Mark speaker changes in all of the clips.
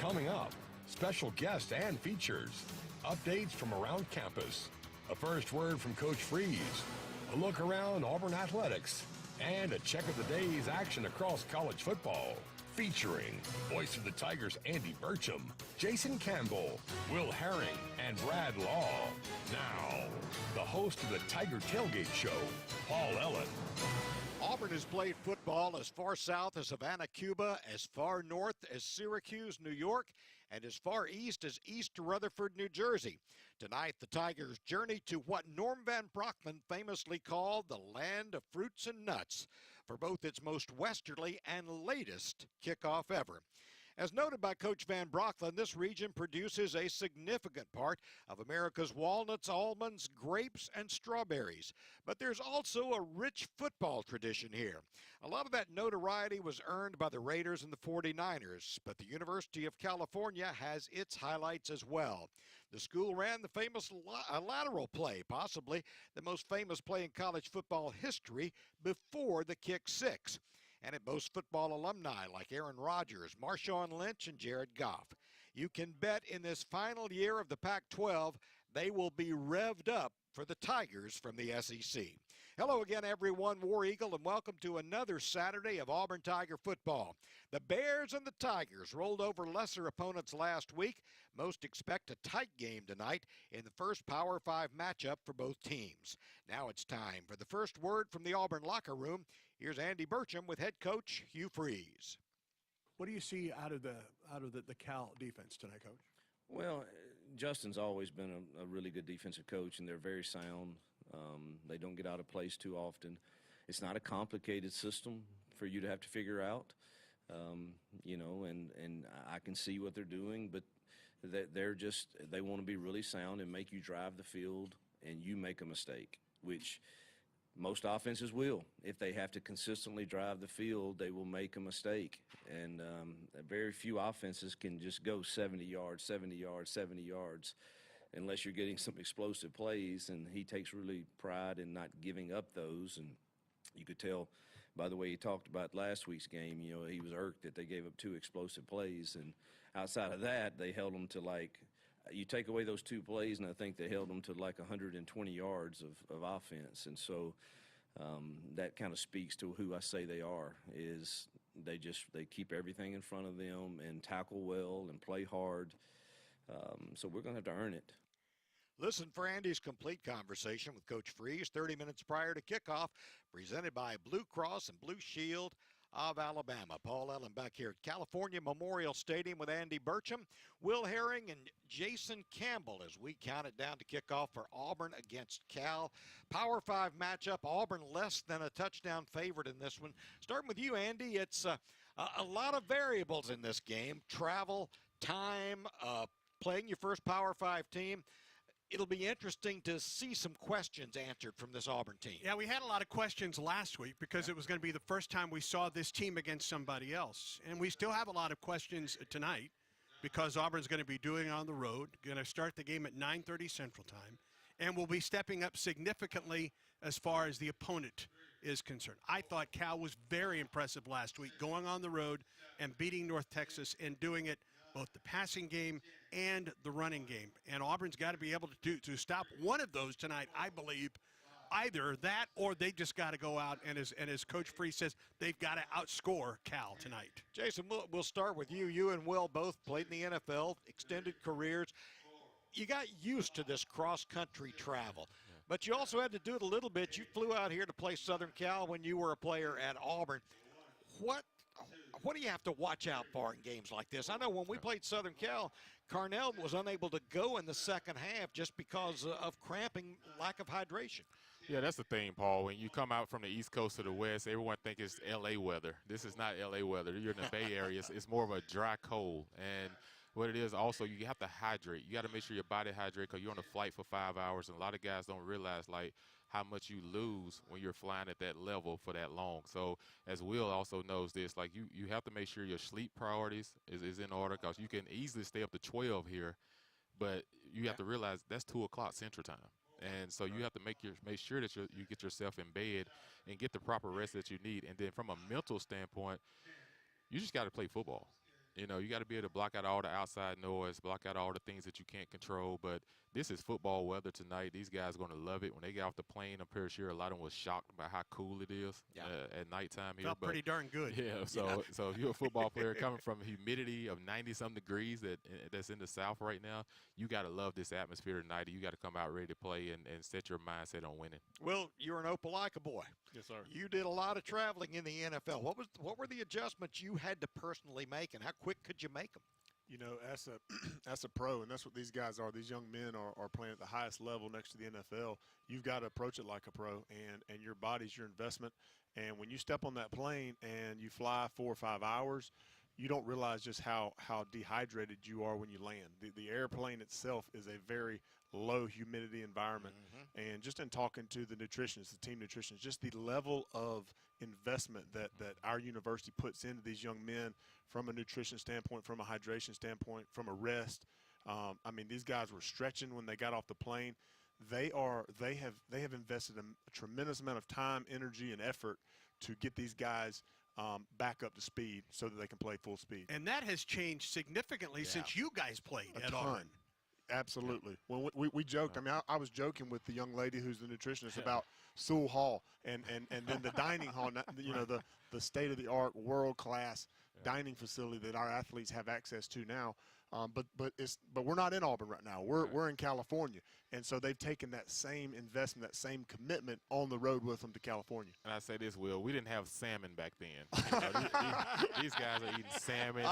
Speaker 1: Coming up, special guests and features, updates from around campus, a first word from Coach Freeze, a look around Auburn athletics, and a check of the day's action across college football. Featuring voice of the Tigers Andy Burcham, Jason Campbell, Will Herring, and Brad Law. Now, the host of the Tiger Tailgate Show, Paul Ellen.
Speaker 2: Auburn has played football as far south as Havana, Cuba, as far north as Syracuse, New York, and as far east as East Rutherford, New Jersey. Tonight, the Tigers journey to what Norm Van Brockman famously called the land of fruits and nuts for both its most westerly and latest kickoff ever. As noted by Coach Van Brockman, this region produces a significant part of America's walnuts, almonds, grapes, and strawberries. But there's also a rich football tradition here. A lot of that notoriety was earned by the Raiders and the 49ers, but the University of California has its highlights as well. The school ran the famous lateral play, possibly the most famous play in college football history, before the kick six. And it boasts football alumni like Aaron Rodgers, Marshawn Lynch, and Jared Goff. You can bet in this final year of the Pac-12, they will be revved up for the Tigers from the SEC. Hello again, everyone. War Eagle, and welcome to another Saturday of Auburn Tiger football. The Bears and the Tigers rolled over lesser opponents last week. Most expect a tight game tonight in the first Power 5 matchup for both teams. Now it's time for the first word from the Auburn locker room. Here's Andy Burcham with head coach Hugh Freeze.
Speaker 3: What do you see out of the Cal defense tonight, Coach?
Speaker 4: Well, Justin's always been a really good defensive coach, and they're very sound. They don't get out of place too often. It's not a complicated system for you to have to figure out, and I can see what they're doing, but they want to be really sound and make you drive the field, and you make a mistake, which most offenses will. If they have to consistently drive the field, they will make a mistake. And very few offenses can just go 70 yards, 70 yards, 70 yards, unless you're getting some explosive plays. And he takes really pride in not giving up those. And you could tell by the way he talked about last week's game, he was irked that they gave up 2 explosive plays. And outside of that, they held them to you take away those 2 plays, and I think they held them to 120 yards of offense. And so that kind of speaks to who I say they are, is they keep everything in front of them and tackle well and play hard. So we're going to have to earn it.
Speaker 2: Listen for Andy's complete conversation with Coach Freeze 30 minutes prior to kickoff, presented by Blue Cross and Blue Shield of Alabama. Paul Ellen back here at California Memorial Stadium with Andy Burcham, Will Herring, and Jason Campbell as we count it down to kickoff for Auburn against Cal. Power 5 matchup, Auburn less than a touchdown favorite in this one. Starting with you, Andy, it's a lot of variables in this game. Travel, time, playing your first Power 5 team. It'll be interesting to see some questions answered from this Auburn team.
Speaker 3: Yeah, we had a lot of questions last week because it was going to be the first time we saw this team against somebody else. And we still have a lot of questions tonight because Auburn's going to be doing it on the road, going to start the game at 9:30 Central Time, and will be stepping up significantly as far as the opponent is concerned. I thought Cal was very impressive last week, going on the road and beating North Texas and doing it both the passing game and the running game. And Auburn's got to be able to stop one of those tonight, I believe. Either that or they just got to go out and as Coach Freeze says, they've got to outscore Cal tonight.
Speaker 2: Jason, we'll start with you. You and Will both played in the NFL, extended careers. You got used to this cross-country travel, but you also had to do it a little bit. You flew out here to play Southern Cal when you were a player at Auburn. What do you have to watch out for in games like this? I know when we played Southern Cal, Carnell was unable to go in the second half just because of cramping, lack of hydration.
Speaker 5: Yeah, that's the thing, Paul. When you come out from the East Coast to the West, everyone thinks it's L.A. weather. This is not L.A. weather. You're in the Bay Area. It's more of a dry cold. And what it is also, you have to hydrate. You got to make sure your body hydrates because you're on a flight for 5 hours, and a lot of guys don't realize, how much you lose when you're flying at that level for that long. So as Will also knows this, you have to make sure your sleep priorities is in order because you can easily stay up to 12 here, but you have to realize that's 2 o'clock Central Time. And so you have to make sure that you get yourself in bed and get the proper rest that you need. And then from a mental standpoint, you just got to play football. You know, you got to be able to block out all the outside noise, block out all the things that you can't control. But this is football weather tonight. These guys are going to love it. When they get off the plane, I'm pretty sure a lot of them was shocked by how cool it is at nighttime here.
Speaker 3: Felt pretty darn good.
Speaker 5: Yeah, so if you're a football player coming from a humidity of 90-some degrees that's in the South right now, you got to love this atmosphere tonight. You got to come out ready to play and set your mindset on winning.
Speaker 2: Well, you're an Opelika boy.
Speaker 6: Yes, sir.
Speaker 2: You did a lot of traveling in the NFL. What were the adjustments you had to personally make, and how quick could you make them?
Speaker 6: You know, as a pro, and that's what these guys are. These young men are playing at the highest level next to the NFL. You've got to approach it like a pro, and your body's your investment. And when you step on that plane and you fly 4 or 5 hours, you don't realize just how dehydrated you are when you land. The airplane itself is a very low humidity environment. And just in talking to the nutritionists, the team nutritionists, just the level of investment that our university puts into these young men from a nutrition standpoint, from a hydration standpoint, from a rest. I mean, these guys were stretching when they got off the plane. They have invested a tremendous amount of time, energy, and effort to get these guys back up to speed so that they can play full speed.
Speaker 3: And that has changed significantly since you guys played at Auburn.
Speaker 6: Absolutely. When we joked, I mean, I was joking with the young lady who's the nutritionist about Sewell Hall and then the dining hall, you know, the state-of-the-art, world-class dining facility that our athletes have access to now. But we're not in Auburn right now. We're in California, and so they've taken that same investment, that same commitment on the road with them to California.
Speaker 5: And I say this, Will, we didn't have salmon back then. You know, these guys are eating salmon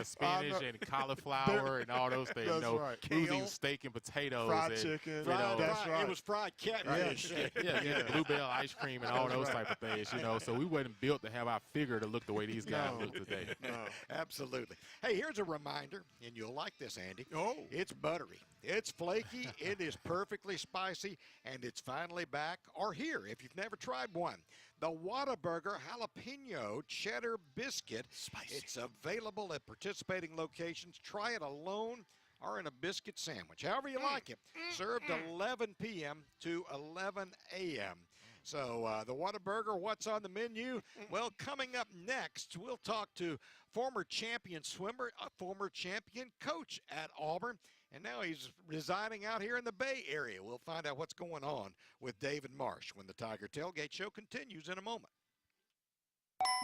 Speaker 5: spinach and cauliflower and all those things.
Speaker 6: That's right.
Speaker 5: Who's eating steak and potatoes,
Speaker 6: fried chicken.
Speaker 2: That's
Speaker 6: right.
Speaker 2: It was fried catfish.
Speaker 5: Bluebell ice cream and all those type of things. You know, so we wasn't built to have our figure to look the way these guys look today.
Speaker 6: No.
Speaker 2: Absolutely. Hey, here's a reminder, and you'll like this, Andy.
Speaker 3: Oh.
Speaker 2: It's buttery. It's flaky. It is perfectly spicy, and it's finally back or here if you've never tried one. The Whataburger Jalapeno Cheddar Biscuit.
Speaker 3: Spicy.
Speaker 2: It's available at participating locations. Try it alone or in a biscuit sandwich, however you like it. Served 11 p.m. to 11 a.m. So the Whataburger, what's on the menu? Well, coming up next, we'll talk to former champion swimmer, a former champion coach at Auburn, and now he's residing out here in the Bay Area. We'll find out what's going on with David Marsh when the Tiger Tailgate Show continues in a moment.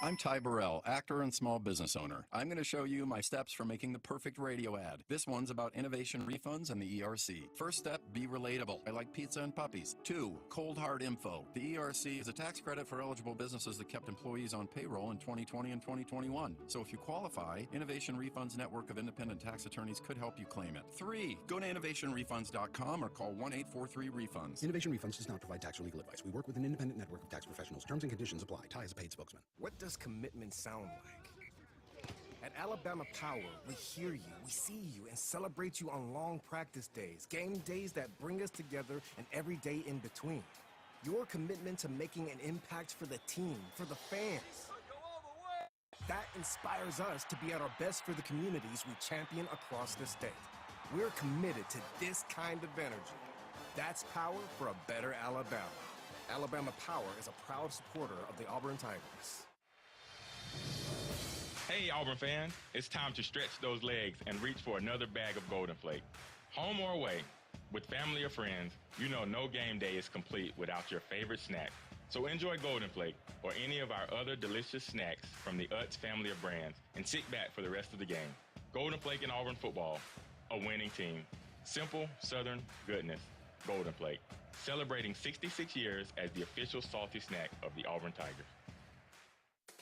Speaker 7: I'm Ty Burrell, actor and small business owner. I'm going to show you my steps for making the perfect radio ad. This one's about innovation refunds and the ERC. First step, be relatable. I like pizza and puppies. 2, cold hard info. The ERC is a tax credit for eligible businesses that kept employees on payroll in 2020 and 2021. So if you qualify, Innovation Refunds Network of Independent Tax Attorneys could help you claim it. 3, go to innovationrefunds.com or call 1-843-REFUNDS.
Speaker 8: Innovation Refunds does not provide tax or legal advice. We work with an independent network of tax professionals. Terms and conditions apply. Ty is a paid spokesman.
Speaker 9: What does commitment sound like? At Alabama Power, we hear you, we see you, and celebrate you on long practice days, game days that bring us together, and every day in between. Your commitment to making an impact for the team, for the fans. That inspires us to be at our best for the communities we champion across the state. We're committed to this kind of energy. That's power for a better Alabama. Alabama Power is a proud supporter of the Auburn Tigers.
Speaker 10: Hey, Auburn fans, it's time to stretch those legs and reach for another bag of Golden Flake. Home or away, with family or friends, you know no game day is complete without your favorite snack. So enjoy Golden Flake or any of our other delicious snacks from the Utz family of brands and sit back for the rest of the game. Golden Flake in Auburn football, a winning team. Simple Southern goodness. Golden Flake, celebrating 66 years as the official salty snack of the Auburn Tigers.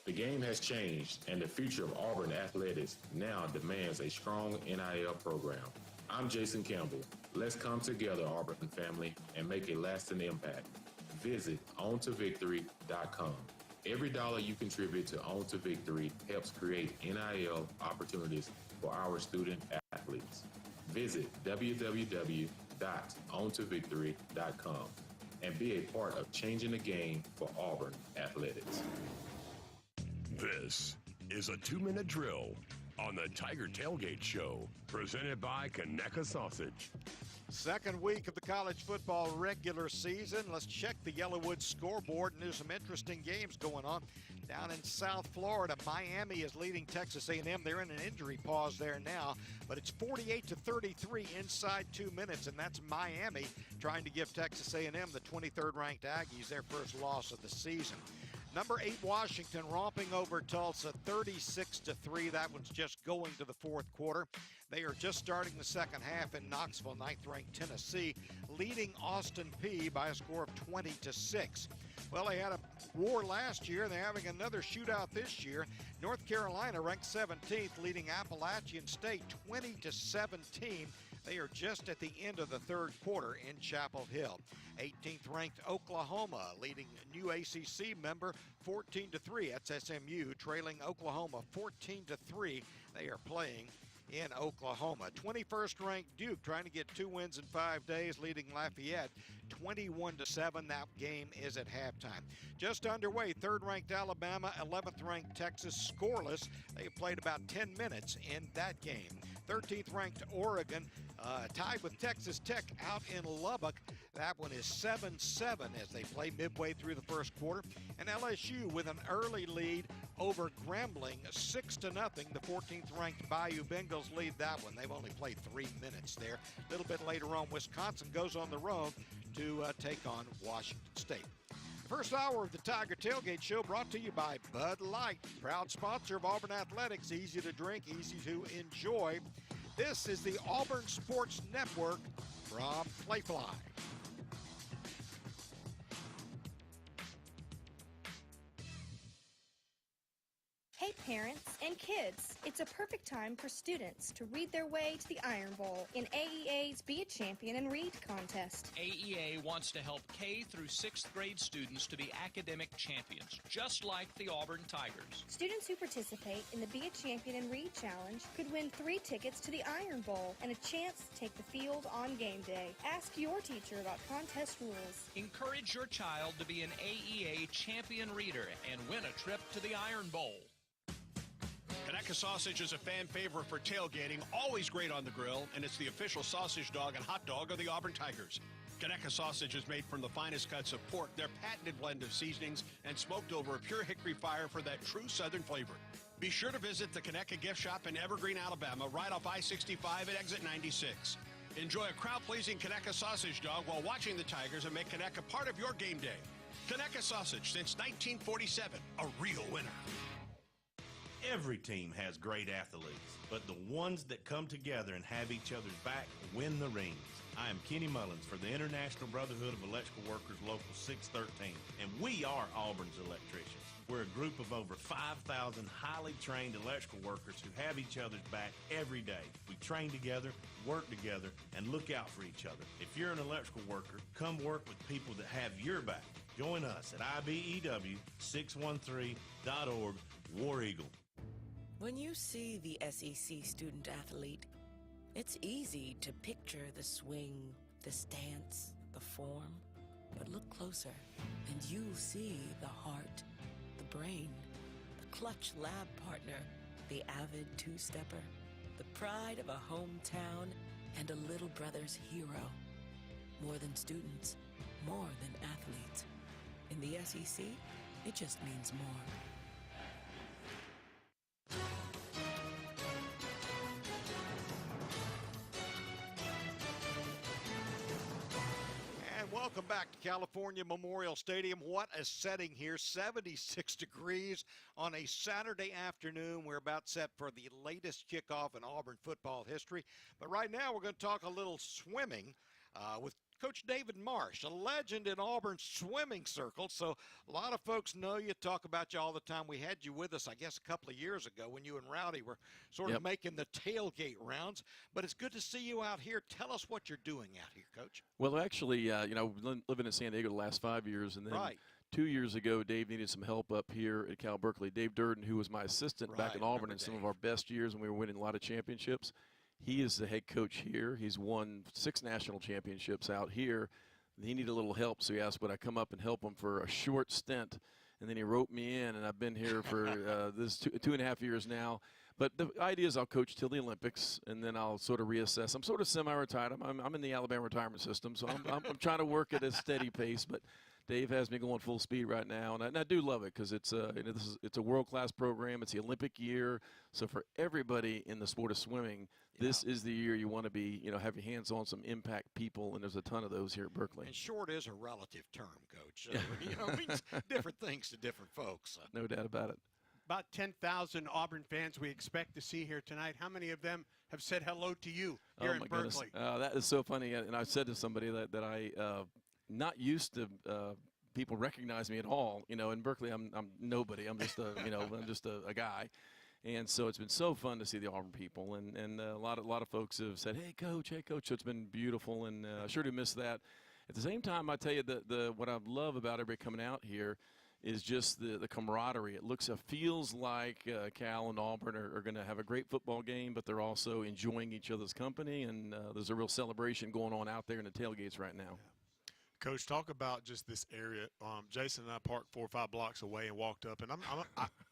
Speaker 11: The game has changed, and the future of Auburn athletics now demands a strong NIL program. I'm Jason Campbell. Let's come together, Auburn family, and make a lasting impact. Visit OnToVictory.com. Every dollar you contribute to On to Victory helps create NIL opportunities for our student athletes. Visit www.ontovictory.com and be a part of changing the game for Auburn athletics.
Speaker 1: This is a 2-minute drill on the Tiger Tailgate Show, presented by Conecuh Sausage.
Speaker 2: Second week of the college football regular season. Let's check the Yellowwood scoreboard, and there's some interesting games going on. Down in South Florida, Miami is leading Texas A&M. They're in an injury pause there now, but it's 48-33 inside 2 minutes, and that's Miami trying to give Texas A&M, the 23rd ranked Aggies, their first loss of the season. Number 8 Washington romping over Tulsa 36-3. That one's just going to the fourth quarter. They are just starting the second half in Knoxville. 9th ranked Tennessee leading Austin Peay by a score of 20-6. Well, they had a war last year. They're having another shootout this year. North Carolina ranked 17th, leading Appalachian State 20-17. They are just at the end of the third quarter in Chapel Hill. 18th ranked Oklahoma leading new ACC member 14-3. That's SMU trailing Oklahoma 14-3. They are playing in Oklahoma. 21st ranked Duke trying to get 2 wins in 5 days, leading Lafayette 21-7. That game is at halftime. Just underway, 3rd ranked Alabama, 11th ranked Texas scoreless. They played about 10 minutes in that game. 13th ranked Oregon tied with Texas Tech out in Lubbock. That one is 7-7 as they play midway through the first quarter. And LSU with an early lead over Grambling, 6-0. The 14th ranked Bayou Bengals lead that one. They've only played 3 minutes there. A little bit later on, Wisconsin goes on the road to take on Washington State. The first hour of the Tiger Tailgate Show brought to you by Bud Light, proud sponsor of Auburn Athletics. Easy to drink, easy to enjoy. This is the Auburn Sports Network from Playfly.
Speaker 12: Hey parents and kids, it's a perfect time for students to read their way to the Iron Bowl in AEA's Be a Champion and Read contest.
Speaker 13: AEA wants to help K through 6th grade students to be academic champions, just like the Auburn Tigers.
Speaker 12: Students who participate in the Be a Champion and Read challenge could win 3 tickets to the Iron Bowl and a chance to take the field on game day. Ask your teacher about contest rules.
Speaker 13: Encourage your child to be an AEA champion reader and win a trip to the Iron Bowl.
Speaker 3: Conecuh sausage is a fan favorite for tailgating, always great on the grill, and it's the official sausage dog and hot dog of the Auburn Tigers. Conecuh sausage is made from the finest cuts of pork, their patented blend of seasonings, and smoked over a pure hickory fire for that true southern flavor. Be sure to visit the Conecuh gift shop in Evergreen, Alabama, right off I-65 at exit 96. Enjoy a crowd-pleasing Conecuh sausage dog while watching the Tigers and make Conecuh part of your game day. Conecuh sausage since 1947, a real winner.
Speaker 14: Every team has great athletes, but the ones that come together and have each other's back win the rings. I am Kenny Mullins for the International Brotherhood of Electrical Workers Local 613, and we are Auburn's electricians. We're a group of over 5,000 highly trained electrical workers who have each other's back every day. We train together, work together, and look out for each other. If you're an electrical worker, come work with people that have your back. Join us at IBEW613.org, War Eagle.
Speaker 15: When you see the SEC student athlete, it's easy to picture the swing, the stance, the form. But look closer, and you'll see the heart, the brain, the clutch lab partner, the avid two-stepper, the pride of a hometown, and a little brother's hero. More than students, more than athletes. In the SEC, it just means more.
Speaker 2: Welcome back to California Memorial Stadium. What a setting here, 76 degrees on a Saturday afternoon. We're about set for the latest kickoff in Auburn football history. But right now we're going to talk a little swimming with Coach David Marsh, a legend in Auburn's swimming circle. So a lot of folks know you, talk about you all the time. We had you with us, I guess, a couple of years ago when you and Rowdy were sort of making the tailgate rounds. But it's good to see you out here. Tell us what you're doing out here, Coach.
Speaker 16: Well, actually, living in San Diego the last 5 years, and then 2 years ago, Dave needed some help up here at Cal Berkeley. Dave Durden, who was my assistant back in Auburn in some of our best years when we were winning a lot of championships. He is the head coach here. He's won 6 national championships out here. He needed a little help, so he asked would I come up and help him for a short stint. And then he wrote me in, and I've been here for this 2.5 years now. But the idea is I'll coach till the Olympics, and then I'll sort of reassess. I'm sort of semi-retired. I'm in the Alabama retirement system, so I'm trying to work at a steady pace. But Dave has me going full speed right now, and I do love it because it's a world-class program. It's the Olympic year, so for everybody in the sport of swimming, this is the year you want to be, have your hands on some impact people, and there's a ton of those here at Berkeley.
Speaker 2: And short is a relative term, Coach. It means different things to different folks.
Speaker 16: No doubt about it.
Speaker 3: About 10,000 Auburn fans we expect to see here tonight. How many of them have said hello to you here in Berkeley?
Speaker 16: That is so funny, and I said to somebody that I not used to people recognize me at all. In Berkeley, I'm nobody. I'm just I'm just a guy. And so it's been so fun to see the Auburn people, and a lot of folks have said, hey coach. So it's been beautiful, and I sure do miss that. At the same time, I tell you what I love about everybody coming out here is just the camaraderie. It feels like Cal and Auburn are going to have a great football game, but they're also enjoying each other's company, and there's a real celebration going on out there in the tailgates right now.
Speaker 6: Coach, talk about just this area. Jason and I parked 4 or 5 blocks away and walked up, and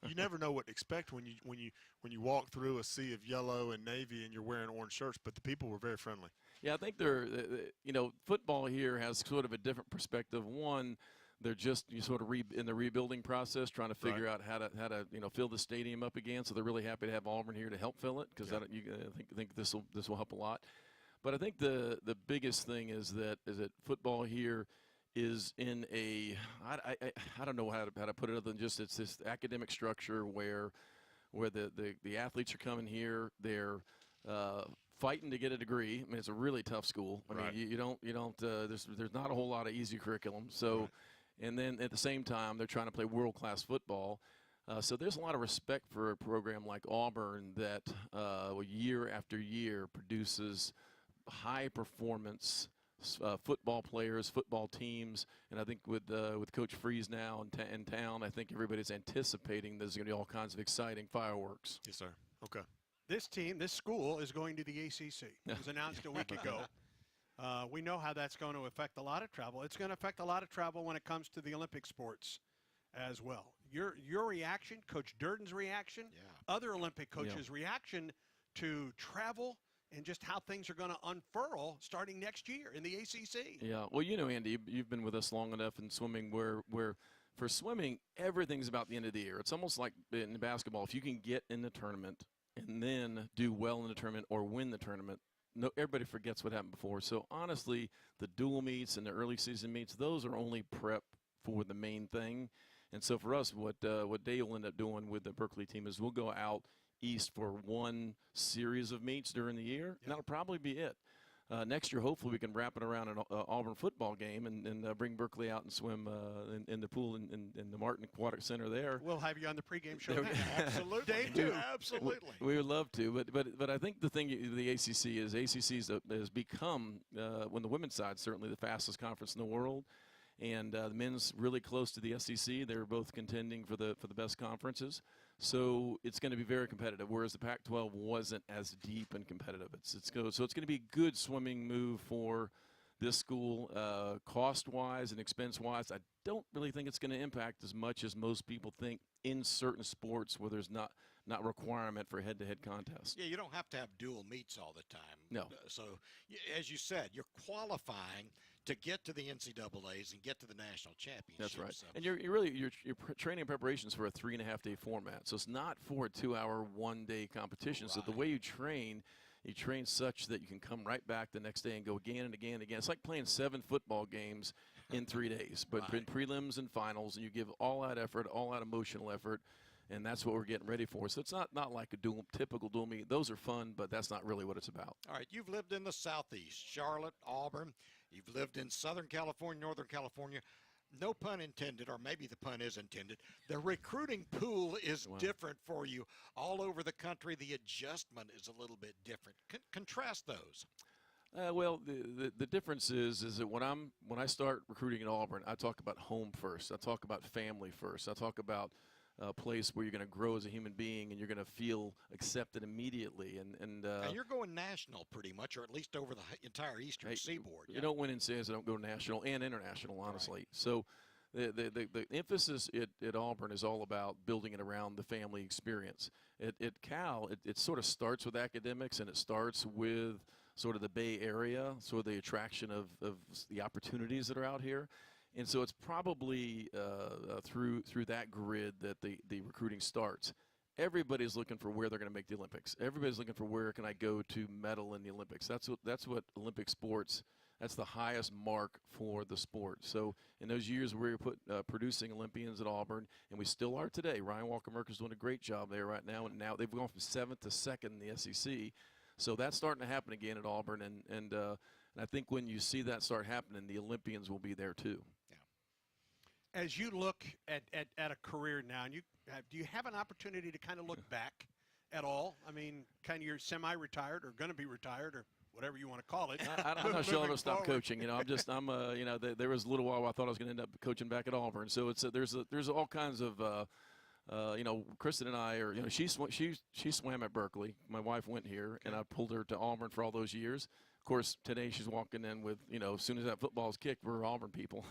Speaker 6: you never know what to expect when you walk through a sea of yellow and navy and you're wearing orange shirts. But the people were very friendly.
Speaker 16: Yeah, I think football here has sort of a different perspective. One, they're just in the rebuilding process, trying to figure out how to fill the stadium up again. So they're really happy to have Auburn here to help fill it because I think this will help a lot. But I think the biggest thing is that football here is in a I don't know how to put it other than just it's this academic structure where the athletes are coming here, they're fighting to get a degree. I mean, it's a really tough school. I mean, you don't there's not a whole lot of easy curriculum. So, and then at the same time they're trying to play world-class football. So there's a lot of respect for a program like Auburn that year after year produces high-performance football players, football teams, and I think with Coach Freeze now in town, I think everybody's anticipating there's going to be all kinds of exciting fireworks.
Speaker 6: Yes, sir. Okay.
Speaker 3: This school is going to the ACC. It was announced a week ago. We know how that's going to affect a lot of travel. It's going to affect a lot of travel when it comes to the Olympic sports as well. Your reaction, Coach Durden's reaction, other Olympic coaches' reaction to travel and just how things are going to unfurl starting next year in the ACC.
Speaker 16: Yeah, well, Andy, you've been with us long enough in swimming where for swimming, everything's about the end of the year. It's almost like in basketball. If you can get in the tournament and then do well in the tournament or win the tournament, everybody forgets what happened before. So, honestly, the dual meets and the early season meets, those are only prep for the main thing. And so for us, what Dave will end up doing with the Berkeley team is we'll go out east for one series of meets during the year, and that'll probably be it. Next year, hopefully, we can wrap it around an Auburn football game and bring Berkeley out and swim in the pool in the Martin Aquatic Center there.
Speaker 3: We'll have you on the pregame show.
Speaker 2: Absolutely.
Speaker 3: Dave, too.
Speaker 2: Absolutely.
Speaker 16: We would love to, but I think the thing the ACC has become, when the women's side, certainly the fastest conference in the world. And the men's really close to the SEC. They're both contending for the best conferences. So it's going to be very competitive, whereas the Pac-12 wasn't as deep and competitive. So it's going to be a good swimming move for this school, cost-wise and expense-wise. I don't really think it's going to impact as much as most people think in certain sports where there's not requirement for head-to-head contests.
Speaker 2: Yeah, you don't have to have dual meets all the time.
Speaker 16: No.
Speaker 2: So, as you said, you're qualifying to get to the NCAAs and get to the national championship.
Speaker 16: That's right.
Speaker 2: So.
Speaker 16: And your training preparations for a 3.5-day format. So it's not for a 2-hour, 1-day competition. Right. So the way you train such that you can come right back the next day and go again and again and again. It's like playing 7 football games in 3 days, but in prelims and finals, and you give all out effort, all out emotional effort. And that's what we're getting ready for. So it's not like a typical dual meet. Those are fun, but that's not really what it's about.
Speaker 2: All right, you've lived in the Southeast, Charlotte, Auburn. You've lived in Southern California, Northern California. No pun intended, or maybe the pun is intended. The recruiting pool is different for you all over the country. The adjustment is a little bit different. Contrast those.
Speaker 16: Well, the difference is that when I start recruiting at Auburn, I talk about home first. I talk about family first. I talk about a place where you're going to grow as a human being and you're going to feel accepted immediately. And
Speaker 2: you're going national pretty much, or at least over the entire Eastern Seaboard.
Speaker 16: You don't win NCAAs, I don't go national and international, honestly. Right. So the emphasis at Auburn is all about building it around the family experience. At Cal, it sort of starts with academics, and it starts with sort of the Bay Area, sort of the attraction of the opportunities that are out here. And so it's probably through that grid that the recruiting starts. Everybody's looking for where they're going to make the Olympics. Everybody's looking for where can I go to medal in the Olympics. That's what Olympic sports. That's the highest mark for the sport. So in those years we were producing Olympians at Auburn, and we still are today. Ryan Walker-Merker's doing a great job there right now, and now they've gone from 7th to 2nd in the SEC. So that's starting to happen again at Auburn, and I think when you see that start happening, the Olympians will be there too.
Speaker 3: Yeah. As you look at a career now, and do you have an opportunity to kind of look back at all? I mean, kind of you're semi-retired or going to be retired or whatever you want to call it.
Speaker 16: I'm not sure I'll ever stop coaching. You know, there was a little while I thought I was going to end up coaching back at Auburn. So there's all kinds of, Kristen and I are, she swam at Berkeley. My wife went here, and I pulled her to Auburn for all those years. Of course, today she's walking in with, as soon as that football is kicked, we're Auburn people.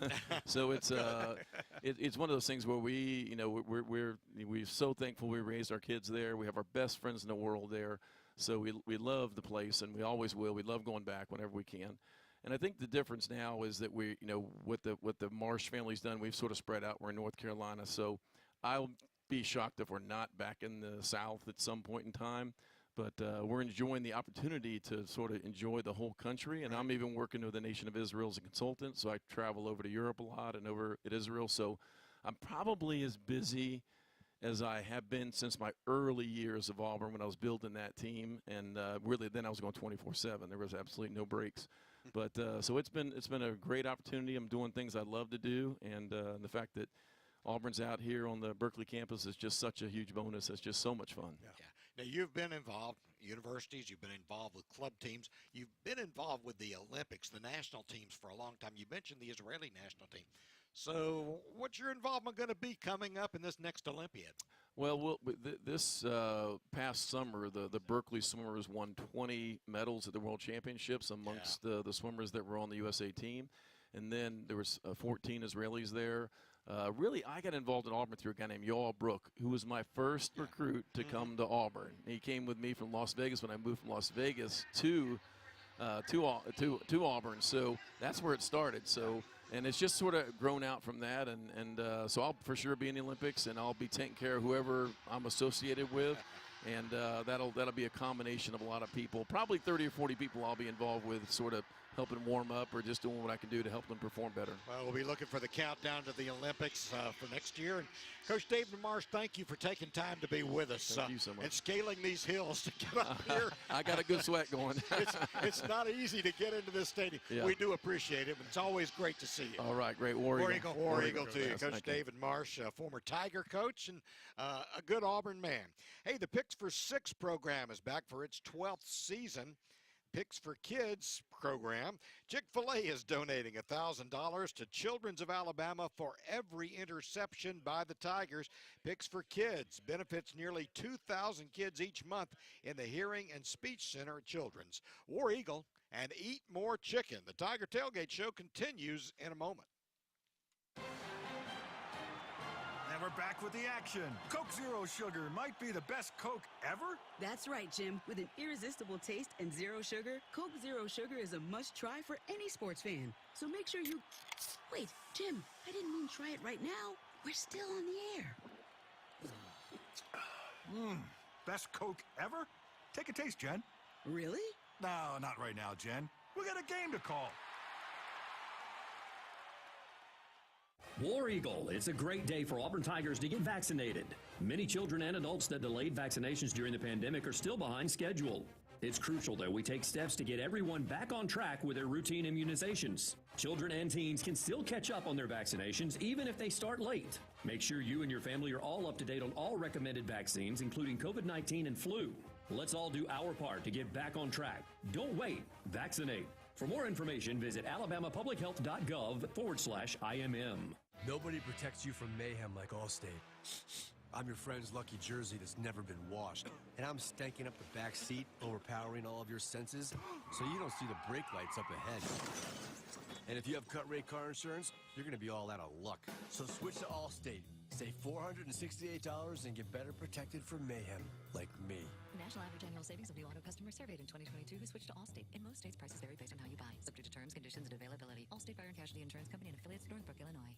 Speaker 16: So it's one of those things where we're so thankful we raised our kids there. We have our best friends in the world there. So we love the place, and we always will. We love going back whenever we can. And I think the difference now is that we, what the Marsh family's done, we've sort of spread out. We're in North Carolina. So I'll be shocked if we're not back in the South at some point in time. But we're enjoying the opportunity to sort of enjoy the whole country. And I'm even working with the Nation of Israel as a consultant. So I travel over to Europe a lot and over at Israel. So I'm probably as busy as I have been since my early years of Auburn when I was building that team, and really then I was going 24/7. There was absolutely no breaks. But so it's been a great opportunity. I'm doing things I love to do, and the fact that Auburn's out here on the Berkeley campus is just such a huge bonus. It's just so much fun.
Speaker 2: Yeah. Now, you've been involved, universities, you've been involved with club teams, you've been involved with the Olympics, the national teams for a long time. You mentioned the Israeli national team. So what's your involvement going to be coming up in this next Olympiad?
Speaker 16: Well, this past summer, the Berkeley swimmers won 20 medals at the World Championships amongst the swimmers that were on the USA team. And then there was 14 Israelis there. Really, I got involved in Auburn through a guy named Yoel Brook, who was my first recruit to come to Auburn. He came with me from Las Vegas when I moved from Las Vegas to Auburn. So that's where it started. So. And it's just sort of grown out from that, and so I'll for sure be in the Olympics, and I'll be taking care of whoever I'm associated with, and that'll be a combination of a lot of people, probably 30 or 40 people I'll be involved with, sort of helping them warm up or just doing what I can do to help them perform better.
Speaker 2: Well, we'll be looking for the countdown to the Olympics for next year. And Coach Dave Marsh, thank you for taking time to be with us.
Speaker 16: Thank you so much.
Speaker 2: And scaling these hills to get up here.
Speaker 16: I got a good sweat going.
Speaker 2: it's not easy to get into this stadium.
Speaker 16: Yeah.
Speaker 2: We do appreciate it. It's always great to see you.
Speaker 16: All right, great. War Eagle.
Speaker 2: War Eagle to you.
Speaker 16: Yes,
Speaker 2: Coach David Marsh, former Tiger coach and a good Auburn man. Hey, the Picks for Six program is back for its 12th season. Picks for Kids program. Chick-fil-A is donating $1,000 to Children's of Alabama for every interception by the Tigers. Picks for Kids benefits nearly 2,000 kids each month in the Hearing and Speech Center at Children's. War Eagle and Eat More Chicken. The Tiger Tailgate Show continues in a moment.
Speaker 17: And we're back with the action. Coke Zero Sugar might be the best Coke ever.
Speaker 18: That's right, Jim. With an irresistible taste and zero sugar, Coke Zero Sugar is a must-try for any sports fan. So make sure you... Wait, Jim, I didn't mean try it right now. We're still on the air.
Speaker 17: Best Coke ever? Take a taste, Jen.
Speaker 18: Really?
Speaker 17: No, not right now, Jen. We got a game to call.
Speaker 19: War Eagle, it's a great day for Auburn Tigers to get vaccinated. Many children and adults that delayed vaccinations during the pandemic are still behind schedule. It's crucial that we take steps to get everyone back on track with their routine immunizations. Children and teens can still catch up on their vaccinations even if they start late. Make sure you and your family are all up to date on all recommended vaccines, including COVID-19 and flu. Let's all do our part to get back on track. Don't wait. Vaccinate. For more information, visit alabamapublichealth.gov/IMM.
Speaker 20: Nobody protects you from mayhem like Allstate. I'm your friend's lucky jersey that's never been washed. And I'm stanking up the back seat, overpowering all of your senses, so you don't see the brake lights up ahead. And if you have cut rate car insurance, you're going to be all out of luck. So switch to Allstate. Save $468 and get better protected from mayhem, like me.
Speaker 21: National average annual savings of new auto customers surveyed in 2022 who switched to Allstate. In most states, prices vary based on how you buy. Subject to terms, conditions, and availability. Allstate Fire and Casualty Insurance Company and affiliates, Northbrook, Illinois.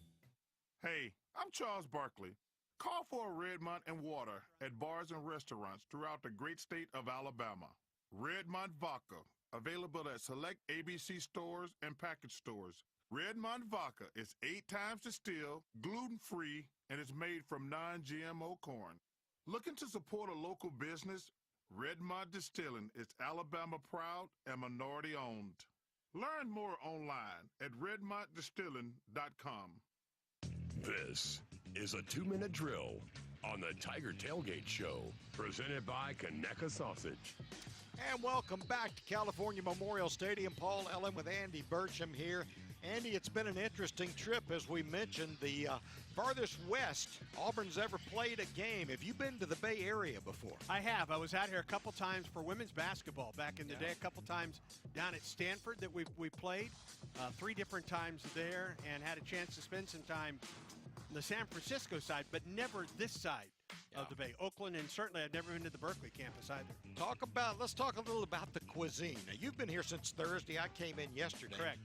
Speaker 22: Hey, I'm Charles Barkley. Call for a Redmont and water at bars and restaurants throughout the great state of Alabama. Redmont Vodka, available at select ABC stores and package stores. Redmont Vodka is 8 times distilled, gluten-free, and is made from non-GMO corn. Looking to support a local business? Redmont Distilling is Alabama proud and minority owned. Learn more online at redmontdistilling.com.
Speaker 1: This is a 2-minute drill on the Tiger Tailgate Show, presented by Conecuh Sausage.
Speaker 2: And welcome back to California Memorial Stadium. Paul Ellen with Andy Burcham here. Andy, it's been an interesting trip, as we mentioned. The farthest west Auburn's ever played a game. Have you been to the Bay Area before?
Speaker 3: I have. I was out here a couple times for women's basketball back in the day, a couple times down at Stanford that we played, 3 different times there, and had a chance to spend some time on the San Francisco side, but never this side of the Bay. Oakland, and certainly I've never been to the Berkeley campus either.
Speaker 2: Let's talk a little about the cuisine. Now, you've been here since Thursday. I came in yesterday.
Speaker 3: Correct.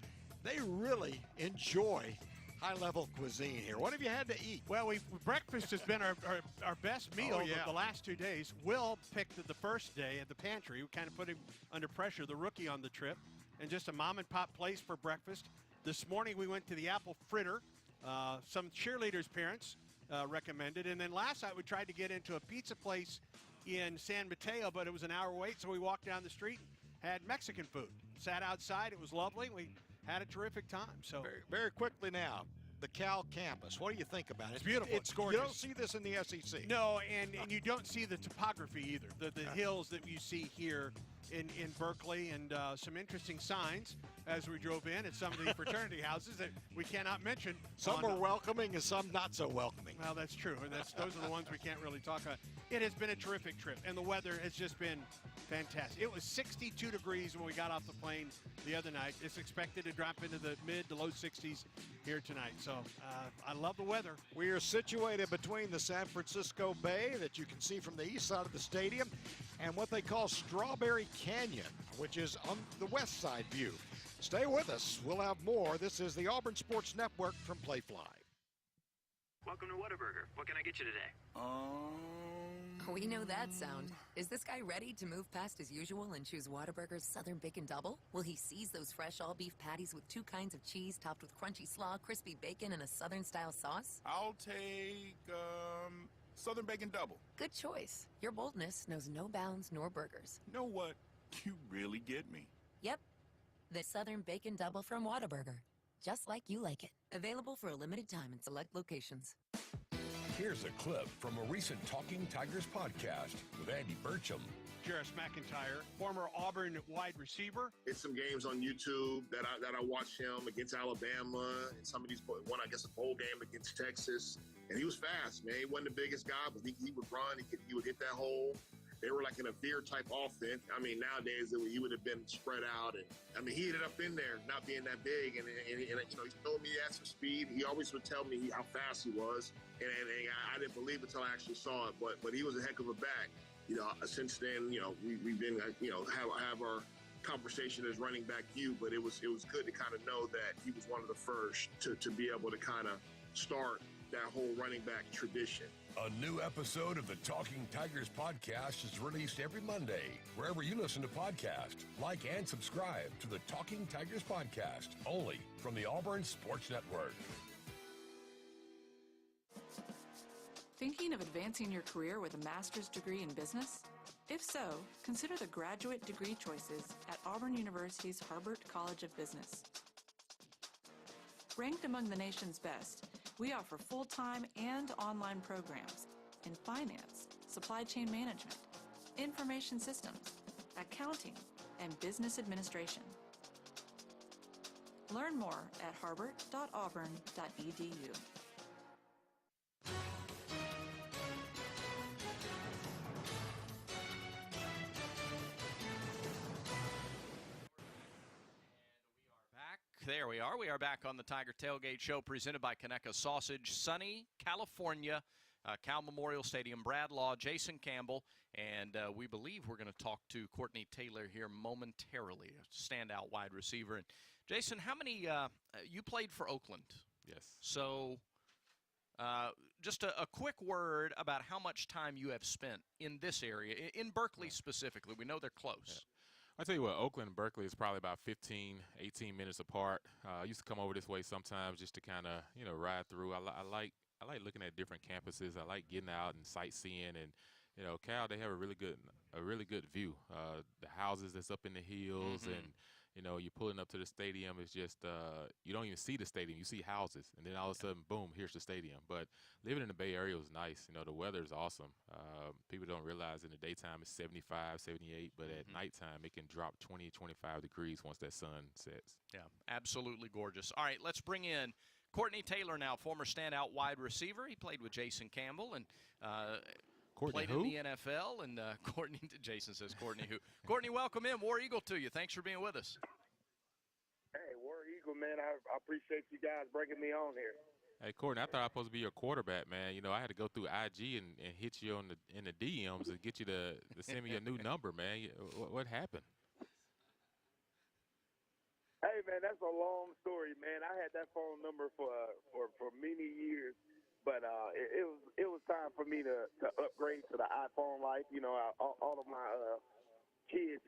Speaker 2: They really enjoy high-level cuisine here. What have you had to eat?
Speaker 3: Well, breakfast has been our best meal of the last 2 days. Will picked the first day at the pantry. We kind of put him under pressure, the rookie on the trip, and just a mom-and-pop place for breakfast. This morning we went to the Apple Fritter. Some cheerleaders' parents recommended. And then last night we tried to get into a pizza place in San Mateo, but it was an hour wait, so we walked down the street and had Mexican food. Sat outside. It was lovely. We had a terrific time. So
Speaker 2: very, very quickly now, the Cal campus. What do you think about it?
Speaker 3: It's beautiful.
Speaker 2: It's gorgeous. You don't see this in the SEC.
Speaker 3: No, and you don't see the topography either. The hills that you see here in Berkeley, and some interesting signs as we drove in at some of the fraternity houses that we cannot mention.
Speaker 2: Some are welcoming and some not so welcoming.
Speaker 3: Well, that's true. And those are the ones we can't really talk about. It has been a terrific trip, and the weather has just been fantastic. It was 62 degrees when we got off the plane the other night. It's expected to drop into the mid to low 60s here tonight. So I love the weather.
Speaker 2: We are situated between the San Francisco Bay that you can see from the east side of the stadium and what they call Strawberry Canyon, which is on the west side view. Stay with us. We'll have more. This is the Auburn Sports Network from Playfly.
Speaker 23: Welcome to Whataburger. What can I get you today?
Speaker 21: We know that sound. Is this guy ready to move past his usual and choose Whataburger's Southern Bacon Double? Will he seize those fresh all-beef patties with 2 kinds of cheese topped with crunchy slaw, crispy bacon, and a Southern-style sauce?
Speaker 24: I'll take, Southern Bacon Double.
Speaker 21: Good choice. Your boldness knows no bounds nor burgers.
Speaker 24: You know what? You really get me.
Speaker 21: Yep. The Southern Bacon Double from Whataburger. Just like you like it. Available for a limited time in select locations.
Speaker 1: Here's a clip from a recent Talking Tigers podcast with Andy Burcham.
Speaker 3: Jarris McIntyre, former Auburn wide receiver.
Speaker 25: It's some games on YouTube that I watched him against Alabama and some of these, one, I guess, a bowl game against Texas. And he was fast, man. He wasn't the biggest guy, but he would run. He would hit that hole. They were like in a veer-type offense. I mean, nowadays, he would have been spread out. And I mean, he ended up in there not being that big. And you know, he told me he had some speed. He always would tell me how fast he was. And I didn't believe it until I actually saw it. But he was a heck of a back. You know, since then, you know, we've been, you know, have our conversation as running back you. But it was good to kind of know that he was one of the first to be able to kind of start that whole running back tradition.
Speaker 1: A new episode of the Talking Tigers podcast is released every Monday, wherever you listen to podcasts. Like and subscribe to the Talking Tigers podcast, only from the Auburn Sports Network.
Speaker 26: Thinking of advancing your career with a master's degree in business? If so, consider the graduate degree choices at Auburn University's Harbert College of Business. Ranked among the nation's best, we offer full-time and online programs in finance, supply chain management, information systems, accounting, and business administration. Learn more at harbert.auburn.edu.
Speaker 13: There we are. We are back on the Tiger Tailgate Show presented by Conecuh Sausage. Sunny, California, Cal Memorial Stadium. Brad Law, Jason Campbell, and we believe we're going to talk to Courtney Taylor here momentarily, a standout wide receiver. And Jason, how many you played for Oakland?
Speaker 4: Yes.
Speaker 13: So just a quick word about how much time you have spent in this area, in Berkeley specifically. We know they're close.
Speaker 4: Yeah. I tell you what, Oakland and Berkeley is probably about 15, 18 minutes apart. I used to come over this way sometimes just to kind of, ride through. I like looking at different campuses. I like getting out and sightseeing. And, Cal, they have a really good view. The houses that's up in the hills and, you're pulling up to the stadium. It's just you don't even see the stadium. You see houses. And then all of a sudden, boom, here's the stadium. But living in the Bay Area was nice. The weather is awesome. People don't realize in the daytime it's 75, 78. But at nighttime, it can drop 20, 25 degrees once that sun sets.
Speaker 13: Yeah, absolutely gorgeous. All right, let's bring in Courtney Taylor now, former standout wide receiver. He played with Jason Campbell and played in the NFL. And Courtney, Jason says Courtney who? Courtney, welcome in. War Eagle to you. Thanks for being with us.
Speaker 5: Hey, War Eagle, man. I appreciate you guys bringing me on here.
Speaker 4: Hey, Courtney, I thought I was supposed to be your quarterback, man. I had to go through IG and hit you in the DMs and get you to send me a new number, man. What happened?
Speaker 5: Hey, man, that's a long story, man. I had that phone number for many years, but it was time for me to upgrade to the iPhone life. All of my kids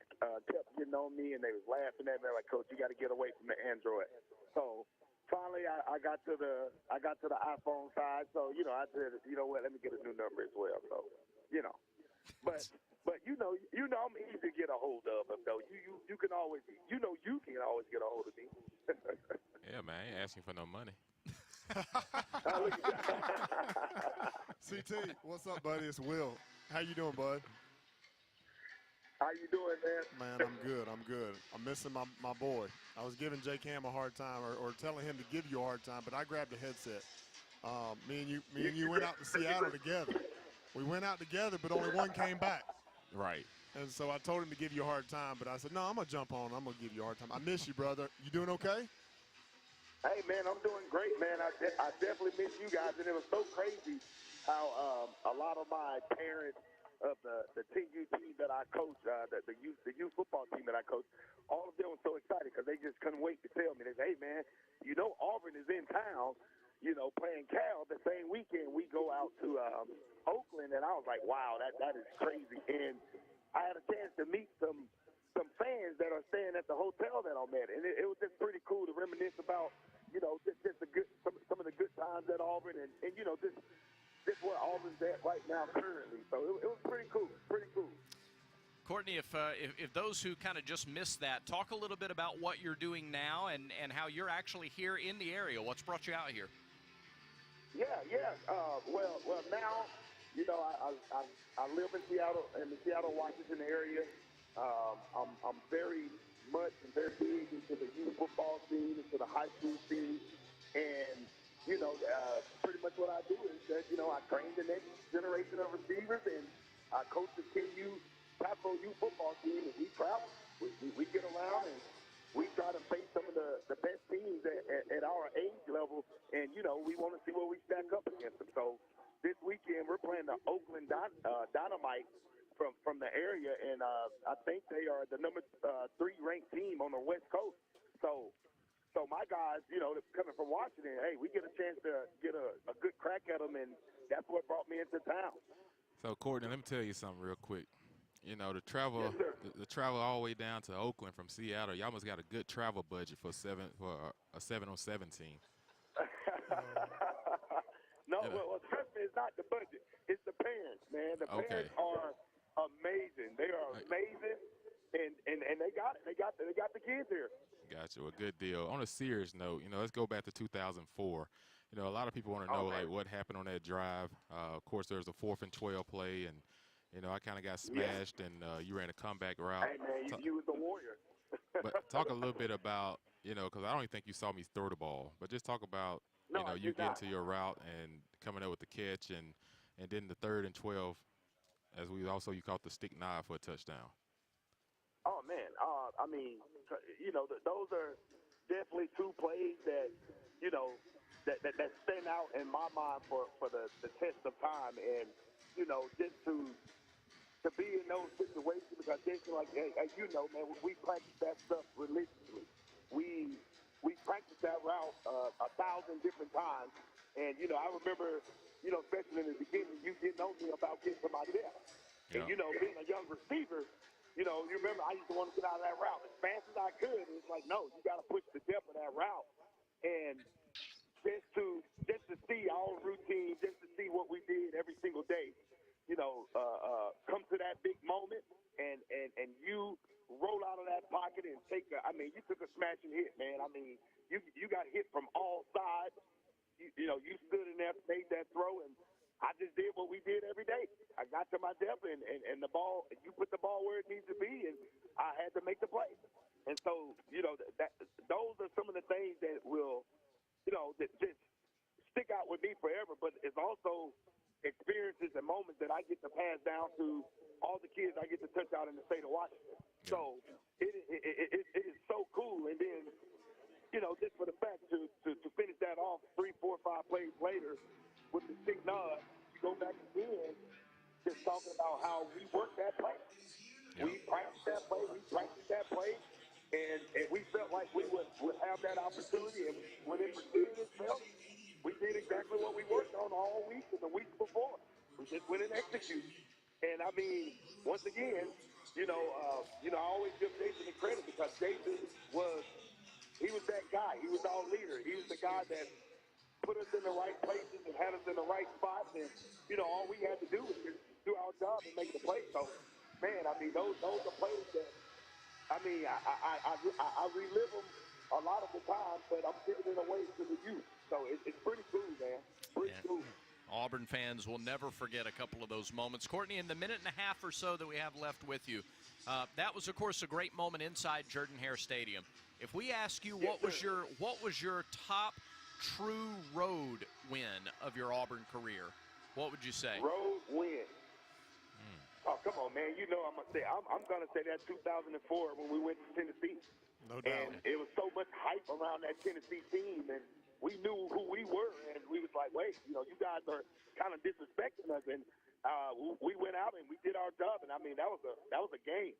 Speaker 5: kept getting on me, and they was laughing at me like, "Coach, you got to get away from the Android." So finally, I got to the iPhone side. So I said, you know what, let me get a new number as well. So but I'm easy to get a hold of, though. You can always get a hold of me.
Speaker 4: Yeah, man, I ain't asking for no money.
Speaker 6: CT, what's up, buddy? It's Will. How you doing, bud?
Speaker 5: How you doing, man?
Speaker 6: Man, I'm good. I'm missing my boy. I was giving Jay Cam a hard time or telling him to give you a hard time, but I grabbed the headset. Me and you went out to Seattle together. We went out together, but only one came back.
Speaker 4: Right.
Speaker 6: And so I told him to give you a hard time, but I said, no, I'm going to jump on. I'm going to give you a hard time. I miss you, brother. You doing okay?
Speaker 5: Hey, man, I'm doing great, man. I definitely miss you guys, and it was so crazy how a lot of my parents of the TU team that I coach, the youth football team that I coach, all of them were so excited because they just couldn't wait to tell me. They said, hey, man, Auburn is in town, playing Cal. The same weekend we go out to Oakland, and I was like, wow, that is crazy. And I had a chance to meet some fans that are staying at the hotel that I'm at, and it was just pretty cool to reminisce about, just some of the good times at Auburn, and just where Auburn's at right now currently. So it was pretty cool.
Speaker 13: Courtney, if those who kind of just missed that, talk a little bit about what you're doing now and how you're actually here in the area. What's brought you out here?
Speaker 5: Yeah. Well, now, I live in Seattle, in the Seattle, Washington area. I'm very much and very big into the youth football scene, into the high school scene, and pretty much what I do is that I train the next generation of receivers, and I coach the KU Capital Youth football team, and we travel. We get around and we try to face some of the best teams at our age level, and we want to see where we stack up against them. So this weekend we're playing the Oakland Dynamite from the area, and I think they are the number 3 ranked team on the West Coast. So my guys, coming from Washington, hey, we get a chance to get a good crack at them, and that's what brought me into town.
Speaker 4: So Courtney, let me tell you something real quick. The travel, the travel all the way down to Oakland from Seattle. Y'all must got a good travel budget for a 7-on-7 team.
Speaker 5: No, well, trust me, it's not the budget. It's the parents, man. The parents are amazing. They are amazing, and they got it. They got the kids here.
Speaker 4: Gotcha. A good deal. On a serious note, let's go back to 2004. A lot of people want to know what happened on that drive. Of course, there was a 4th and 12 play, and I kind of got smashed, and you ran a comeback route.
Speaker 5: Hey, man, you was the warrior.
Speaker 4: But talk a little bit about, because I don't even think you saw me throw the ball, but just talk about, you getting to your route and coming up with the catch, and then the 3rd and 12, as you caught the stick nod for a touchdown.
Speaker 5: Oh, man. I mean, those are definitely two plays that, you know, that stand out in my mind for the test of time. And, you know, just to be in those situations, because Jason, like, as you know, man, we practice that stuff religiously. We practice that route 1,000 different times. And, you know, I remember, you know, especially in the beginning, you didn't know me about getting to my depth. Yeah. And, you know, being a young receiver, you know, you remember I used to want to get out of that route as fast as I could. And it's like, no, you got to push the depth of that route. And just to see our routine, just to see what we did every single day, you know, come to that big moment and you roll out of that pocket and take you took a smashing hit, man. I mean, you got hit from all sides. You know, you stood in there, made that throw, and I just did what we did every day. I got to my depth and the ball, you put the ball where it needs to be, and I had to make the play. And so, you know, those are some of the things that will, you know, that just stick out with me forever, but it's also experiences and moments that I get to pass down to all the kids I get to touch out in the state of Washington. Yeah. So it is so cool. And then, you know, just for the fact to finish that off 3, 4, 5 plays later with the 6 nod, you go back again just talking about how we worked that play. Yeah. We practiced that play, and we felt like we would have that opportunity, and when it presented itself, we did exactly what we worked on all week and the week before. We just went and executed. And I mean, once again, you know, I always give Jason the credit because Jason was that guy. He was our leader. He was the guy that put us in the right places and had us in the right spots. And, you know, all we had to do was just do our job and make the play. So, man, I mean, those are plays that, I mean, I relive them a lot of the time, but I'm giving it away to the youth. So it's pretty cool, man. Pretty cool.
Speaker 13: Auburn fans will never forget a couple of those moments. Courtney, in the minute and a half or so that we have left with you, that was, of course, a great moment inside Jordan-Hare Stadium. If we ask you what was your top true road win of your Auburn career, what would you say?
Speaker 5: Road win. Oh, come on, man. You know I'm going to say that 2004 when we went to Tennessee.
Speaker 6: No doubt.
Speaker 5: And it was so much hype around that Tennessee team, and we knew who we were, and we was like, wait, you know, you guys are kind of disrespecting us, and we went out and we did our job, and I mean that was a game.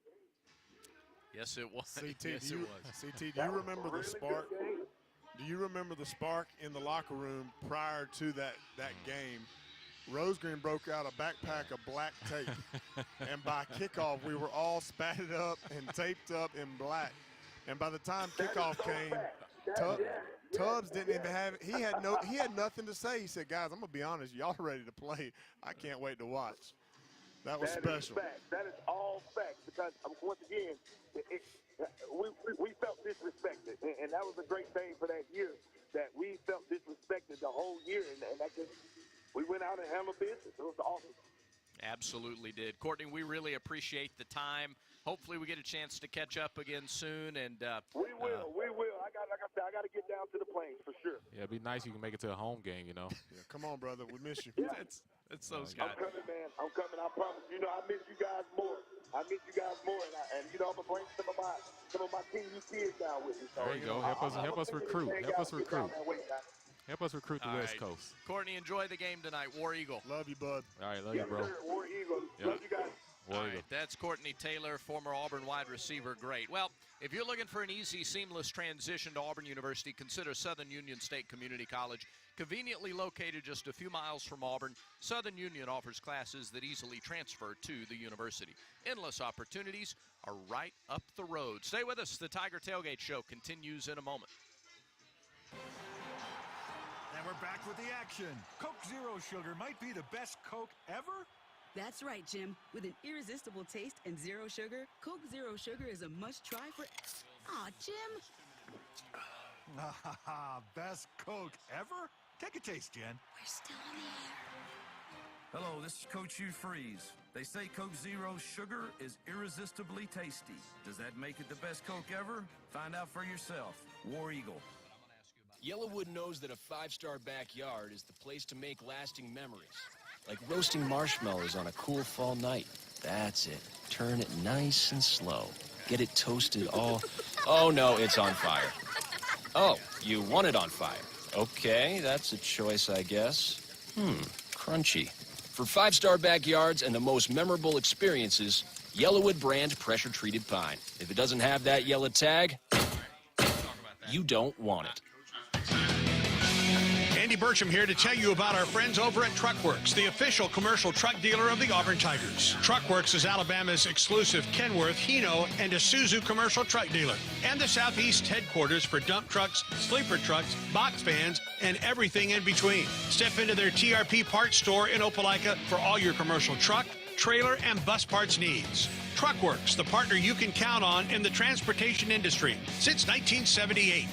Speaker 13: Yes, it was.
Speaker 6: CT, do you remember the spark? Do you remember the spark in the locker room prior to that game? Rosegreen broke out a backpack of black tape, and by kickoff, we were all spatted up and taped up in black. And by the time kickoff came, Tubbs didn't even have it. He had nothing to say. He said, "Guys, I'm gonna be honest. Y'all ready to play? I can't wait to watch." That was special.
Speaker 5: That is all facts because once again, we felt disrespected, and that was a great thing for that year. That we felt disrespected the whole year, and that just we went out and handled business. It was awesome.
Speaker 13: Absolutely did. Courtney, we really appreciate the time. Hopefully we get a chance to catch up again soon. And
Speaker 5: we will. I got to get down to the Plains for sure.
Speaker 4: Yeah, it'd be nice if you can make it to a home game, you know.
Speaker 6: Yeah, come on, brother. We miss you.
Speaker 5: Yeah.
Speaker 13: It's those guys.
Speaker 5: I'm coming, man. I'm coming. I promise. You know, I miss you guys more. And you know, I'm gonna bring some of my Team U kids down with me. So,
Speaker 4: there you go. Help us recruit. Help us recruit. Help us recruit the West Coast.
Speaker 13: Courtney, enjoy the game tonight. War Eagle.
Speaker 6: Love you, bud.
Speaker 4: All right, love you, bro.
Speaker 5: Sir. War Eagle.
Speaker 4: Yep.
Speaker 5: Love you guys.
Speaker 13: All right, that's Courtney Taylor, former Auburn wide receiver. Great. Well, if you're looking for an easy, seamless transition to Auburn University, consider Southern Union State Community College. Conveniently located just a few miles from Auburn, Southern Union offers classes that easily transfer to the university. Endless opportunities are right up the road. Stay with us. The Tiger Tailgate Show continues in a moment.
Speaker 17: And we're back with the action. Coke Zero Sugar might be the best Coke ever.
Speaker 18: That's right, Jim. With an irresistible taste and zero sugar, Coke Zero Sugar is a must-try for... Aw, Jim.
Speaker 17: Best Coke ever? Take a taste, Jen.
Speaker 18: We're still on the air.
Speaker 7: Hello, this is Coach Hugh Freeze. They say Coke Zero Sugar is irresistibly tasty. Does that make it the best Coke ever? Find out for yourself. War Eagle.
Speaker 8: Yellowwood knows that a 5-star backyard is the place to make lasting memories. Like roasting marshmallows on a cool fall night. That's it. Turn it nice and slow. Get it toasted all... Oh, no, it's on fire. Oh, you want it on fire. Okay, that's a choice, I guess. Crunchy. For 5-star backyards and the most memorable experiences, Yellowwood brand pressure-treated pine. If it doesn't have that yellow tag, you don't want it.
Speaker 3: Andy Burcham here to tell you about our friends over at Truckworks, the official commercial truck dealer of the Auburn Tigers. Truckworks is Alabama's exclusive Kenworth, Hino, and Isuzu commercial truck dealer, and the Southeast headquarters for dump trucks, sleeper trucks, box vans, and everything in between. Step into their TRP parts store in Opelika for all your commercial truck, trailer, and bus parts needs. Truckworks, the partner you can count on in the transportation industry since 1978.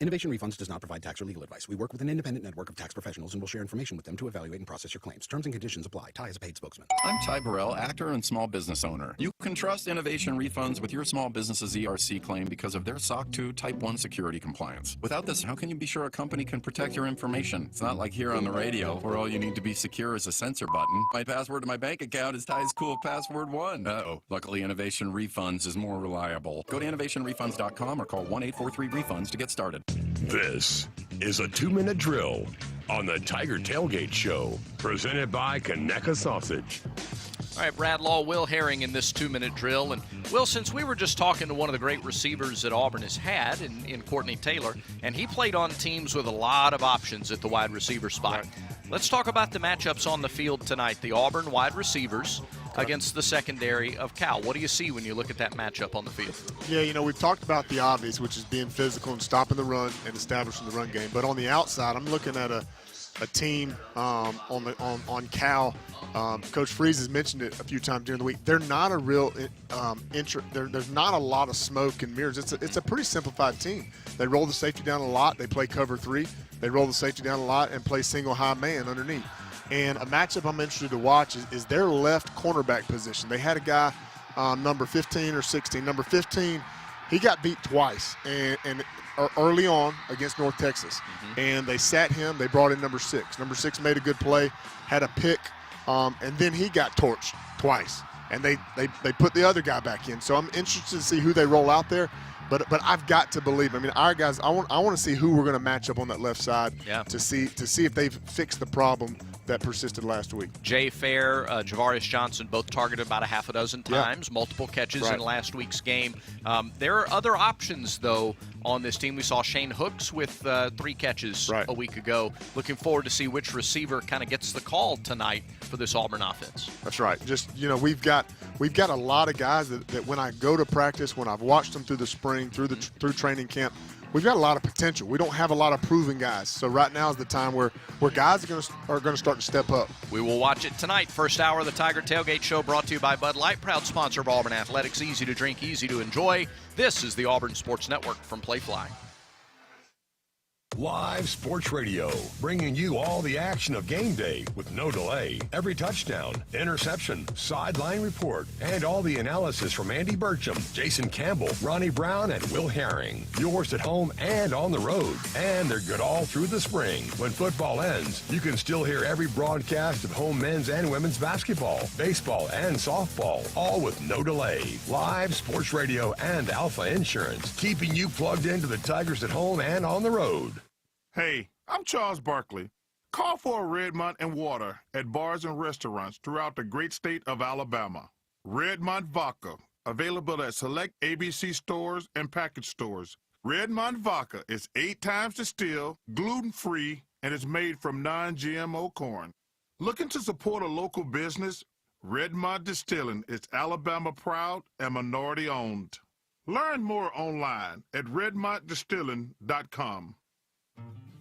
Speaker 9: Innovation Refunds does not provide tax or legal advice. We work with an independent network of tax professionals and will share information with them to evaluate and process your claims. Terms and conditions apply. Ty is a paid spokesman.
Speaker 10: I'm Ty Burrell, actor and small business owner. You can trust Innovation Refunds with your small business's ERC claim because of their SOC 2 Type 1 security compliance. Without this, how can you be sure a company can protect your information? It's not like here on the radio, where all you need to be secure is a censor button. My password to my bank account is Ty's cool password 1. Uh-oh. Luckily, Innovation Refunds is more reliable. Go to innovationrefunds.com or call 1-843-REFUNDS to get started.
Speaker 1: This is a 2-minute drill on the Tiger Tailgate Show, presented by Conecuh Sausage.
Speaker 13: All right, Brad Law, Will Herring in this 2-minute drill. And, Will, since we were just talking to one of the great receivers that Auburn has had in Courtney Taylor, and he played on teams with a lot of options at the wide receiver spot. Right. Let's talk about the matchups on the field tonight. The Auburn wide receivers against the secondary of Cal. What do you see when you look at that matchup on the field?
Speaker 6: Yeah, you know, we've talked about the obvious, which is being physical and stopping the run and establishing the run game. But on the outside, I'm looking at a team on Cal. Coach Freeze has mentioned it a few times during the week. They're not a real there's not a lot of smoke and mirrors. It's a pretty simplified team. They roll the safety down a lot. They play cover 3. They roll the safety down a lot and play single high man underneath. And a matchup I'm interested to watch is their left cornerback position. They had a guy, number 15 or 16. Number 15, he got beat twice and early on against North Texas. And they sat him. They brought in number 6. Number 6 made a good play, had a pick, and then he got torched twice. And they put the other guy back in. So I'm interested to see who they roll out there. But I've got to believe. I mean, our guys. I want to see who we're going to match up on that left side to see if they've fixed the problem that persisted last week.
Speaker 13: Jay Fair, Javarius Johnson, both targeted about a half a dozen times, multiple catches in last week's game. There are other options, though, on this team. We saw Shane Hooks with 3 catches a week ago. Looking forward to see which receiver kind of gets the call tonight for this Auburn offense.
Speaker 6: That's right. Just, you know, we've got a lot of guys that when I go to practice, when I've watched them through the spring, through training camp, we've got a lot of potential. We don't have a lot of proven guys. So right now is the time where guys are going to start to step up.
Speaker 13: We will watch it tonight. First hour of the Tiger Tailgate Show brought to you by Bud Light, proud sponsor of Auburn Athletics. Easy to drink, easy to enjoy. This is the Auburn Sports Network from Playfly.
Speaker 1: Live Sports Radio, bringing you all the action of game day with no delay. Every touchdown, interception, sideline report, and all the analysis from Andy Burcham, Jason Campbell, Ronnie Brown, and Will Herring. Yours at home and on the road. And they're good all through the spring. When football ends, you can still hear every broadcast of home men's and women's basketball, baseball, and softball, all with no delay. Live Sports Radio and Alpha Insurance, keeping you plugged into the Tigers at home and on the road.
Speaker 22: Hey, I'm Charles Barkley. Call for a Redmont and water at bars and restaurants throughout the great state of Alabama. Redmont Vodka, available at select ABC stores and package stores. Redmont Vodka is 8 times distilled, gluten-free, and is made from non-GMO corn. Looking to support a local business? Redmont Distilling is Alabama proud and minority owned. Learn more online at redmontdistilling.com.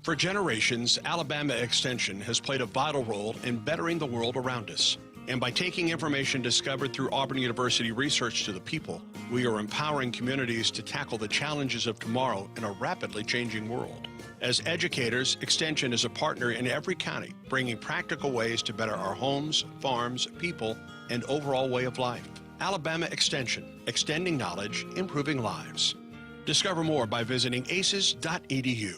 Speaker 3: For generations, Alabama Extension has played a vital role in bettering the world around us. And by taking information discovered through Auburn University research to the people, we are empowering communities to tackle the challenges of tomorrow in a rapidly changing world. As educators, Extension is a partner in every county, bringing practical ways to better our homes, farms, people, and overall way of life. Alabama Extension, extending knowledge, improving lives. Discover more by visiting aces.edu.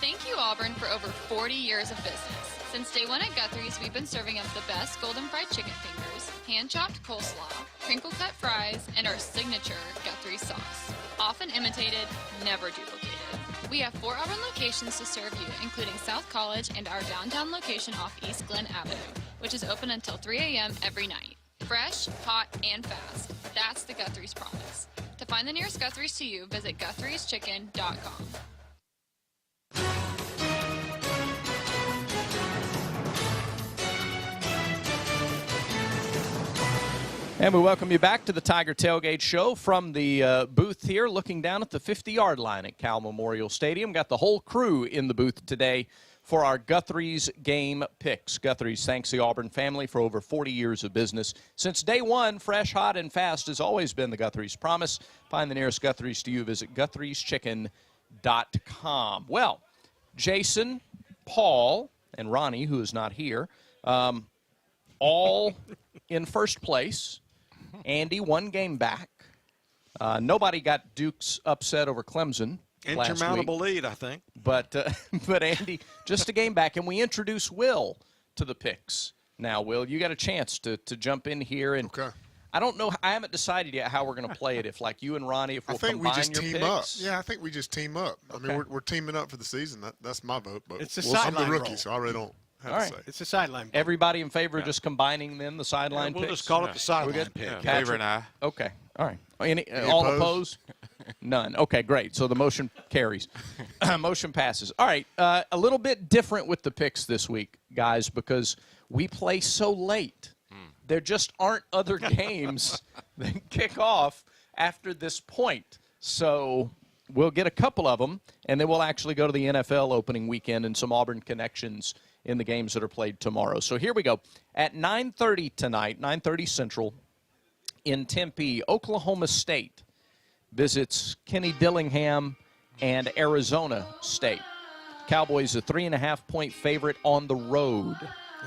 Speaker 11: Thank you, Auburn, for over 40 years of business. Since day one at Guthrie's, we've been serving up the best golden fried chicken fingers, hand-chopped coleslaw, crinkle-cut fries, and our signature Guthrie sauce. Often imitated, never duplicated. We have 4 Auburn locations to serve you, including South College and our downtown location off East Glen Avenue, which is open until 3 a.m. every night. Fresh, hot, and fast. That's the Guthrie's promise. To find the nearest Guthrie's to you, visit guthrie'schicken.com.
Speaker 13: And we welcome you back to the Tiger Tailgate Show from the booth here, looking down at the 50-yard line at Cal Memorial Stadium. Got the whole crew in the booth today for our Guthrie's game picks. Guthrie's thanks the Auburn family for over 40 years of business. Since day one, fresh, hot, and fast has always been the Guthrie's promise. Find the nearest Guthrie's to you. Visit guthrie'schicken.com. Well, Jason, Paul, and Ronnie, who is not here, all in first place. Andy, 1 game back. Nobody got Duke's upset over Clemson last week.
Speaker 2: Insurmountable lead, I think.
Speaker 13: But Andy, just a game back. And we introduce Will to the picks. Now, Will, you got a chance to jump in here. And
Speaker 6: okay.
Speaker 13: I don't know. I haven't decided yet how we're going to play it. If, like, you and Ronnie, if we'll combine
Speaker 6: I think we just
Speaker 13: your
Speaker 6: team
Speaker 13: picks.
Speaker 6: up. Yeah, I think we just team up.
Speaker 13: Okay.
Speaker 6: I mean, we're teaming up for the season. That's my vote. But
Speaker 3: it's a
Speaker 6: I'm the
Speaker 3: sideline
Speaker 6: rookie,
Speaker 3: roll.
Speaker 6: so I really don't have
Speaker 13: All
Speaker 6: to
Speaker 13: right.
Speaker 6: say.
Speaker 3: It's a sideline.
Speaker 13: Everybody in favor of just combining then the sideline
Speaker 2: We'll
Speaker 13: picks?
Speaker 2: just call it the sideline pick.
Speaker 4: Yeah, Favor and I.
Speaker 13: Okay. All right. All opposed? None. Okay, great. So the motion carries. Motion passes. All right. A little bit different with the picks this week, guys, because we play so late. There just aren't other games that kick off after this point. So we'll get a couple of them, and then we'll actually go to the NFL opening weekend and some Auburn connections in the games that are played tomorrow. So here we go. At 9:30 tonight, 9:30 Central, in Tempe, Oklahoma State visits Kenny Dillingham and Arizona State. Cowboys a 3.5-point favorite on the road.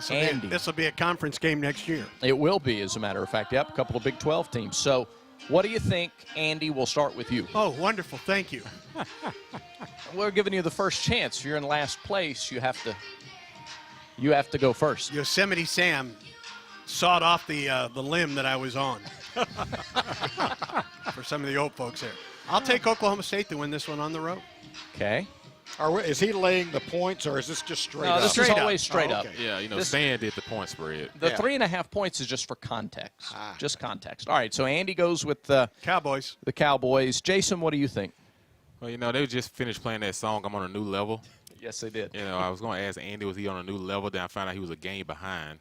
Speaker 3: This will be a conference game next year.
Speaker 13: It will be, as a matter of fact. Yep, a couple of Big 12 teams. So what do you think, Andy? We'll start with you.
Speaker 3: Oh, wonderful. Thank you.
Speaker 13: We're giving you the first chance. If you're in last place, you have to go first.
Speaker 3: Yosemite Sam sawed off the limb that I was on. For some of the old folks there. I'll take Oklahoma State to win this one on the road.
Speaker 13: Okay.
Speaker 2: Is he laying the points, or is this just straight
Speaker 13: No,
Speaker 2: up?
Speaker 13: this is always straight up.
Speaker 4: Yeah, Stan did the point spread.
Speaker 13: The 3.5 points is just for context. Just context. All right, so Andy goes with the
Speaker 3: Cowboys.
Speaker 13: The Cowboys. Jason, what do you think?
Speaker 4: Well, they just finished playing that song, I'm on a New Level.
Speaker 13: Yes, they did.
Speaker 4: I was going to ask Andy, was he on a new level? Then I found out he was a game behind,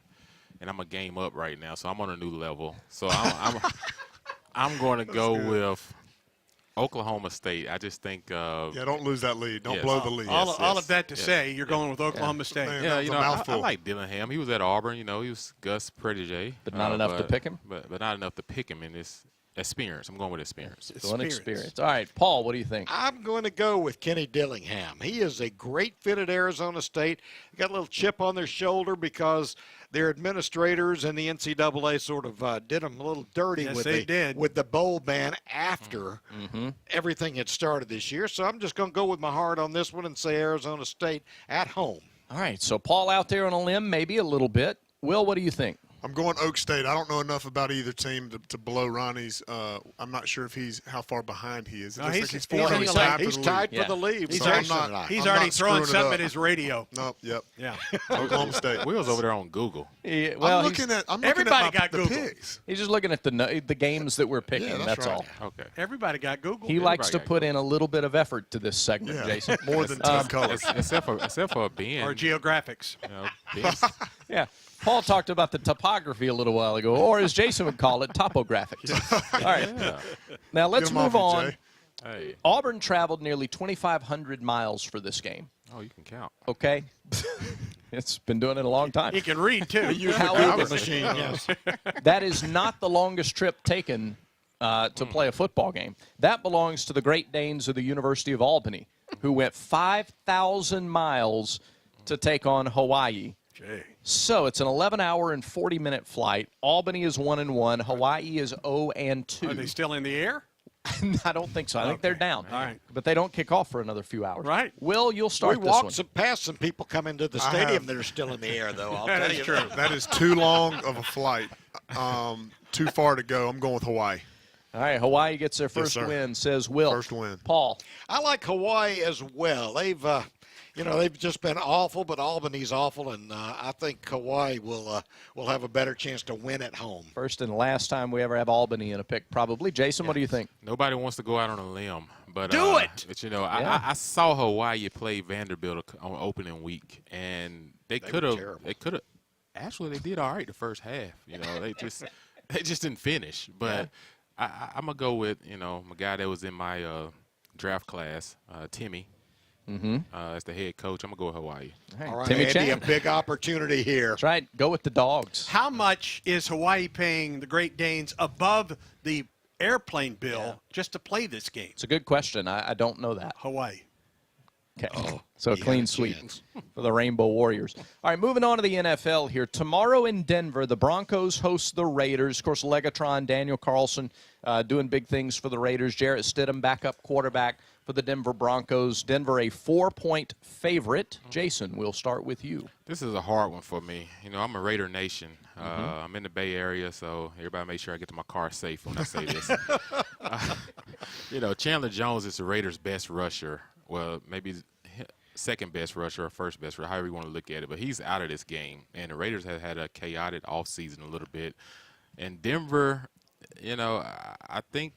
Speaker 4: and I'm a game up right now, so I'm on a new level. So I'm going to go with Oklahoma State. I just think.
Speaker 6: Don't lose that lead. Don't blow the lead.
Speaker 3: All of that to say, you're going with Oklahoma State.
Speaker 6: Man,
Speaker 4: I like Dillingham. He was at Auburn. He was Gus' protege.
Speaker 13: But not enough to pick him?
Speaker 4: But not enough to pick him in this experience. I'm going with experience.
Speaker 13: Experience. All right, Paul, what do you think?
Speaker 2: I'm going to go with Kenny Dillingham. He is a great fit at Arizona State. Got a little chip on their shoulder because their administrators and the NCAA sort of did them a little dirty with the bowl ban after everything had started this year. So I'm just going to go with my heart on this one and say Arizona State at home.
Speaker 13: All right, so Paul out there on a limb, maybe a little bit. Will, what do you think?
Speaker 6: I'm going Oak State. I don't know enough about either team to blow Ronnie's. I'm not sure if how far behind he is.
Speaker 2: He's tied for the lead.
Speaker 3: He's already throwing something at his radio.
Speaker 6: Nope. Yep.
Speaker 3: Yeah.
Speaker 6: Oklahoma State.
Speaker 4: We was over there on Google.
Speaker 13: Yeah,
Speaker 6: I'm looking at
Speaker 3: everybody got
Speaker 6: the
Speaker 3: Google.
Speaker 6: picks.
Speaker 13: He's just looking at the games that we're picking.
Speaker 6: Yeah,
Speaker 13: that's
Speaker 6: right.
Speaker 13: all.
Speaker 4: Okay.
Speaker 3: Everybody got Google.
Speaker 13: He likes to put in a little bit of effort to this segment, Jason.
Speaker 6: More than 10 colors.
Speaker 4: Except for Ben.
Speaker 3: Or geographics.
Speaker 13: Yeah. Paul talked about the topography a little while ago, or as Jason would call it, topographics. All right. Yeah. Now let's move on.
Speaker 4: Hey.
Speaker 13: Auburn traveled nearly 2,500 miles for this game.
Speaker 4: Oh, you can count.
Speaker 13: Okay. It's been doing it a long time.
Speaker 3: He can read, too.
Speaker 2: Machine, yes.
Speaker 13: That is not the longest trip taken to play a football game. That belongs to the Great Danes of the University of Albany, who went 5,000 miles to take on Hawaii. So it's an 11-hour and 40-minute flight. Albany is 1-1. Hawaii is 0-2.
Speaker 3: Are they still in the air?
Speaker 13: I don't think so. I think they're down.
Speaker 3: All right.
Speaker 13: But they don't kick off for another few hours.
Speaker 3: Right.
Speaker 13: Will, you'll start
Speaker 2: we
Speaker 13: this one.
Speaker 2: We walked past some people coming to the stadium that are still in the air, though. I'll tell you.
Speaker 6: That is too long of a flight. Too far to go. I'm going with Hawaii.
Speaker 13: All right, Hawaii gets their first win, says Will.
Speaker 6: First win.
Speaker 13: Paul.
Speaker 2: I like Hawaii as well. They've just been awful, but Albany's awful, and I think Hawaii will have a better chance to win at home.
Speaker 13: First and last time we ever have Albany in a pick, probably. Jason, what do you think?
Speaker 4: Nobody wants to go out on a limb. But,
Speaker 13: Do it!
Speaker 4: But, I saw Hawaii play Vanderbilt on opening week, and they could have. Actually, they did all right the first half. They just didn't finish. But I'm gonna go with my guy that was in my draft class, Timmy. As the head coach, I'm gonna go with Hawaii.
Speaker 2: All right, Timmy Andy, a big opportunity here.
Speaker 13: That's right. Go with the Dogs.
Speaker 3: How much is Hawaii paying the Great Danes above the airplane bill just to play this game?
Speaker 13: It's a good question. I don't know that.
Speaker 3: Hawaii.
Speaker 13: Okay. So a clean sweep for the Rainbow Warriors. All right, moving on to the NFL here. Tomorrow in Denver, the Broncos host the Raiders. Of course, Legatron, Daniel Carlson doing big things for the Raiders. Jarrett Stidham, backup quarterback for the Denver Broncos. Denver a 4-point favorite. Jason, we'll start with you.
Speaker 4: This is a hard one for me. I'm a Raider Nation. I'm in the Bay Area, so everybody make sure I get to my car safe when I say this. Chandler Jones is the Raiders' best rusher. Well, maybe second best rusher or first best rusher, however you want to look at it. But he's out of this game. And the Raiders have had a chaotic offseason a little bit. And Denver, I think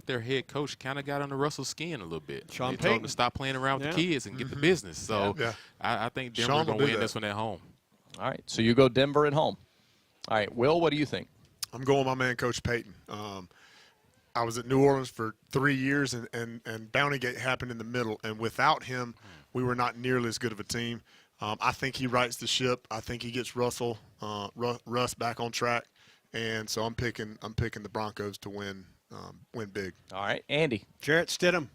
Speaker 4: their head coach kind of got under Russell's skin a little bit.
Speaker 3: Sean
Speaker 4: They told
Speaker 3: Payton.
Speaker 4: him to stop playing around with the kids and get the business. So I think Denver's going to win this one at home.
Speaker 13: All right, so you go Denver at home. All right, Will, what do you think?
Speaker 6: I'm going with my man, Coach Payton. I was at New Orleans for 3 years, and Bountygate happened in the middle. And without him, we were not nearly as good of a team. I think he rights the ship. I think he gets Russ back on track. And so I'm picking the Broncos to win big.
Speaker 13: All right, Andy.
Speaker 3: Jarrett Stidham.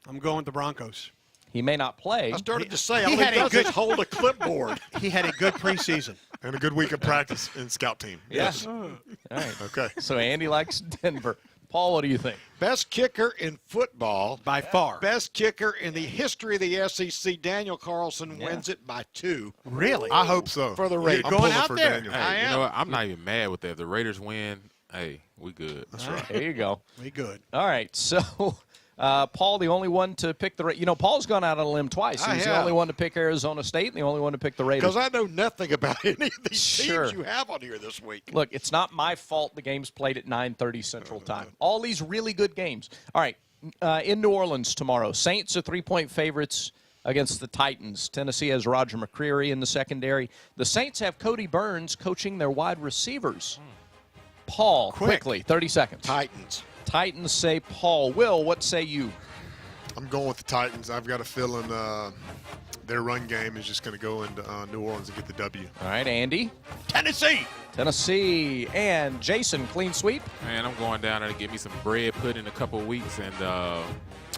Speaker 3: I'm going with the Broncos.
Speaker 13: He may not play.
Speaker 2: I started to say, all he does is hold a clipboard.
Speaker 3: He had a good preseason.
Speaker 6: And a good week of practice in scout team.
Speaker 13: Yes. All right. Okay. So Andy likes Denver. Paul, what do you think?
Speaker 2: Best kicker in football.
Speaker 3: By far.
Speaker 2: Best kicker in the history of the SEC. Daniel Carlson wins it by 2.
Speaker 3: Really?
Speaker 6: I hope so.
Speaker 2: For the Raiders.
Speaker 3: You're going out there.
Speaker 6: Daniel.
Speaker 4: Hey, you know what? I'm not even mad with that. If the Raiders win, hey, we good.
Speaker 6: That's right.
Speaker 13: There you go.
Speaker 3: We good.
Speaker 13: All right. So, Paul, the only one to pick Paul's gone out on a limb twice. He's the only one to pick Arizona State and the only one to pick the Raiders.
Speaker 2: Because I know nothing about any of these
Speaker 13: Sure.
Speaker 2: teams you have on here this week.
Speaker 13: Look, it's not my fault the game's played at 9:30 Central Time. All these really good games. All right, in New Orleans tomorrow, Saints are 3-point favorites against the Titans. Tennessee has Roger McCreary in the secondary. The Saints have Cody Burns coaching their wide receivers. Paul, quickly, 30 seconds. Titans say Paul. Will, what say you?
Speaker 6: I'm going with the Titans. I've got a feeling their run game is just going to go into New Orleans and get the W.
Speaker 13: All right, Andy.
Speaker 3: Tennessee.
Speaker 13: And Jason, clean sweep.
Speaker 4: Man, I'm going down there to get me some bread put in a couple of weeks, and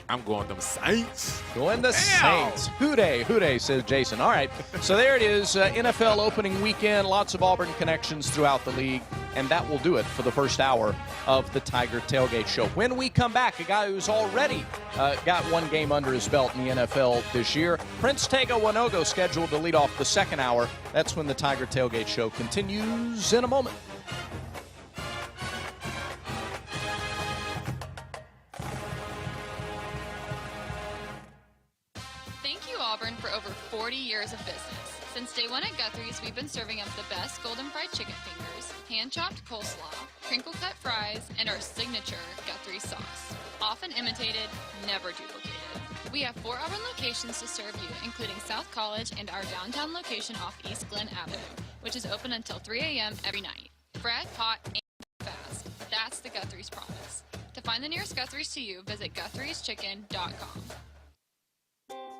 Speaker 4: I'm going them Saints.
Speaker 13: Going the Saints. Hooday, says Jason. All right, so there it is, NFL opening weekend. Lots of Auburn connections throughout the league, and that will do it for the first hour of the Tiger Tailgate Show. When we come back, a guy who's already got one game under his belt in the NFL this year, Prince Tega Wanogo, scheduled to lead off the second hour. That's when the Tiger Tailgate Show continues in a moment.
Speaker 11: Thank you, Auburn, for over 40 years of business. Since day one at Guthrie's, we've been serving up the best golden fried chicken fingers, hand-chopped coleslaw, crinkle-cut fries, and our signature Guthrie sauce. Often imitated, never duplicated. We have 4 Auburn locations to serve you, including South College and our downtown location off East Glen Avenue, which is open until 3 a.m. every night. Fresh, hot, and fast. That's the Guthrie's promise. To find the nearest Guthrie's to you, visit Guthrie'sChicken.com.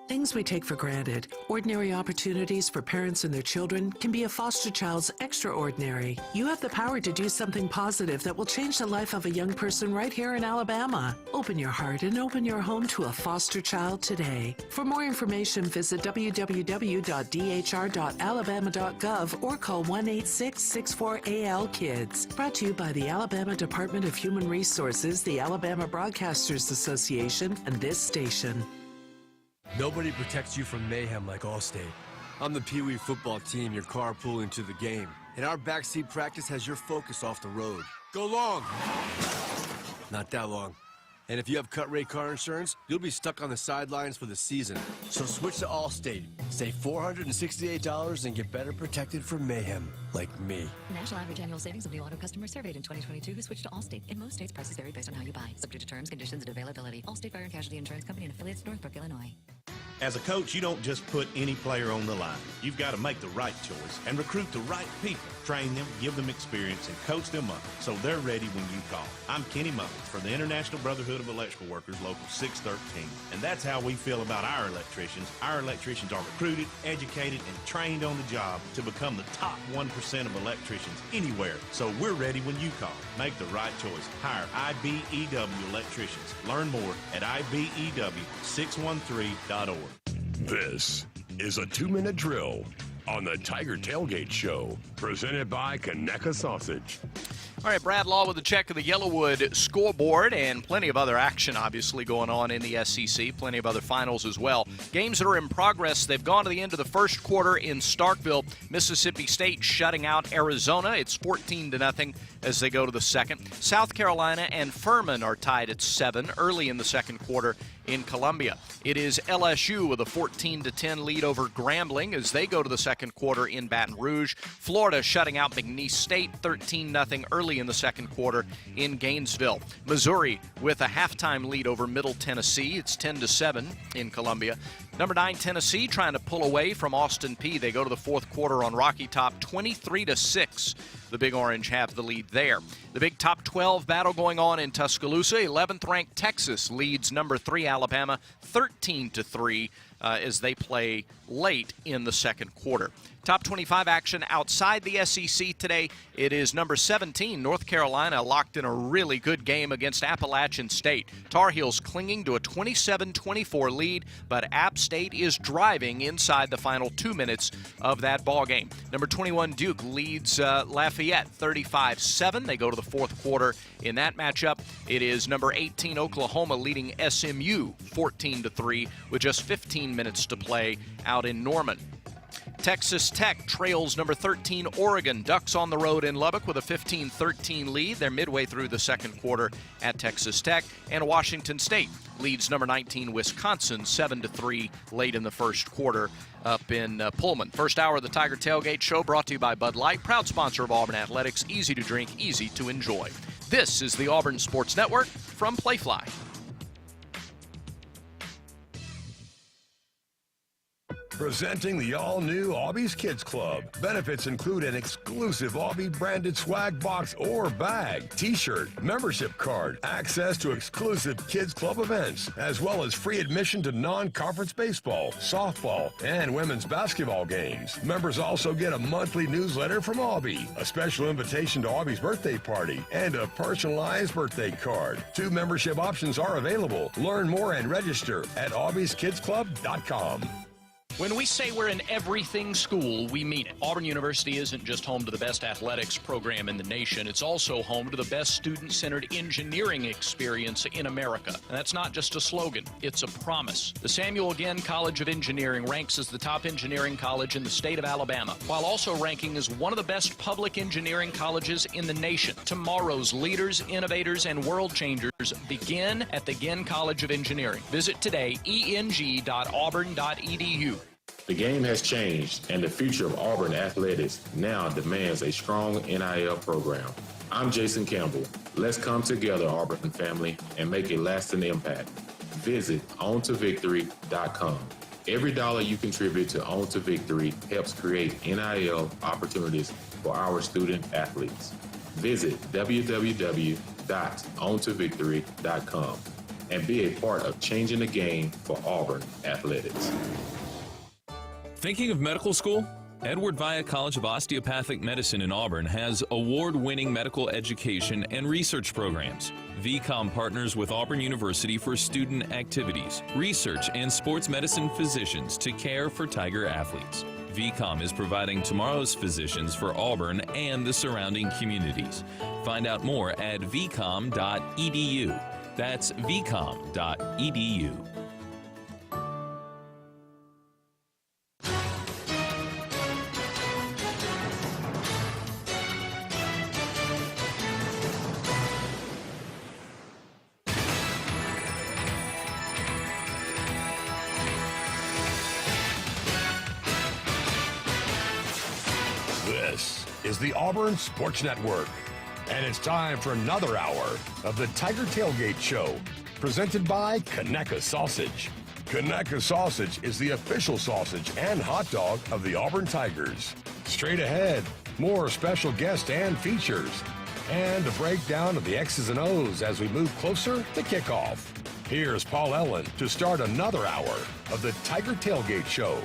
Speaker 12: Things we take for granted, ordinary opportunities for parents and their children, can be a foster child's extraordinary. You have the power to do something positive that will change the life of a young person right here in Alabama. Open your heart and open your home to a foster child today. For more information, visit www.dhr.alabama.gov or call 1-866-64-AL-KIDS. Brought to you by the Alabama Department of Human Resources, the Alabama Broadcasters Association, and this station.
Speaker 14: Nobody protects you from mayhem like Allstate. I'm the Pee Wee football team you're carpooling to the game, and our backseat practice has your focus off the road. Go long! Not that long. And if you have cut rate car insurance, you'll be stuck on the sidelines for the season. So switch to Allstate. Save $468 and get better protected from mayhem, like me.
Speaker 15: National average annual savings of new auto customers surveyed in 2022 who switched to Allstate. In most states, prices vary based on how you buy. Subject to terms, conditions, and availability. Allstate Fire and Casualty Insurance Company and affiliates, Northbrook, Illinois.
Speaker 16: As a coach, you don't just put any player on the line. You've got to make the right choice and recruit the right people. Train them, give them experience, and coach them up so they're ready when you call. I'm Kenny Mullins for the International Brotherhood of Electrical Workers, Local 613. And that's how we feel about our electricians. Our electricians are recruited, educated, and trained on the job to become the top 1% of electricians anywhere. So we're ready when you call. Make the right choice. Hire IBEW electricians. Learn more at IBEW613.org.
Speaker 19: This is a 2-minute drill on the Tiger Tailgate Show, presented by Conecuh Sausage.
Speaker 13: All right, Brad Law with a check of the Yellowwood scoreboard and plenty of other action obviously going on in the SEC, plenty of other finals as well. Games that are in progress, they've gone to the end of the first quarter in Starkville. Mississippi State shutting out Arizona. It's 14-0 as they go to the second. South Carolina and Furman are tied at 7 early in the second quarter in Columbia. It is LSU with a 14-10 lead over Grambling as they go to the second quarter in Baton Rouge. Florida shutting out McNeese State 13-0 early in the second quarter in Gainesville. Missouri with a halftime lead over Middle Tennessee. It's 10-7 in Columbia. Number 9 Tennessee trying to pull away from Austin Peay. They go to the fourth quarter on Rocky Top 23-6. The Big Orange have the lead there. The Big Top 12 battle going on in Tuscaloosa. 11th ranked Texas leads number 3 Alabama 13-3 as they play late in the second quarter. Top 25 action outside the SEC today. It is number 17, North Carolina, locked in a really good game against Appalachian State. Tar Heels clinging to a 27-24 lead, but App State is driving inside the final 2 minutes of that ball game. Number 21, Duke leads Lafayette 35-7. They go to the fourth quarter in that matchup. It is number 18, Oklahoma, leading SMU 14-3 with just 15 minutes to play out in Norman. Texas Tech trails number 13 Oregon. Ducks on the road in Lubbock with a 15-13 lead. They're midway through the second quarter at Texas Tech. And Washington State leads number 19 Wisconsin 7-3 late in the first quarter up in Pullman. First hour of the Tiger Tailgate Show brought to you by Bud Light, proud sponsor of Auburn Athletics. Easy to drink, easy to enjoy. This is the Auburn Sports Network from Playfly.
Speaker 1: Presenting the all-new Aubie's Kids Club. Benefits include an exclusive Aubie-branded swag box or bag, t-shirt, membership card, access to exclusive Kids Club events, as well as free admission to non-conference baseball, softball, and women's basketball games. Members also get a monthly newsletter from Aubie, a special invitation to Aubie's birthday party, and a personalized birthday card. 2 membership options are available. Learn more and register at aubieskidsclub.com.
Speaker 13: When we say we're an everything school, we mean it. Auburn University isn't just home to the best athletics program in the nation. It's also home to the best student-centered engineering experience in America. And that's not just a slogan. It's a promise. The Samuel Ginn College of Engineering ranks as the top engineering college in the state of Alabama, while also ranking as one of the best public engineering colleges in the nation. Tomorrow's leaders, innovators, and world changers begin at the Ginn College of Engineering. Visit today, eng.auburn.edu.
Speaker 20: The game has changed, and the future of Auburn athletics now demands a strong NIL program. I'm Jason Campbell. Let's come together, Auburn family, and make a lasting impact. Visit OnToVictory.com. Every dollar you contribute to On to Victory helps create NIL opportunities for our student athletes. Visit www.OnToVictory.com and be a part of changing the game for Auburn athletics.
Speaker 23: Thinking of medical school? Edward Via College of Osteopathic Medicine in Auburn has award-winning medical education and research programs. VCOM partners with Auburn University for student activities, research, and sports medicine physicians to care for Tiger athletes. VCOM is providing tomorrow's physicians for Auburn and the surrounding communities. Find out more at vcom.edu. That's vcom.edu.
Speaker 1: is the Auburn Sports Network. And it's time for another hour of the Tiger Tailgate Show, presented by Conecuh Sausage. Conecuh Sausage is the official sausage and hot dog of the Auburn Tigers. Straight ahead, more special guests and features, and a breakdown of the X's and O's as we move closer to kickoff. Here's Paul Ellen to start another hour of the Tiger Tailgate Show.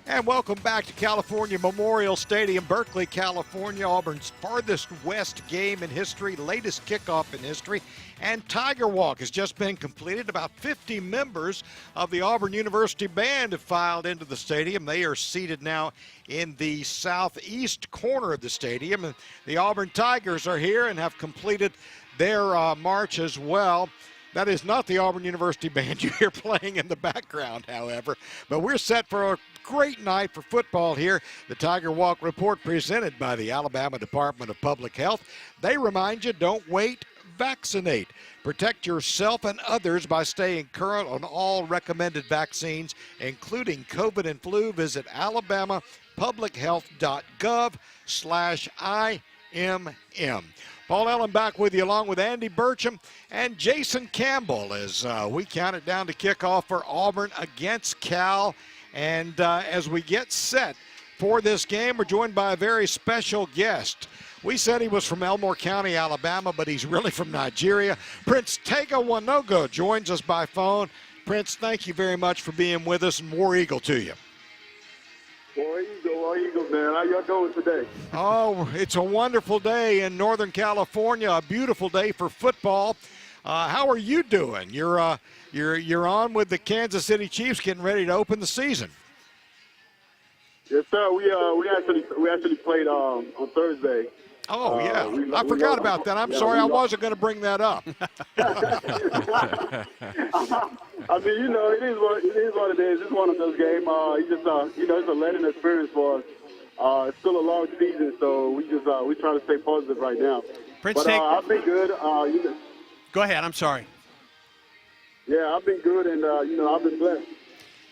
Speaker 2: And welcome back to California Memorial Stadium, Berkeley, California. Auburn's farthest west game in history, latest kickoff in history. And Tiger Walk has just been completed. About 50 members of the Auburn University Band have filed into the stadium. They are seated now in the southeast corner of the stadium. And the Auburn Tigers are here and have completed their march as well. That is not the Auburn University Band you hear playing in the background, however. But we're set for a great night for football here. The Tiger Walk Report presented by the Alabama Department of Public Health. They remind you, don't wait, vaccinate. Protect yourself and others by staying current on all recommended vaccines, including COVID and flu. Visit alabamapublichealth.gov/IMM. Paul Ellen back with you along with Andy Burcham and Jason Campbell as we count it down to kickoff for Auburn against Cal. And as we get set for this game, we're joined by a very special guest. We said he was from Elmore County, Alabama, but he's really from Nigeria. Prince Tega Wanogo joins us by phone. Prince, thank you very much for being with us, and War Eagle to you.
Speaker 5: War Eagle, man. How y'all doing today?
Speaker 2: Oh, it's a wonderful day in Northern California, a beautiful day for football. How are you doing? You're on with the Kansas City Chiefs, getting ready to open the season.
Speaker 5: Yes, sir. We actually played on Thursday.
Speaker 2: Oh yeah, I forgot about that. I'm sorry, I wasn't going to bring that up.
Speaker 5: I mean, you know, it is what it is. It's one of those games. It's a learning experience for us. It's still a long season, so we try to stay positive right now.
Speaker 3: Prince
Speaker 5: but I've been good.
Speaker 3: Go ahead. I'm sorry.
Speaker 5: Yeah, I've been good, and I've been blessed.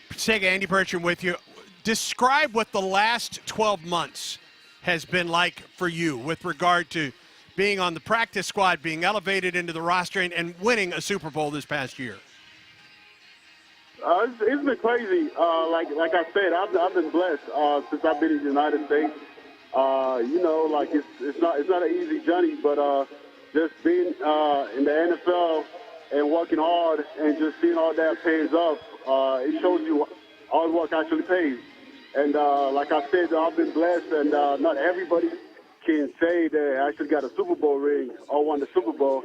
Speaker 3: Prince Tega, Andy Burcham with you. Describe what the last 12 months has been like for you with regard to being on the practice squad, being elevated into the roster, and winning a Super Bowl this past year.
Speaker 5: It's been crazy. Like I said, I've been blessed since I've been in the United States. It's not an easy journey, but just being in the NFL and working hard and just seeing all that pays off, it shows you hard work actually pays. And like I said, I've been blessed, and not everybody can say they actually got a Super Bowl ring or won the Super Bowl,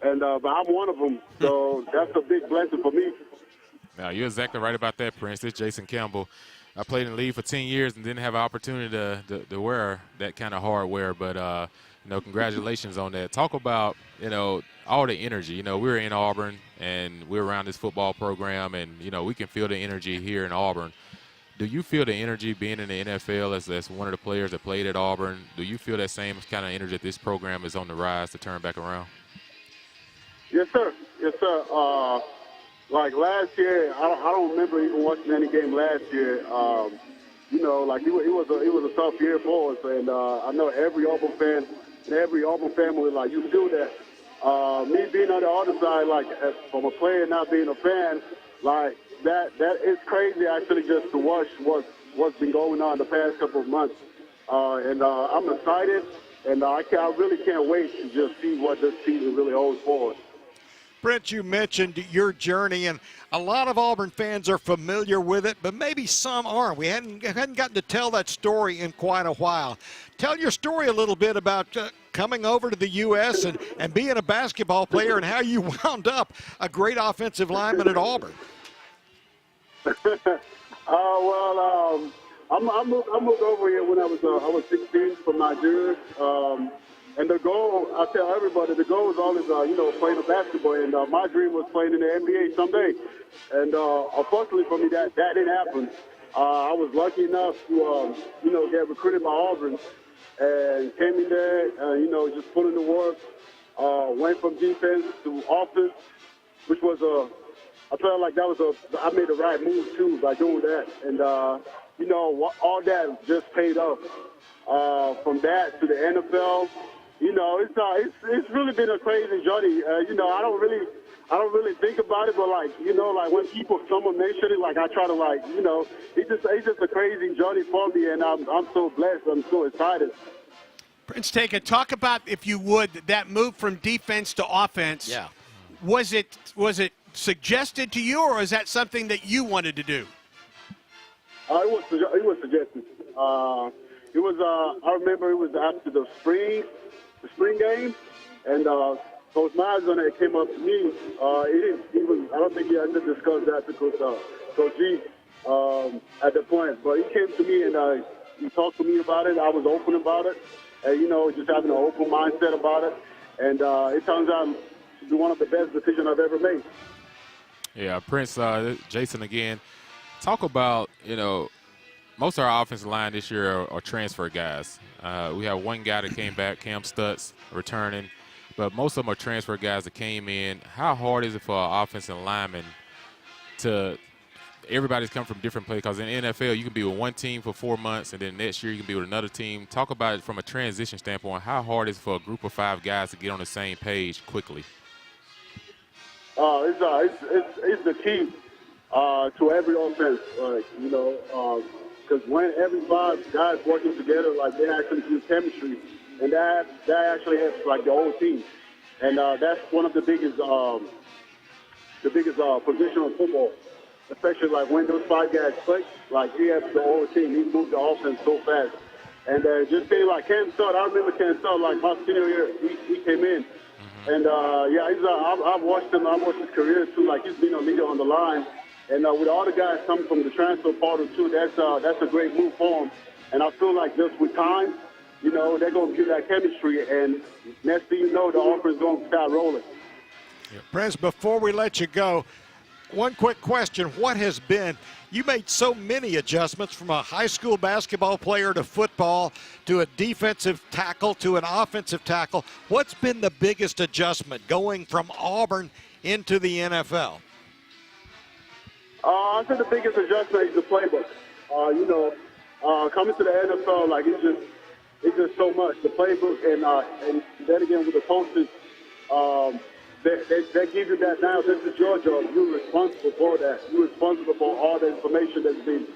Speaker 5: and but I'm one of them, so that's a big blessing for me.
Speaker 4: Now, you're exactly right about that, Prince. This is Jason Campbell. I played in the league for 10 years and didn't have an opportunity to wear that kind of hardware, but, congratulations on that. Talk about, all the energy. We're in Auburn, and we're around this football program, and, we can feel the energy here in Auburn. Do you feel the energy being in the NFL as one of the players that played at Auburn? Do you feel that same kind of energy that this program is on the rise to turn back around?
Speaker 5: Yes, sir. Yes, sir. Like last year, I don't remember even watching any game last year. It was a tough year for us, and I know every Auburn fan and every Auburn family, like, you feel that. Me being on the other side, like, from a player not being a fan, like, that is crazy actually just to watch what's been going on the past couple of months. And I'm excited, and I really can't wait to just see what this season really holds for us.
Speaker 2: Brent, you mentioned your journey, and a lot of Auburn fans are familiar with it, but maybe some aren't. We hadn't gotten to tell that story in quite a while. Tell your story a little bit about coming over to the U.S. and being a basketball player and how you wound up a great offensive lineman at Auburn.
Speaker 5: I moved over here when I was 16 from Nigeria. And the goal, I tell everybody, the goal was always, playing basketball. And my dream was playing in the NBA someday. And unfortunately for me, that didn't happen. I was lucky enough to, get recruited by Auburn and came in there, just put in the work. Went from defense to offense, which was I felt like I made the right move too by doing that. And, all that just paid off. from that to the NFL, you know, it's really been a crazy journey. You know, I don't really think about it, but like, you know, like when someone mention it, like I try to like, you know, it's just a crazy journey for me, and I'm so blessed. I'm so excited.
Speaker 3: Prince Tega, talk about, if you would, that move from defense to offense.
Speaker 2: Yeah.
Speaker 3: Was it suggested to you, or is that something that you wanted to do?
Speaker 5: It was suggested. It was. I remember it was after the spring game, and Coach Marsh came up to me. I don't think he had to discuss that to Coach G at the point, but he came to me and he talked to me about it. I was open about it, and you know, just having an open mindset about it, and it turns out to be one of the best decisions I've ever made.
Speaker 4: Yeah, Prince, Jason again. Talk about, you know, most of our offensive line this year are transfer guys. We have one guy that came back, Cam Stutz, returning, but most of them are transfer guys that came in. How hard is it for an offensive lineman to – everybody's come from different places, because in the NFL you can be with one team for 4 months and then next year you can be with another team. Talk about it from a transition standpoint. How hard is it for a group of 5 guys to get on the same page quickly?
Speaker 5: It's the key to every offense, you know, because when every 5 guys working together, like they actually do chemistry, and that actually helps like the whole team, and that's one of the biggest position of football, especially like when those 5 guys click, like he helps the whole team. He moves the offense so fast, and just saying like Cam Stutz, I remember Cam Stutz, like my senior year, he came in. And, yeah, I've watched him. I've watched his career, too. Like, he's been a leader on the line. And with all the guys coming from the transfer portal, too, that's a great move for him. And I feel like just with time, you know, they're going to get that chemistry. And next thing you know, the offense is going to start rolling.
Speaker 2: Yeah. Prince, before we let you go, one quick question. What has been – you made so many adjustments from a high school basketball player to football to a defensive tackle to an offensive tackle. What's been the biggest adjustment going from Auburn into the NFL?
Speaker 5: I think the biggest adjustment is the playbook. You know, coming to the NFL, like it's just so much. The playbook and then again with the coaches, they give you that now. This is your job. You're responsible for that. You're responsible for all the information that's been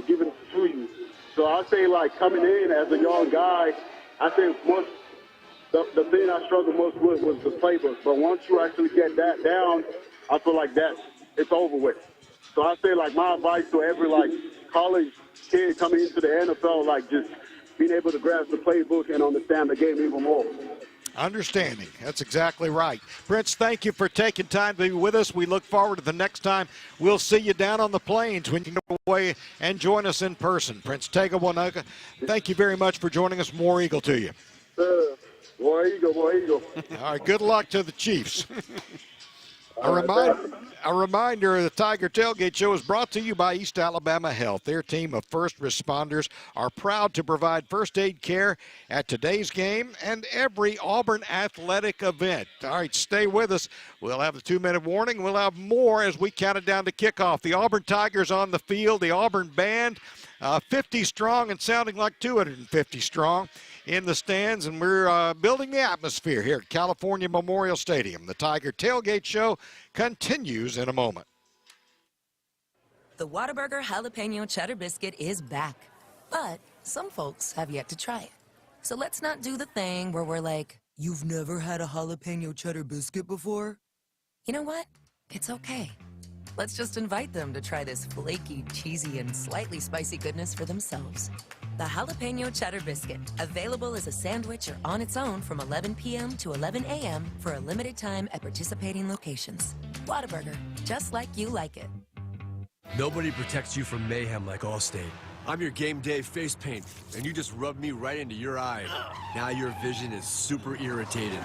Speaker 5: given to you. So I say, like, coming in as a young guy, I think the thing I struggled most with was the playbook. But once you actually get that down, I feel like it's over with. So I say, like, my advice to every, like, college kid coming into the NFL, like, just being able to grasp the playbook and understand the game even more.
Speaker 2: Understanding. That's exactly right. Prince, thank you for taking time to be with us. We look forward to the next time we'll see you down on the plains when you go away and join us in person. Prince Tega, thank you very much for joining us. More Eagle to you.
Speaker 5: More Eagle, more Eagle.
Speaker 2: All right, good luck to the Chiefs. A reminder, the Tiger Tailgate Show is brought to you by East Alabama Health. Their team of first responders are proud to provide first aid care at today's game and every Auburn athletic event. All right, stay with us. We'll have the 2-minute warning. We'll have more as we count it down to kickoff. The Auburn Tigers on the field, the Auburn band, 50 strong and sounding like 250 strong in the stands, and we're building the atmosphere here at California Memorial Stadium. The Tiger Tailgate Show continues in a moment.
Speaker 17: The Whataburger Jalapeno Cheddar Biscuit is back, but some folks have yet to try it. So let's not do the thing where we're like, you've never had a jalapeno cheddar biscuit before? You know what? It's okay. Let's just invite them to try this flaky, cheesy, and slightly spicy goodness for themselves. The Jalapeno Cheddar Biscuit, available as a sandwich or on its own from 11 p.m. to 11 a.m. for a limited time at participating locations. Whataburger, just like you like it.
Speaker 14: Nobody protects you from mayhem like Allstate. I'm your game day face paint, and you just rubbed me right into your eye. Now your vision is super irritated.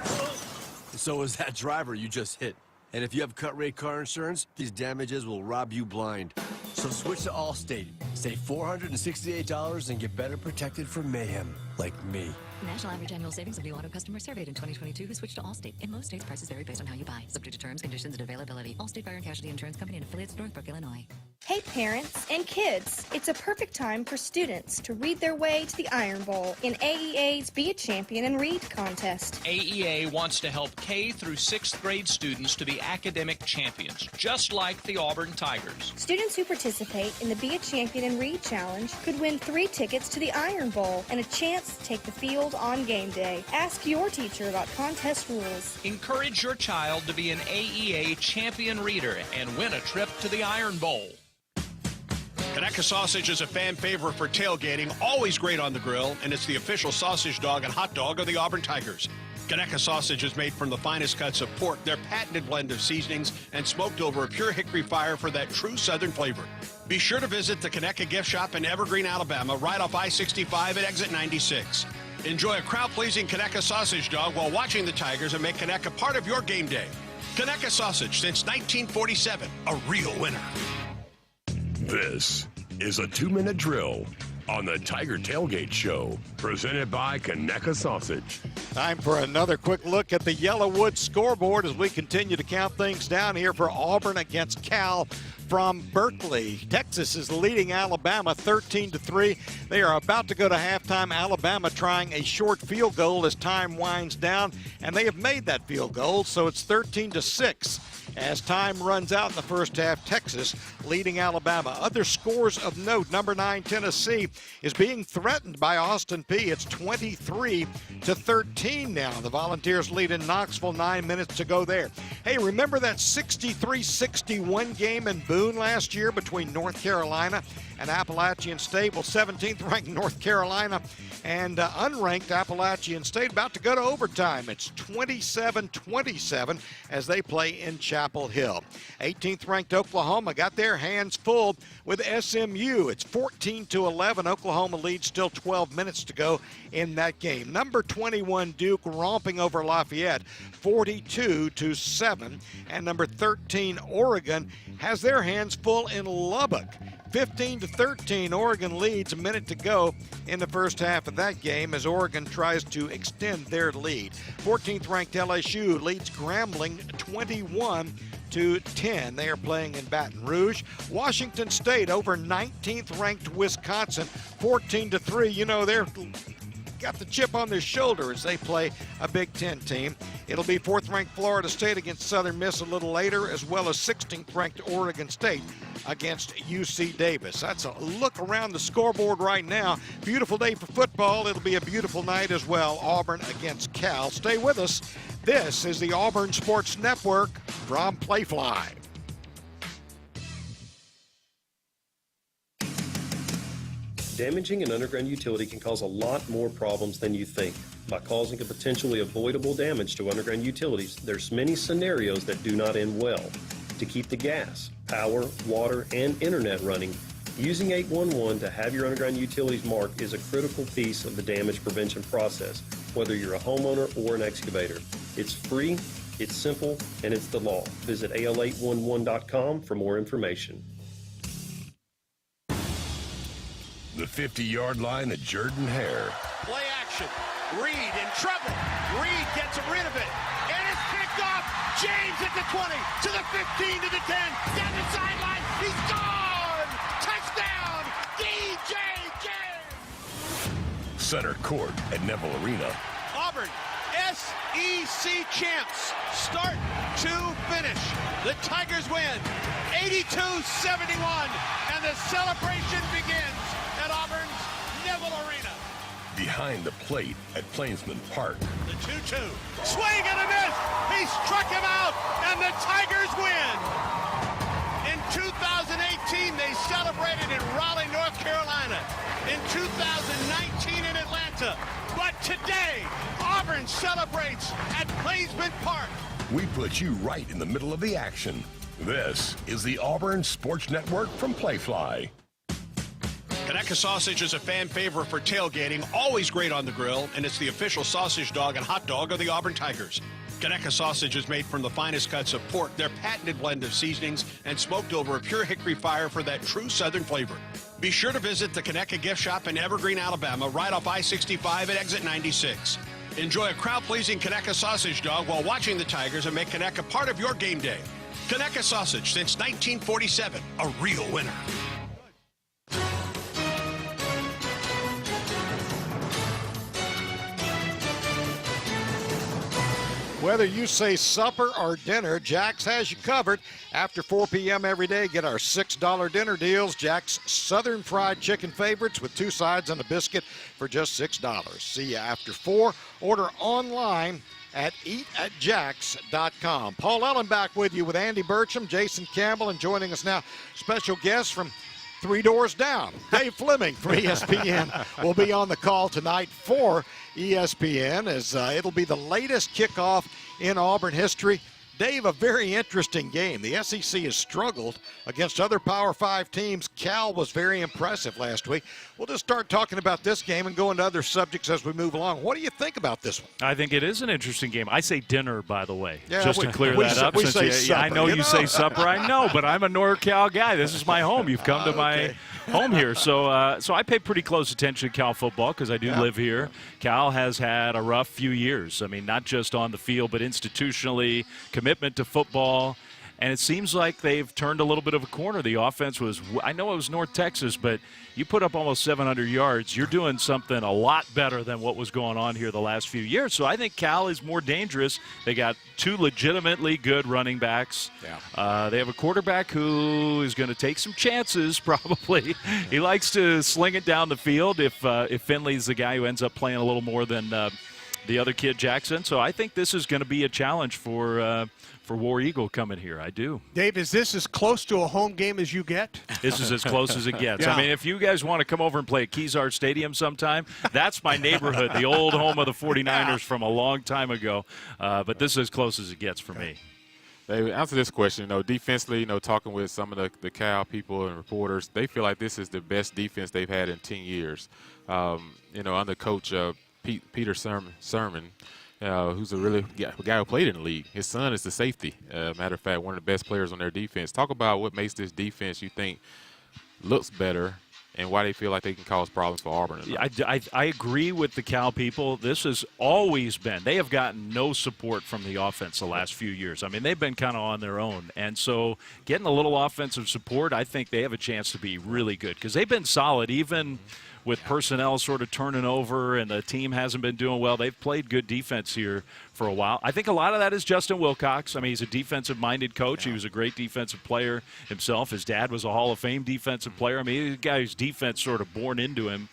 Speaker 14: So is that driver you just hit. And if you have cut rate car insurance, these damages will rob you blind. So switch to Allstate. Save $468 and get better protected from mayhem, like me.
Speaker 15: National average annual savings of new auto customers surveyed in 2022 who switched to Allstate. In most states, prices vary based on how you buy. Subject to terms, conditions, and availability. Allstate Fire and Casualty Insurance Company and affiliates, Northbrook, Illinois.
Speaker 7: Hey parents and kids, it's a perfect time for students to read their way to the Iron Bowl in AEA's Be a Champion and Read contest.
Speaker 13: AEA wants to help K through 6th grade students to be academic champions, just like the Auburn Tigers.
Speaker 7: Students who participate in the Be a Champion and Read challenge could win 3 tickets to the Iron Bowl and a chance to take the field on game day. Ask your teacher about contest rules.
Speaker 13: Encourage your child to be an AEA champion reader and win a trip to the Iron Bowl.
Speaker 3: Conecuh sausage is a fan favorite for tailgating, always great on the grill, and it's the official sausage dog and hot dog of the Auburn Tigers. Conecuh sausage is made from the finest cuts of pork, their patented blend of seasonings, and smoked over a pure hickory fire for that true Southern flavor. Be sure to visit the Conecuh gift shop in Evergreen, Alabama, right off I-65 at exit 96. Enjoy a crowd-pleasing Conecuh sausage dog while watching the Tigers and make Conecuh part of your game day. Conecuh sausage since 1947, a real winner.
Speaker 19: This is a 2-minute drill on the Tiger Tailgate Show, presented by Conecuh Sausage.
Speaker 2: Time for another quick look at the Yellowwood scoreboard as we continue to count things down here for Auburn against Cal from Berkeley. Texas is leading Alabama 13-3. They are about to go to halftime. Alabama trying a short field goal as time winds down, and they have made that field goal, so it's 13-6. As time runs out in the first half, Texas leading Alabama. Other scores of note, number 9, Tennessee, is being threatened by Austin Peay. It's 23-13 now. The Volunteers lead in Knoxville, 9 minutes to go there. Hey, remember that 63-61 game in Boone last year between North Carolina and Appalachian State? Well, 17th ranked North Carolina and unranked Appalachian State about to go to overtime. It's 27-27 as they play in Chapel Hill. 18th ranked Oklahoma got their hands full with SMU. It's 14-11. Oklahoma leads, still 12 minutes to go in that game. Number 21 Duke romping over Lafayette 42-7. And number 13 Oregon has their hands full in Lubbock. 15-13, Oregon leads, a minute to go in the first half of that game as Oregon tries to extend their lead. 14th ranked LSU leads Grambling 21-10. They are playing in Baton Rouge. Washington State over 19th ranked Wisconsin 14-3. You know, they're got the chip on their shoulder as they play a Big Ten team. It'll be 4th-ranked Florida State against Southern Miss a little later, as well as 16th-ranked Oregon State against UC Davis. That's a look around the scoreboard right now. Beautiful day for football. It'll be a beautiful night as well. Auburn against Cal. Stay with us. This is the Auburn Sports Network from Playfly.
Speaker 18: Damaging an underground utility can cause a lot more problems than you think. By causing a potentially avoidable damage to underground utilities, there's many scenarios that do not end well. To keep the gas, power, water, and internet running, using 811 to have your underground utilities marked is a critical piece of the damage prevention process, whether you're a homeowner or an excavator. It's free, it's simple, and it's the law. Visit al811.com for more information.
Speaker 19: The 50-yard line at Jordan-Hare.
Speaker 21: Play action. Reed in trouble. Reed gets rid of it. And it's picked off. James at the 20, to the 15, to the 10. Down the sideline. He's gone. Touchdown. DJ James.
Speaker 19: Center court at Neville Arena.
Speaker 21: Auburn, SEC champs. Start to finish. The Tigers win 82-71. And the celebration begins at Auburn's Neville Arena.
Speaker 19: Behind the plate at Plainsman Park.
Speaker 21: The 2-2. Swing and a miss. He struck him out, and the Tigers win. In 2018, they celebrated in Raleigh, North Carolina. In 2019 in Atlanta. But today, Auburn celebrates at Plainsman Park.
Speaker 19: We put you right in the middle of the action. This is the Auburn Sports Network from Playfly.
Speaker 3: Conecuh sausage is a fan favorite for tailgating, always great on the grill, and it's the official sausage dog and hot dog of the Auburn Tigers. Conecuh sausage is made from the finest cuts of pork, their patented blend of seasonings, and smoked over a pure hickory fire for that true Southern flavor. Be sure to visit the Conecuh gift shop in Evergreen, Alabama, right off I-65 at exit 96. Enjoy a crowd-pleasing Conecuh sausage dog while watching the Tigers and make Conecuh part of your game day. Conecuh sausage since 1947, a real winner.
Speaker 2: Whether you say supper or dinner, Jack's has you covered. After 4 p.m. every day, get our $6 dinner deals. Jack's Southern Fried Chicken favorites with 2 sides and a biscuit for just $6. See you after 4. Order online at eatatjacks.com. Paul Ellen back with you with Andy Burcham, Jason Campbell, and joining us now, special guest from 3 doors down, Dave Fleming from ESPN will be on the call tonight for ESPN as it'll be the latest kickoff in Auburn history. Dave, a very interesting game. The SEC has struggled against other Power 5 teams. Cal was very impressive last week. We'll just start talking about this game and go into other subjects as we move along. What do you think about this one?
Speaker 8: I think it is an interesting game. I say dinner, by the way,
Speaker 2: yeah,
Speaker 8: just to clear that up.
Speaker 2: We say supper,
Speaker 8: I know you say supper. I know, but I'm a NorCal guy. This is my home. You've come to my home here. So I pay pretty close attention to Cal football because I do live here. Cal has had a rough few years. I mean, not just on the field, but institutionally, commitment to football. And it seems like they've turned a little bit of a corner. The offense was, I know it was North Texas, but you put up almost 700 yards. You're doing something a lot better than what was going on here the last few years. So I think Cal is more dangerous. They got 2 legitimately good running backs. Yeah. They have a quarterback who is going to take some chances, probably. He likes to sling it down the field if Finley's the guy who ends up playing a little more than the other kid, Jackson. So I think this is going to be a challenge for War Eagle coming here. I do.
Speaker 3: Dave, is this as close to a home game as you get?
Speaker 8: This is as close as it gets. Yeah. I mean, if you guys want to come over and play at Kezar Stadium sometime, that's my neighborhood, the old home of the 49ers from a long time ago. But this is as close as it gets for me.
Speaker 4: They answer this question, defensively, talking with some of the Cal people and reporters, they feel like this is the best defense they've had in 10 years. Under Coach Peter Sermon, who's a really guy who played in the league. His son is the safety. Matter of fact, one of the best players on their defense. Talk about what makes this defense you think looks better and why they feel like they can cause problems for Auburn.
Speaker 8: I agree with the Cal people. This has always been. They have gotten no support from the offense the last few years. I mean, they've been kind of on their own. And so getting a little offensive support, I think they have a chance to be really good because they've been solid even with personnel sort of turning over and the team hasn't been doing well. They've played good defense here for a while. I think a lot of that is Justin Wilcox. I mean, he's a defensive-minded coach. He was a great defensive player himself. His dad was a Hall of Fame defensive player. I mean, he's a guy whose defense sort of born into him.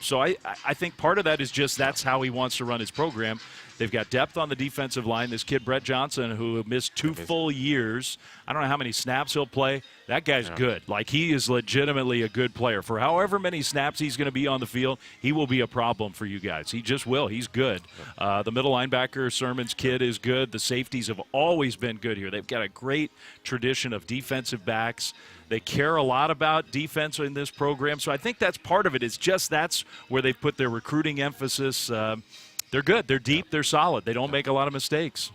Speaker 8: So I think part of that is just that's how he wants to run his program. They've got depth on the defensive line. This kid, Brett Johnson, who missed 2 full years. I don't know how many snaps he'll play. That guy's good. Like, he is legitimately a good player. For however many snaps he's going to be on the field, he will be a problem for you guys. He just will. He's good. The middle linebacker, Sermon's kid, is good. The safeties have always been good here. They've got a great tradition of defensive backs. They care a lot about defense in this program. So I think that's part of it. It's just that's where they've put their recruiting emphasis. They're good. They're deep. They're solid. They don't make a lot of mistakes.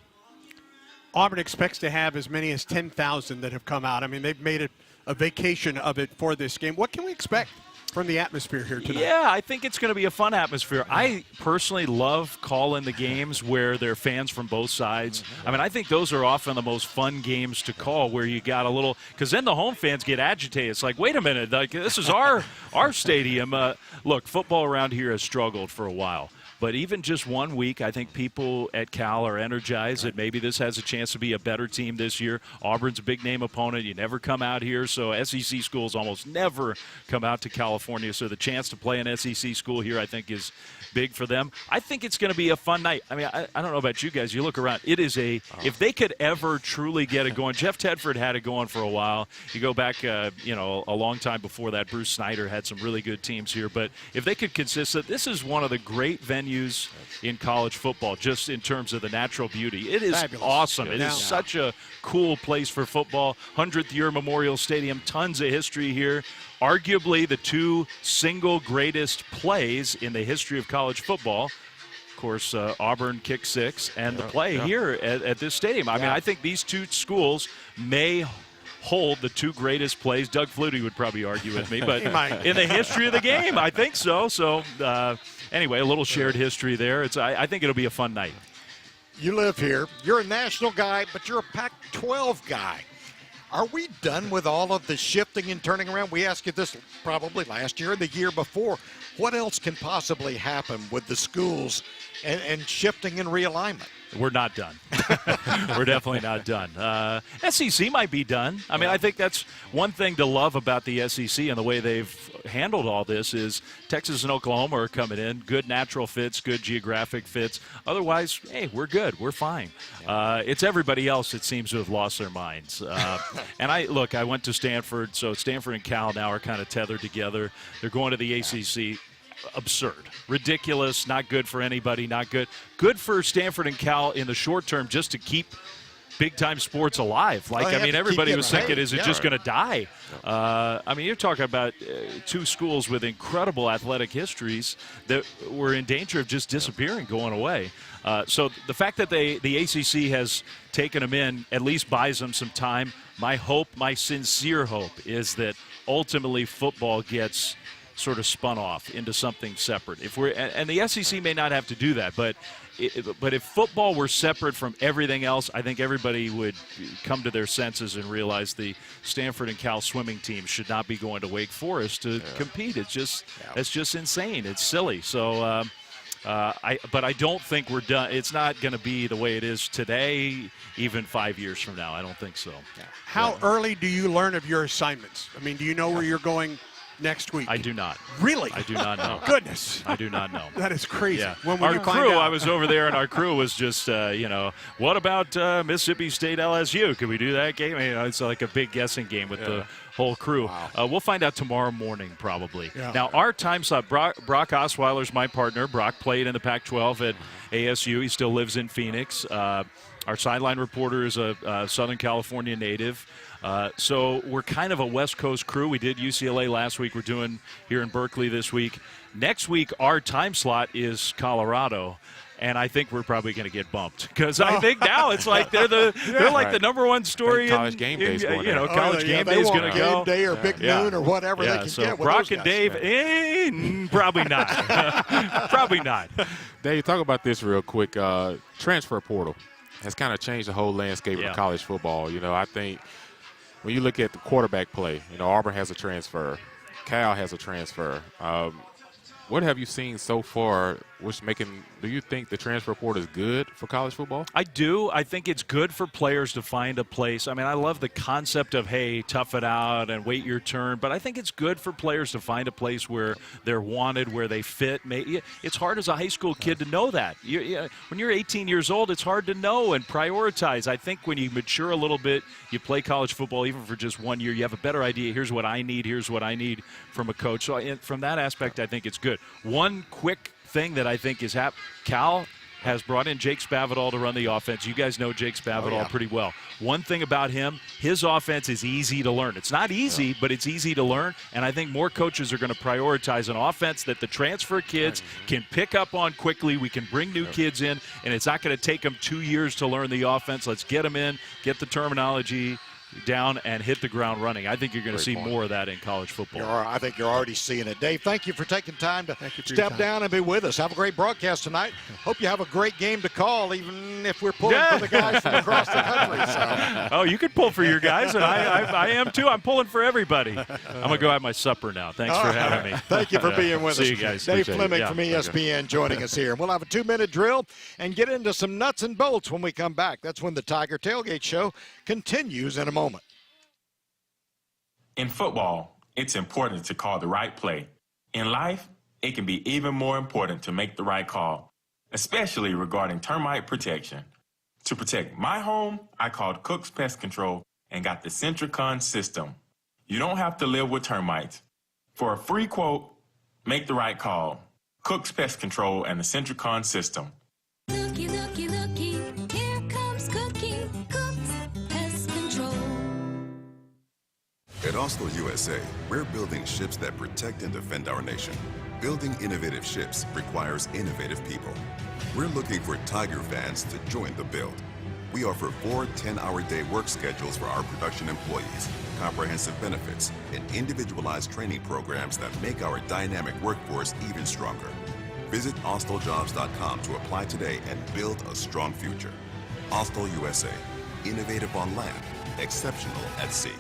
Speaker 3: Auburn expects to have as many as 10,000 that have come out. I mean, they've made it a vacation of it for this game. What can we expect from the atmosphere here tonight?
Speaker 8: Yeah, I think it's going to be a fun atmosphere. I personally love calling the games where there are fans from both sides. I mean, I think those are often the most fun games to call where you got a little – because then the home fans get agitated. It's like, wait a minute, like this is our stadium. Look, football around here has struggled for a while. But even just 1 week, I think people at Cal are energized that maybe this has a chance to be a better team this year. Auburn's a big-name opponent. You never come out here, so SEC schools almost never come out to California. So the chance to play an SEC school here, I think, is big for them. I think it's going to be a fun night. I mean, I don't know about you guys. You look around. It is if they could ever truly get it going. Jeff Tedford had it going for a while. You go back, a long time before that. Bruce Snyder had some really good teams here. But if they could consist, this is one of the great venues in college football, just in terms of the natural beauty. It is fabulous. Awesome. It is such a cool place for football. 100th year Memorial Stadium, tons of history here. Arguably the 2 single greatest plays in the history of college football. Of course, Auburn kick 6 and the play here at this stadium. I mean, I think these 2 schools may hold the two greatest plays. Doug Flutie would probably argue with me, but
Speaker 3: He might.
Speaker 8: in the history of the game, I think so. So anyway, a little shared history there. I think it'll be a fun night.
Speaker 2: You live here. You're a national guy, but you're a Pac-12 guy. Are we done with all of the shifting and turning around? We asked you this probably last year and the year before. What else can possibly happen with the schools and shifting and realignment?
Speaker 8: We're not done. We're definitely not done. SEC might be done. I mean, I think that's one thing to love about the SEC and the way they've handled all this is Texas and Oklahoma are coming in, good natural fits, good geographic fits. Otherwise, hey, we're good. We're fine. It's everybody else that seems to have lost their minds. And I went to Stanford, so Stanford and Cal now are kind of tethered together. They're going to the ACC. Absurd, ridiculous, not good for anybody, not good. Good for Stanford and Cal in the short term just to keep big-time sports alive. Like, I mean, everybody was thinking, is it just going to die? I mean, you're talking about two schools with incredible athletic histories that were in danger of just disappearing, going away. So the fact that the ACC has taken them in at least buys them some time. My hope, my sincere hope, is that ultimately football gets sort of spun off into something separate. And the SEC may not have to do that, but if football were separate from everything else, I think everybody would come to their senses and realize the Stanford and Cal swimming team should not be going to Wake Forest to compete. It's just insane. It's silly. So, but I don't think we're done. It's not going to be the way it is today, even 5 years from now. I don't think so.
Speaker 3: How early do you learn of your assignments? I mean, do you know where you're going next week?
Speaker 8: I do not.
Speaker 3: Really?
Speaker 8: I do not know.
Speaker 3: Goodness.
Speaker 8: I do not know.
Speaker 3: That is crazy.
Speaker 8: Yeah.
Speaker 3: When will
Speaker 8: our
Speaker 3: you find
Speaker 8: crew,
Speaker 3: out?
Speaker 8: I was over there, and our crew was just, what about Mississippi State LSU? Could we do that game? It's like a big guessing game with the whole crew. Wow. We'll find out tomorrow morning, probably. Yeah. Now, our time slot, Brock Osweiler's my partner. Brock played in the Pac-12 at ASU. He still lives in Phoenix. Our sideline reporter is a Southern California native. So we're kind of a West Coast crew. We did UCLA last week. We're doing here in Berkeley this week. Next week, our time slot is Colorado, and I think we're probably going to get bumped because I think now it's like they're like the number one story.
Speaker 4: College game day is going
Speaker 8: College game day is going to go.
Speaker 2: Game day or big noon or whatever they can get.
Speaker 8: Brock and Dave, probably not. Probably not.
Speaker 4: Dave, talk about this real quick. Transfer portal has kind of changed the whole landscape of college football. I think when you look at the quarterback play, Auburn has a transfer. Cal has a transfer. What have you seen so far do you think the transfer portal is good for college football?
Speaker 8: I do. I think it's good for players to find a place. I mean, I love the concept of, hey, tough it out and wait your turn. But I think it's good for players to find a place where they're wanted, where they fit. It's hard as a high school kid to know that. When you're 18 years old, it's hard to know and prioritize. I think when you mature a little bit, you play college football even for just 1 year, you have a better idea. Here's what I need from a coach. So from that aspect, I think it's good. One quick thing that I think is Cal has brought in Jake Spavital to run the offense. You guys know Jake Spavital pretty well. One thing about him, his offense is easy to learn. It's not easy, but it's easy to learn, and I think more coaches are going to prioritize an offense that the transfer kids can pick up on quickly. We can bring new kids in, and it's not going to take them 2 years to learn the offense. Let's get them in, get the terminology down, and hit the ground running. I think you're going to see more of that in college football.
Speaker 2: I think you're already seeing it. Dave, thank you for taking time to step down and be with us. Have a great broadcast tonight. Hope you have a great game to call, even if we're pulling for the guys from across the country. So.
Speaker 8: Oh, you could pull for your guys, and I am too. I'm pulling for everybody. I'm going to go have my supper now. Thanks for having me.
Speaker 2: Thank you for being with us.
Speaker 8: See you guys.
Speaker 2: Dave Fleming from ESPN joining us here. We'll have a 2-minute drill and get into some nuts and bolts when we come back. That's when the Tiger Tailgate Show continues in a moment.
Speaker 9: In football, it's important to call the right play. In life, it can be even more important to make the right call, especially regarding termite protection. To protect my home, I called Cook's Pest Control and got the Centricon system. You don't have to live with termites. For a free quote, make the right call. Cook's Pest Control and the Centricon system.
Speaker 10: Looky, looky, looky, here comes Cookie, Cook's Pest Control.
Speaker 22: At Oslo USA, we're building ships that protect and defend our nation. Building innovative ships requires innovative people. We're looking for Tiger fans to join the build. We offer 4 10-hour day work schedules for our production employees, comprehensive benefits, and individualized training programs that make our dynamic workforce even stronger. Visit austeljobs.com to apply today and build a strong future. Austell USA. Innovative on land, exceptional at sea.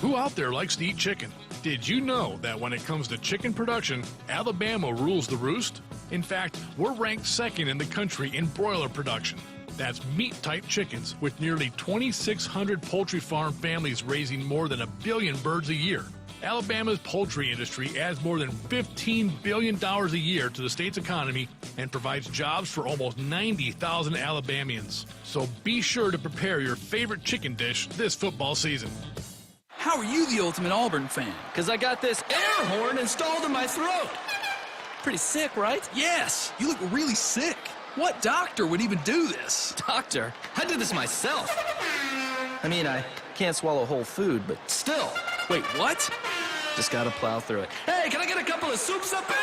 Speaker 6: Who out there likes to eat chicken? Did you know that when it comes to chicken production, Alabama rules the roost? In fact, we're ranked second in the country in broiler production. That's meat-type chickens, with nearly 2,600 poultry farm families raising more than 1 billion birds a year. Alabama's poultry industry adds more than $15 billion a year to the state's economy and provides jobs for almost 90,000 Alabamians. So be sure to prepare your favorite chicken dish this football season.
Speaker 11: How are you the ultimate Auburn fan? Because I got this air horn installed in my throat. Pretty sick, right? Yes, you look really sick. What doctor would even do this? Doctor? I did this myself. I mean, I can't swallow whole food, but still. Wait, what? Just gotta plow through it. Hey, can I get a couple of soups up there?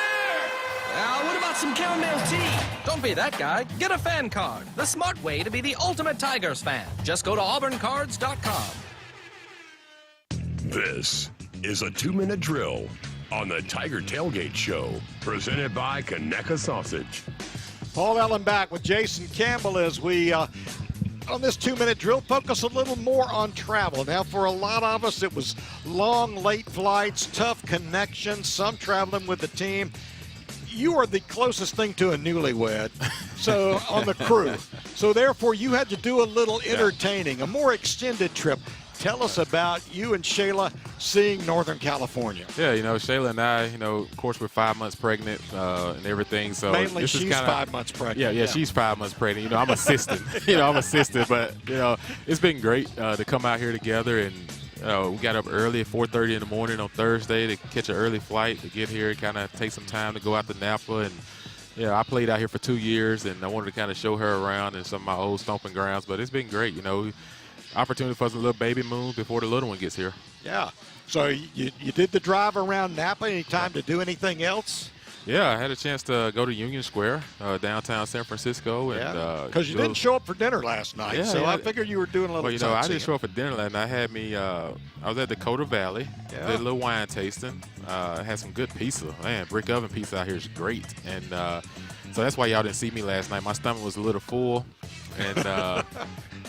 Speaker 11: What about some chamomile tea? Don't be that guy. Get a fan card. The smart way to be the ultimate Tigers fan. Just go to auburncards.com.
Speaker 19: This is a 2-minute drill on the Tiger Tailgate Show, presented by Conecuh Sausage.
Speaker 2: Paul Allen back with Jason Campbell as we, on this 2-minute drill, focus a little more on travel. Now, for a lot of us, it was long, late flights, tough connections, some traveling with the team. You are the closest thing to a newlywed, so on the crew. So, therefore, you had to do a little entertaining, a more extended trip. Tell us about you and Shayla seeing Northern California.
Speaker 4: Yeah, Shayla and I, of course, we're 5 months pregnant and everything. So
Speaker 2: mainly
Speaker 4: this
Speaker 2: she's
Speaker 4: is kinda,
Speaker 2: 5 months pregnant.
Speaker 4: Yeah, she's 5 months pregnant. I'm assistant. I'm assistant. But, it's been great to come out here together. And we got up early at 4:30 in the morning on Thursday to catch an early flight to get here and kind of take some time to go out to Napa. And, I played out here for 2 years, and I wanted to kind of show her around in some of my old stomping grounds. But it's been great, opportunity for us a little baby moon before the little one gets here.
Speaker 2: Yeah. So you did the drive around Napa. Any time to do anything else?
Speaker 4: Yeah, I had a chance to go to Union Square, downtown San Francisco.
Speaker 2: Because you didn't show up for dinner last night, I figured you were doing a little
Speaker 4: sightseeing. I didn't show up for dinner last night. I was at Dakota Valley, did a little wine tasting, had some good pizza. Man, brick oven pizza out here is great. And so that's why y'all didn't see me last night. My stomach was a little full. And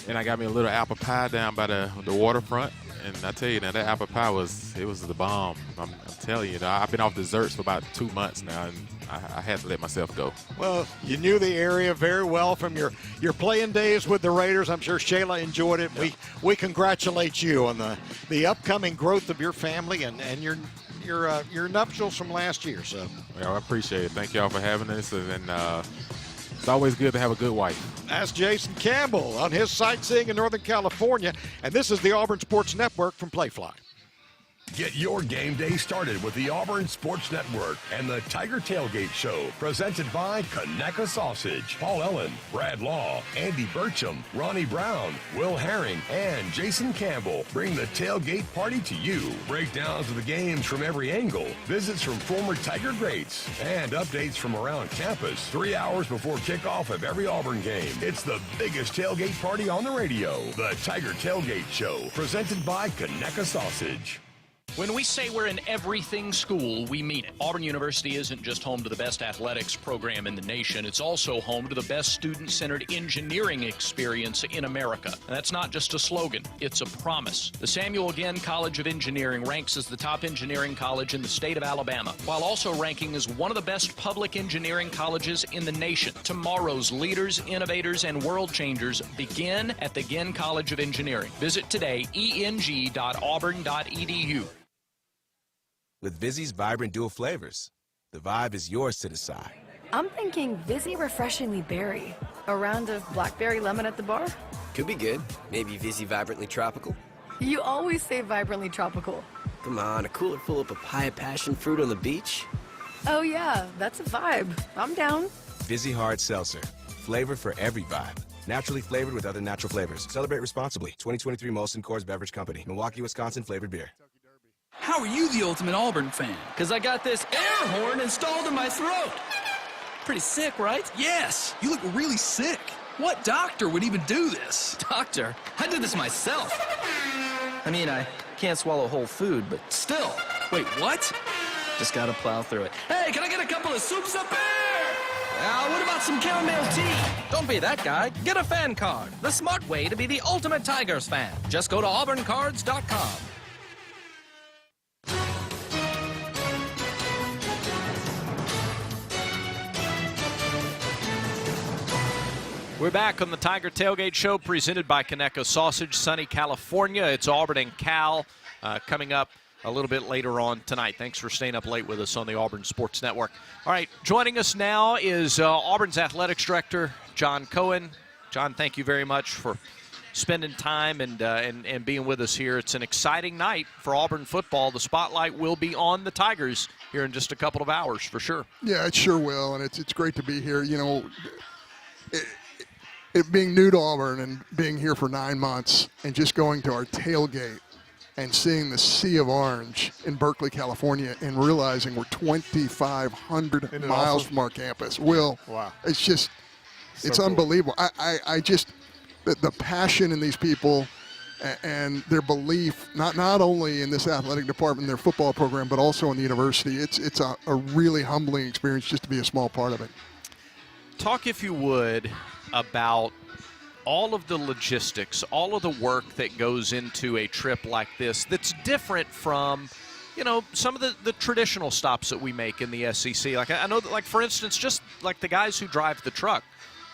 Speaker 4: and I got me a little apple pie down by the waterfront. And I tell you, now that apple pie was the bomb. I'm telling you, I've been off desserts for about 2 months now, and I had to let myself go.
Speaker 2: Well, you knew the area very well from your playing days with the Raiders. I'm sure Shayla enjoyed it. Yeah. We congratulate you on the upcoming growth of your family and your nuptials from last year. So,
Speaker 4: I appreciate it. Thank y'all for having us, and it's always good to have a good wife.
Speaker 2: That's Jason Campbell on his sightseeing in Northern California. And this is the Auburn Sports Network from Playfly.
Speaker 19: Get your game day started with the Auburn Sports Network and the Tiger Tailgate Show, presented by Conecuh Sausage. Paul Ellen, Brad Law, Andy Burcham, Ronnie Brown, Will Herring, and Jason Campbell bring the tailgate party to you. Breakdowns of the games from every angle, visits from former Tiger greats, and updates from around campus 3 hours before kickoff of every Auburn game. It's the biggest tailgate party on the radio. The Tiger Tailgate Show, presented by Conecuh Sausage.
Speaker 13: When we say we're an everything school, we mean it. Auburn University isn't just home to the best athletics program in the nation, it's also home to the best student-centered engineering experience in America. And that's not just a slogan, it's a promise. The Samuel Ginn College of Engineering ranks as the top engineering college in the state of Alabama, while also ranking as one of the best public engineering colleges in the nation. Tomorrow's leaders, innovators, and world changers begin at the Ginn College of Engineering. Visit today, eng.auburn.edu.
Speaker 12: With Vizzy's vibrant dual flavors, the vibe is yours to decide.
Speaker 24: I'm thinking Vizzy Refreshingly Berry. A round of blackberry lemon at the bar?
Speaker 25: Could be good. Maybe Vizzy Vibrantly Tropical.
Speaker 24: You always say vibrantly tropical.
Speaker 25: Come on, a cooler full of papaya passion fruit on the beach?
Speaker 24: Oh yeah, that's a vibe. I'm down.
Speaker 12: Vizzy Hard Seltzer. Flavor for every vibe. Naturally flavored with other natural flavors. Celebrate responsibly. 2023 Molson Coors Beverage Company. Milwaukee, Wisconsin flavored beer.
Speaker 11: How are you the ultimate Auburn fan? Because I got this air horn installed in my throat. Pretty sick, right? Yes, you look really sick. What doctor would even do this?
Speaker 25: Doctor? I did this myself. I mean, I can't swallow whole food, but still.
Speaker 11: Wait, what?
Speaker 25: Just gotta plow through it.
Speaker 11: Hey, can I get a couple of soups up there? What about some chamomile tea?
Speaker 25: Don't be that guy. Get a fan card. The smart way to be the ultimate Tigers fan. Just go to auburncards.com.
Speaker 13: We're back on the Tiger Tailgate Show presented by Conecuh Sausage, sunny California. It's Auburn and Cal coming up a little bit later on tonight. Thanks for staying up late with us on the Auburn Sports Network. All right, joining us now is Auburn's athletics director, John Cohen. John, thank you very much for spending time and being with us here. It's an exciting night for Auburn football. The spotlight will be on the Tigers here in just a couple of hours for sure.
Speaker 1: Yeah, it sure will, and it's great to be here. You know, it being new to Auburn and being here for 9 months and just going to our tailgate and seeing the sea of orange in Berkeley, California, and realizing we're 2,500 miles from our campus. Wow. It's just, it's unbelievable. I just, the passion in these people and their belief, not only in this athletic department, their football program, but also in the university. It's a really humbling experience just to be a small part of it.
Speaker 13: Talk, if you would, about all of the logistics, all of the work that goes into a trip like this that's different from, you know, some of the traditional stops that we make in the SEC. Like, I know that, like, for instance, just like the guys who drive the truck,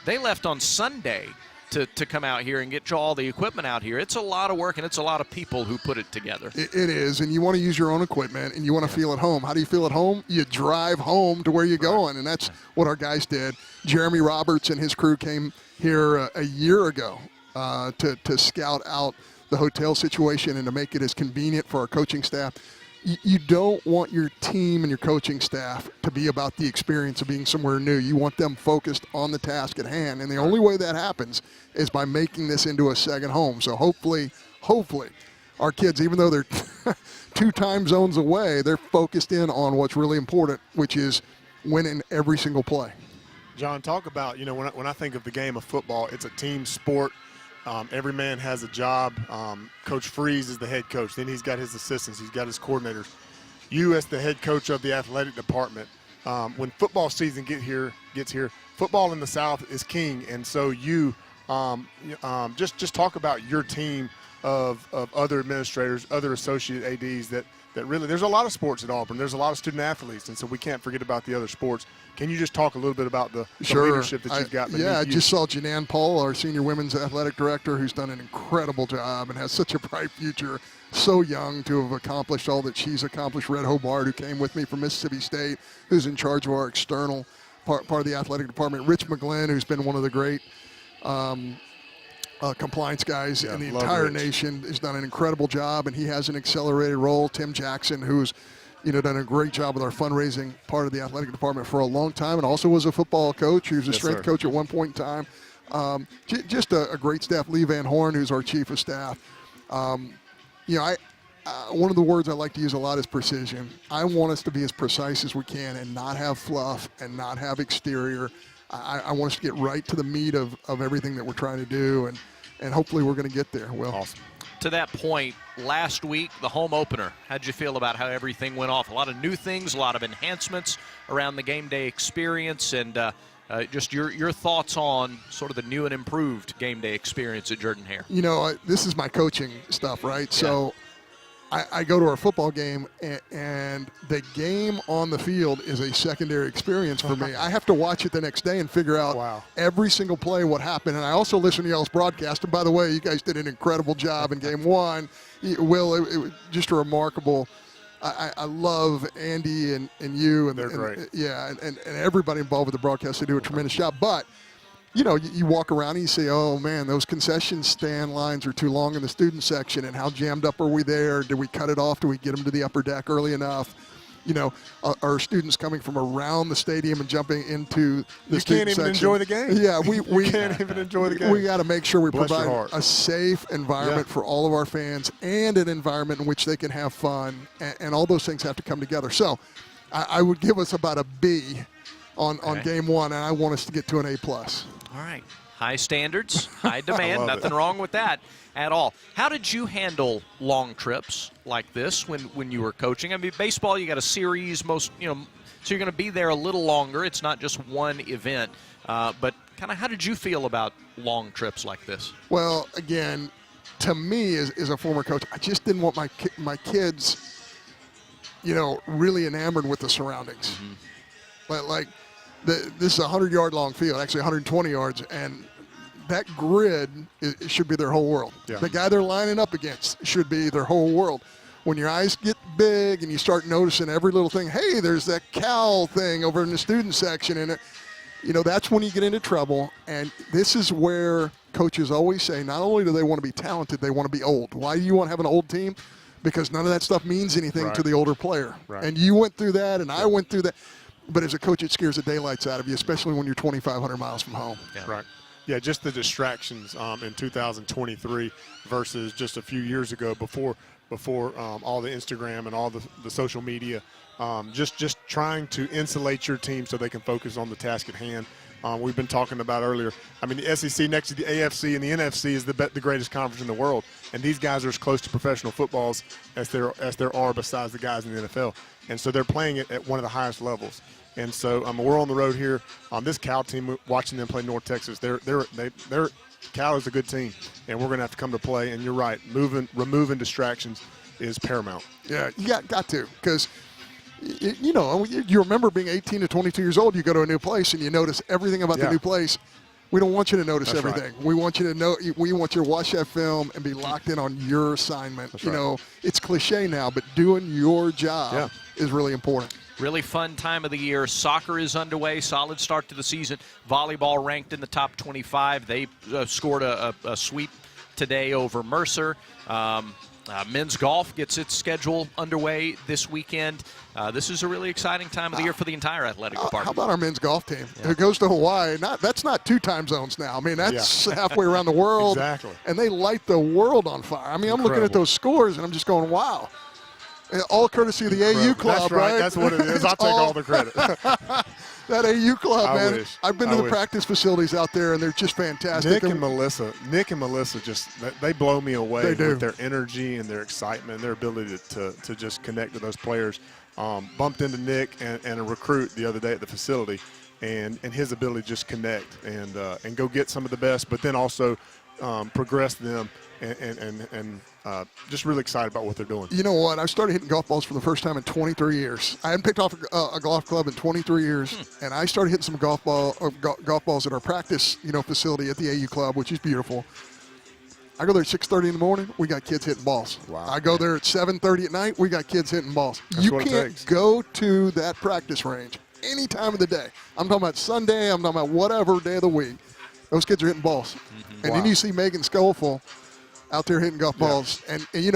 Speaker 13: they left on Sunday to come out here and get all the equipment out here. It's a lot of work, and it's a lot of people who put it together.
Speaker 1: It is, and you want to use your own equipment, and you want to feel at home. How do you feel at home? You drive home to where you're going, and that's what our guys did. Jeremy Roberts and his crew came here a year ago to scout out the hotel situation and to make it as convenient for our coaching staff. You don't want your team and your coaching staff to be about the experience of being somewhere new. You want them focused on the task at hand, and the only way that happens is by making this into a second home. So hopefully, our kids, even though they're 2 time zones away, they're focused in on what's really important, which is winning every single play.
Speaker 5: John, talk about, you know, when I think of the game of football, it's a team sport. Every man has a job. Coach Freeze is the head coach. Then he's got his assistants. He's got his coordinators. You, as the head coach of the athletic department, when football season gets here, football in the South is king. And so you just talk about your team of other administrators, other associate ADs that really – there's a lot of sports at Auburn. There's a lot of student athletes, and so we can't forget about the other sports. Can you just talk a little bit about the leadership that you've got?
Speaker 1: I just saw Janan Paul, our senior women's athletic director, who's done an incredible job and has such a bright future, so young to have accomplished all that she's accomplished. Red Hobart, who came with me from Mississippi State, who's in charge of our external part of the athletic department. Rich McGlynn, who's been one of the great compliance guys in the entire nation, has done an incredible job, and he has an accelerated role. Tim Jackson, who's done a great job with our fundraising part of the athletic department for a long time, and also was a football coach. He was a strength coach at one point in time. Just a great staff. Lee Van Horn, who's our chief of staff. One of the words I like to use a lot is precision. I want us to be as precise as we can and not have fluff and not have exterior. I want us to get right to the meat of everything that we're trying to do, and hopefully we're going to get there. Well,
Speaker 5: awesome.
Speaker 13: To that point, last week, the home opener, how'd you feel about how everything went off? A lot of new things, a lot of enhancements around the game day experience, and just your thoughts on sort of the new and improved game day experience at Jordan Hare.
Speaker 1: This is my coaching stuff, right? Yeah. So I go to our football game, and the game on the field is a secondary experience for me. I have to watch it the next day and figure out every single play what happened. And I also listen to y'all's broadcast. And by the way, you guys did an incredible job in game one. Will, it was just a remarkable. I love Andy and you. And,
Speaker 5: they're great.
Speaker 1: And everybody involved with the broadcast. They do a tremendous job. But you walk around and you say, oh, man, those concession stand lines are too long in the student section, and how jammed up are we there? Did we cut it off? Do we get them to the upper deck early enough? Are students coming from around the stadium and jumping into the student section? You can't even
Speaker 5: enjoy the game.
Speaker 1: Yeah, we
Speaker 5: can't even enjoy the game.
Speaker 1: We got to make sure we provide a safe environment for all of our fans and an environment in which they can have fun, and all those things have to come together. So I would give us about a B on game one, and I want us to get to an A+.
Speaker 13: All right. High standards, high demand, nothing wrong with that at all. How did you handle long trips like this when you were coaching? I mean, baseball, you got a series, so you're going to be there a little longer. It's not just one event. But kind of how did you feel about long trips like this?
Speaker 1: Well, again, to me as a former coach, I just didn't want my kids, really enamored with the surroundings.
Speaker 13: Mm-hmm.
Speaker 1: Like this is a 100-yard long field, actually 120 yards, and that grid it should be their whole world.
Speaker 5: Yeah.
Speaker 1: The guy they're lining up against should be their whole world. When your eyes get big and you start noticing every little thing, hey, there's that Cal thing over in the student section, and that's when you get into trouble. And this is where coaches always say, not only do they want to be talented, they want to be old. Why do you want to have an old team? Because none of that stuff means anything to the older player.
Speaker 5: Right.
Speaker 1: And you went through that, and I went through that. But as a coach, it scares the daylights out of you, especially when you're 2,500 miles from home.
Speaker 13: Yeah.
Speaker 5: Right. Yeah, just the distractions in 2023 versus just a few years ago before all the Instagram and all the social media. Just trying to insulate your team so they can focus on the task at hand. We've been talking about earlier. I mean, the SEC next to the AFC and the NFC is the greatest conference in the world, and these guys are as close to professional footballs as there are besides the guys in the NFL, and so they're playing it at one of the highest levels. And so we're on the road here. This Cal team, watching them play North Texas, Cal is a good team, and we're going to have to come to play. And you're right, removing distractions is paramount.
Speaker 1: Yeah, you got to, because you remember being 18 to 22 years old. You go to a new place and you notice everything about the new place. We don't want you to notice everything. Right. We want you to know. We want you to watch that film and be locked in on your assignment.
Speaker 5: That's right.
Speaker 1: It's cliche now, but doing your job is really important.
Speaker 13: Really fun time of the year. Soccer is underway. Solid start to the season. Volleyball ranked in the top 25. They scored a sweep today over Mercer. Men's golf gets its schedule underway this weekend. This is a really exciting time of the year for the entire athletic department.
Speaker 1: How about our men's golf team? Yeah. It goes to Hawaii. That's not 2 time zones now. I mean, that's halfway around the world.
Speaker 5: Exactly.
Speaker 1: And they light the world on fire. I mean, I'm looking at those scores, and I'm just going, wow. All courtesy of the AU club,
Speaker 5: That's right? That's what it is. I'll take all the credit.
Speaker 1: That AU club, man. I've been to the
Speaker 5: wish.
Speaker 1: Practice facilities out there, and they're just fantastic.
Speaker 5: Nick and Melissa they blow me away with their energy and their excitement and their ability to just connect with those players. Bumped into Nick and a recruit the other day at the facility, and his ability to just connect and go get some of the best, but then also progress them and just really excited about what they're doing.
Speaker 1: You know what? I started hitting golf balls for the first time in 23 years. I hadn't picked off a golf club in 23 years, and I started hitting some golf balls at our practice, facility at the AU club, which is beautiful. I go there at 6:30 in the morning. We got kids hitting balls.
Speaker 5: Wow.
Speaker 1: I go there at 7:30 at night. We got kids hitting balls.
Speaker 5: That's what it
Speaker 1: can't
Speaker 5: takes.
Speaker 1: go to that practice range any time of the day. I'm talking about Sunday. I'm talking about whatever day of the week. Those kids are hitting balls.
Speaker 13: Mm-hmm.
Speaker 1: And then you see Megan Scofield out there hitting golf balls, and you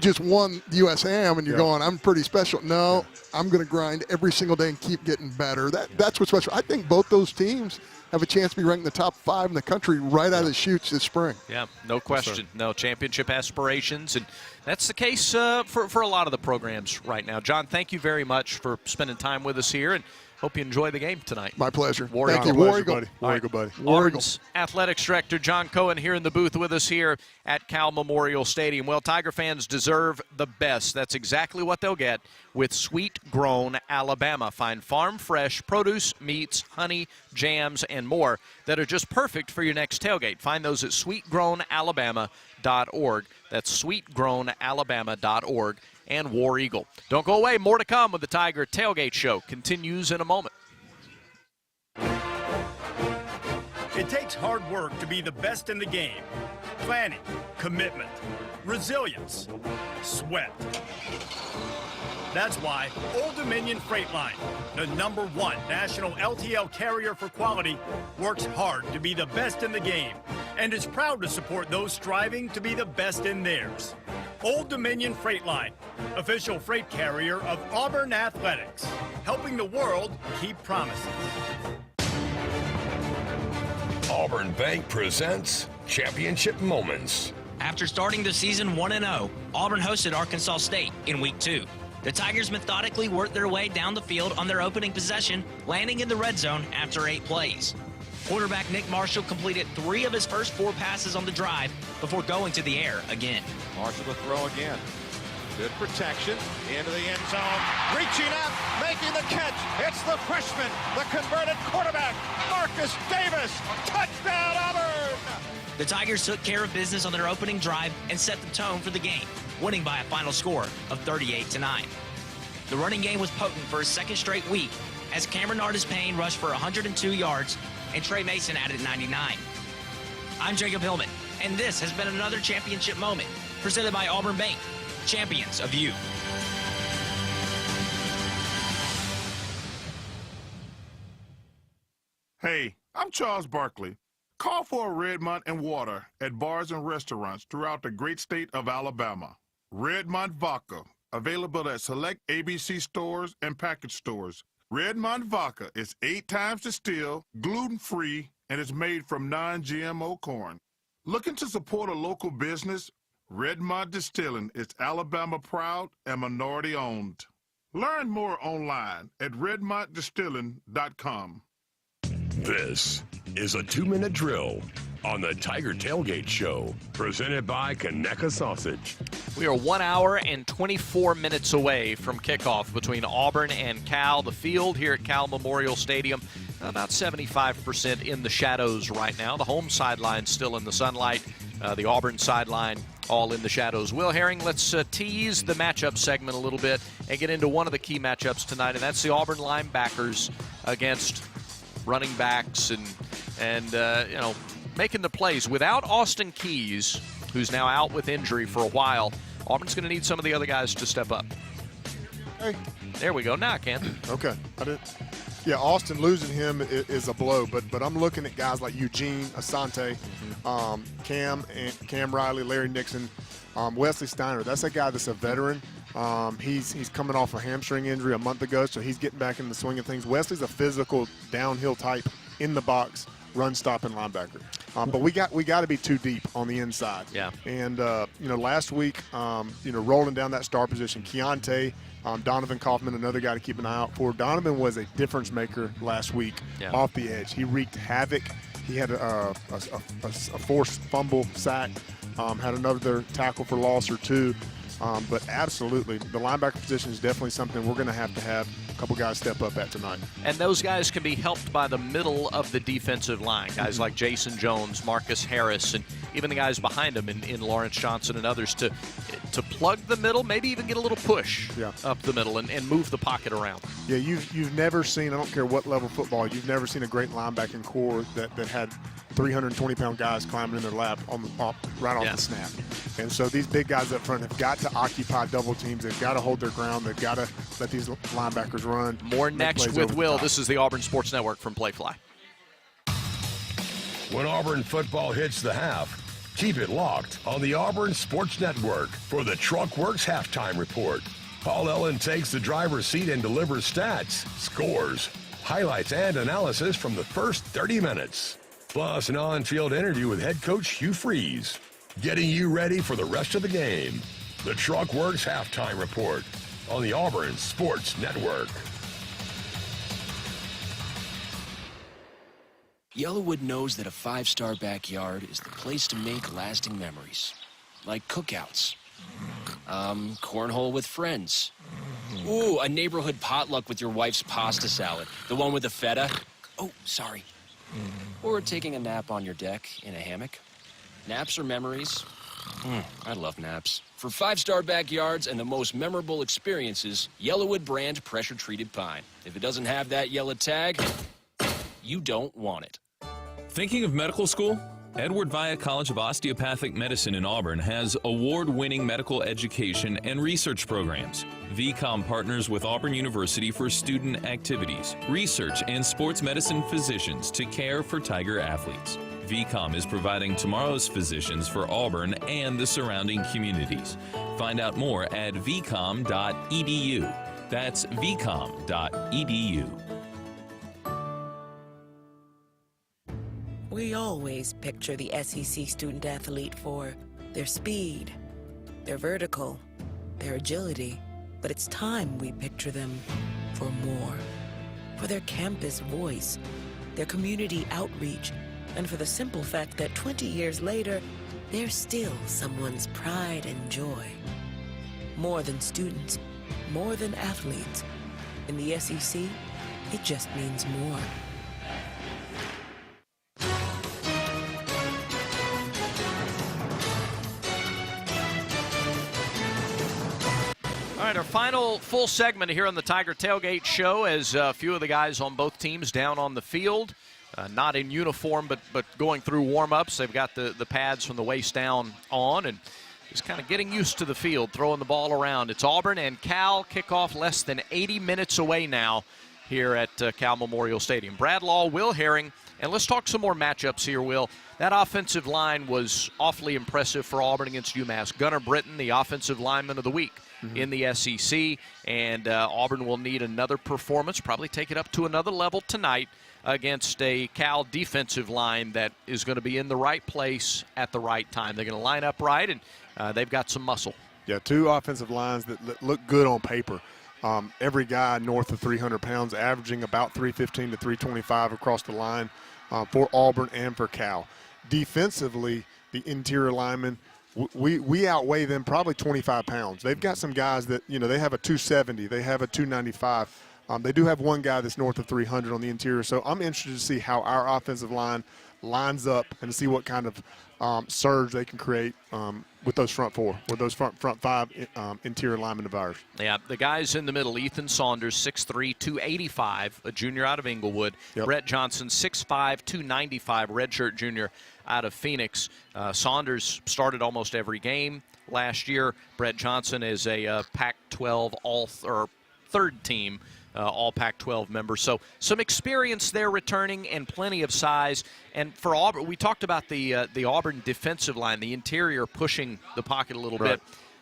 Speaker 1: just won the USAM, and you're going, I'm pretty special. No, I'm going to grind every single day and keep getting better. That's what's special. I think both those teams have a chance to be ranked in the top 5 in the country right out of the chutes this spring.
Speaker 13: Yeah, no question. No championship aspirations, and that's the case for a lot of the programs right now. John, thank you very much for spending time with us here, and hope you enjoy the game tonight.
Speaker 1: My pleasure.
Speaker 13: Thank
Speaker 1: you,
Speaker 5: War Eagle. War Eagle, buddy.
Speaker 13: Auburn's athletics director John Cohen here in the booth with us here at Cal Memorial Stadium. Well, Tiger fans deserve the best. That's exactly what they'll get with Sweet Grown Alabama. Find farm fresh produce, meats, honey, jams, and more that are just perfect for your next tailgate. Find those at sweetgrownalabama.org. That's sweetgrownalabama.org. And War Eagle. Don't go away. More to come with the Tiger Tailgate Show. Continues in a moment.
Speaker 14: It takes hard work to be the best in the game. Planning, commitment, resilience, sweat. That's why Old Dominion Freight Line, the #1 national LTL carrier for quality, works hard to be the best in the game and is proud to support those striving to be the best in theirs. Old Dominion Freight Line, official freight carrier of Auburn Athletics, helping the world keep promises.
Speaker 19: Auburn Bank presents Championship Moments.
Speaker 16: After starting the season 1-0, Auburn hosted Arkansas State in Week 2. The Tigers methodically worked their way down the field on their opening possession, landing in the red zone after 8 plays. Quarterback Nick Marshall completed 3 of his first 4 passes on the drive before going to the air again.
Speaker 2: Marshall to throw again. Good protection into the end zone. Reaching out, making the catch. It's the freshman, the converted quarterback, Marcus Davis. Touchdown, Auburn!
Speaker 16: The Tigers took care of business on their opening drive and set the tone for the game, winning by a final score of 38-9. The running game was potent for a second straight week as Cameron Artis-Payne rushed for 102 yards and Trey Mason added 99. I'm Jacob Hillman, and this has been another championship moment presented by Auburn Bank, champions of you.
Speaker 7: Hey, I'm Charles Barkley. Call for a Redmont and water at bars and restaurants throughout the great state of Alabama. Redmont Vodka, available at select ABC stores and package stores. Redmont Vodka is 8 times distilled, gluten-free, and is made from non-GMO corn. Looking to support a local business? Redmont Distilling is Alabama proud and minority owned. Learn more online at redmontdistilling.com.
Speaker 19: This is a 2-minute drill on the Tiger Tailgate Show, presented by Conecuh Sausage.
Speaker 13: We are 1 hour and 24 minutes away from kickoff between Auburn and Cal. The field here at Cal Memorial Stadium, about 75% in the shadows right now. The home sideline still in the sunlight. The Auburn sideline all in the shadows. Will Herring, let's tease the matchup segment a little bit and get into one of the key matchups tonight, and that's the Auburn linebackers against running backs and making the plays. Without Austin Keys, who's now out with injury for a while, Auburn's going to need some of the other guys to step up.
Speaker 5: Hey.
Speaker 13: There we go. Now I can.
Speaker 5: Okay. Yeah, Austin losing him is a blow, but I'm looking at guys like Eugene, Asante, Cam Riley, Larry Nixon, Wesley Steiner. That's a guy that's a veteran. He's coming off a hamstring injury a month ago, so he's getting back in the swing of things. Wesley's a physical downhill type in the box, run stopping linebacker. But we got to be too deep on the inside.
Speaker 13: Yeah.
Speaker 5: And last week, rolling down that star position, Keontae, Donovan Kaufman, another guy to keep an eye out for. Donovan was a difference maker last week off the edge. He wreaked havoc. He had a forced fumble sack, had another tackle for loss or 2. But absolutely, the linebacker position is definitely something we're going to have a couple guys step up at tonight.
Speaker 13: And those guys can be helped by the middle of the defensive line, guys like Jason Jones, Marcus Harris, and even the guys behind him in Lawrence Johnson and others to plug the middle, maybe even get a little push up the middle and move the pocket around.
Speaker 5: Yeah, you've never seen, I don't care what level of football, you've never seen a great linebacking core that had 320-pound guys climbing in their lap right on the snap. And so these big guys up front have got to occupy double teams. They've got to hold their ground. They've got to let these linebackers run.
Speaker 13: More next with Will. This is the Auburn Sports Network from Playfly.
Speaker 19: When Auburn football hits the half, keep it locked on the Auburn Sports Network for the Truckworks Halftime Report. Paul Ellen takes the driver's seat and delivers stats, scores, highlights, and analysis from the first 30 minutes. Plus an on-field interview with head coach Hugh Freeze, getting you ready for the rest of the game. The Truckworks Halftime Report on the Auburn Sports Network.
Speaker 15: Yellowwood knows that a 5-star backyard is the place to make lasting memories. Like cookouts, cornhole with friends. Ooh, a neighborhood potluck with your wife's pasta salad. The one with the feta. Oh, sorry. Or taking a nap on your deck in a hammock. Naps are memories. I love naps. For 5-star backyards and the most memorable experiences, Yellowwood brand pressure-treated pine. If it doesn't have that yellow tag, you don't want it.
Speaker 17: Thinking of medical school? Edward Via College of Osteopathic Medicine in Auburn has award-winning medical education and research programs. VCOM partners with Auburn University for student activities, research, and sports medicine physicians to care for Tiger athletes. VCOM is providing tomorrow's physicians for Auburn and the surrounding communities. Find out more at vcom.edu. That's vcom.edu.
Speaker 20: We always picture the SEC student athlete for their speed, their vertical, their agility. But it's time we picture them for more. For their campus voice, their community outreach, and for the simple fact that 20 years later, they're still someone's pride and joy. More than students, more than athletes. In the SEC, it just means more.
Speaker 13: All right, our final full segment here on the Tiger Tailgate Show as a few of the guys on both teams down on the field, not in uniform, but going through warm-ups. They've got the pads from the waist down on and just kind of getting used to the field, throwing the ball around. It's Auburn and Cal kickoff less than 80 minutes away now here at Cal Memorial Stadium. Brad Law, Will Herring, and let's talk some more matchups here, Will. That offensive line was awfully impressive for Auburn against UMass. Gunnar Britton, the offensive lineman of the week in the SEC, and Auburn will need another performance, probably take it up to another level tonight against a Cal defensive line that is going to be in the right place at the right time. They're going to line up right, and they've got some muscle.
Speaker 5: Yeah, two offensive lines that look good on paper. Every guy north of 300 pounds, averaging about 315 to 325 across the line for Auburn and for Cal. Defensively, the interior linemen, we outweigh them probably 25 pounds. They've got some guys that, they have a 270, they have a 295. They do have one guy that's north of 300 on the interior. So I'm interested to see how our offensive line lines up and to see what kind of surge they can create with those front four, with those front five interior linemen of ours.
Speaker 13: Yeah, the guys in the middle, Ethan Saunders, 6'3", 285, a junior out of Inglewood. Yep. Brett Johnson, 6'5", 295, redshirt junior out of Phoenix. Saunders started almost every game last year. Brett Johnson is a Pac-12 third team all Pac-12 member. So some experience there returning and plenty of size. And for Auburn, we talked about the Auburn defensive line, the interior pushing the pocket a little bit.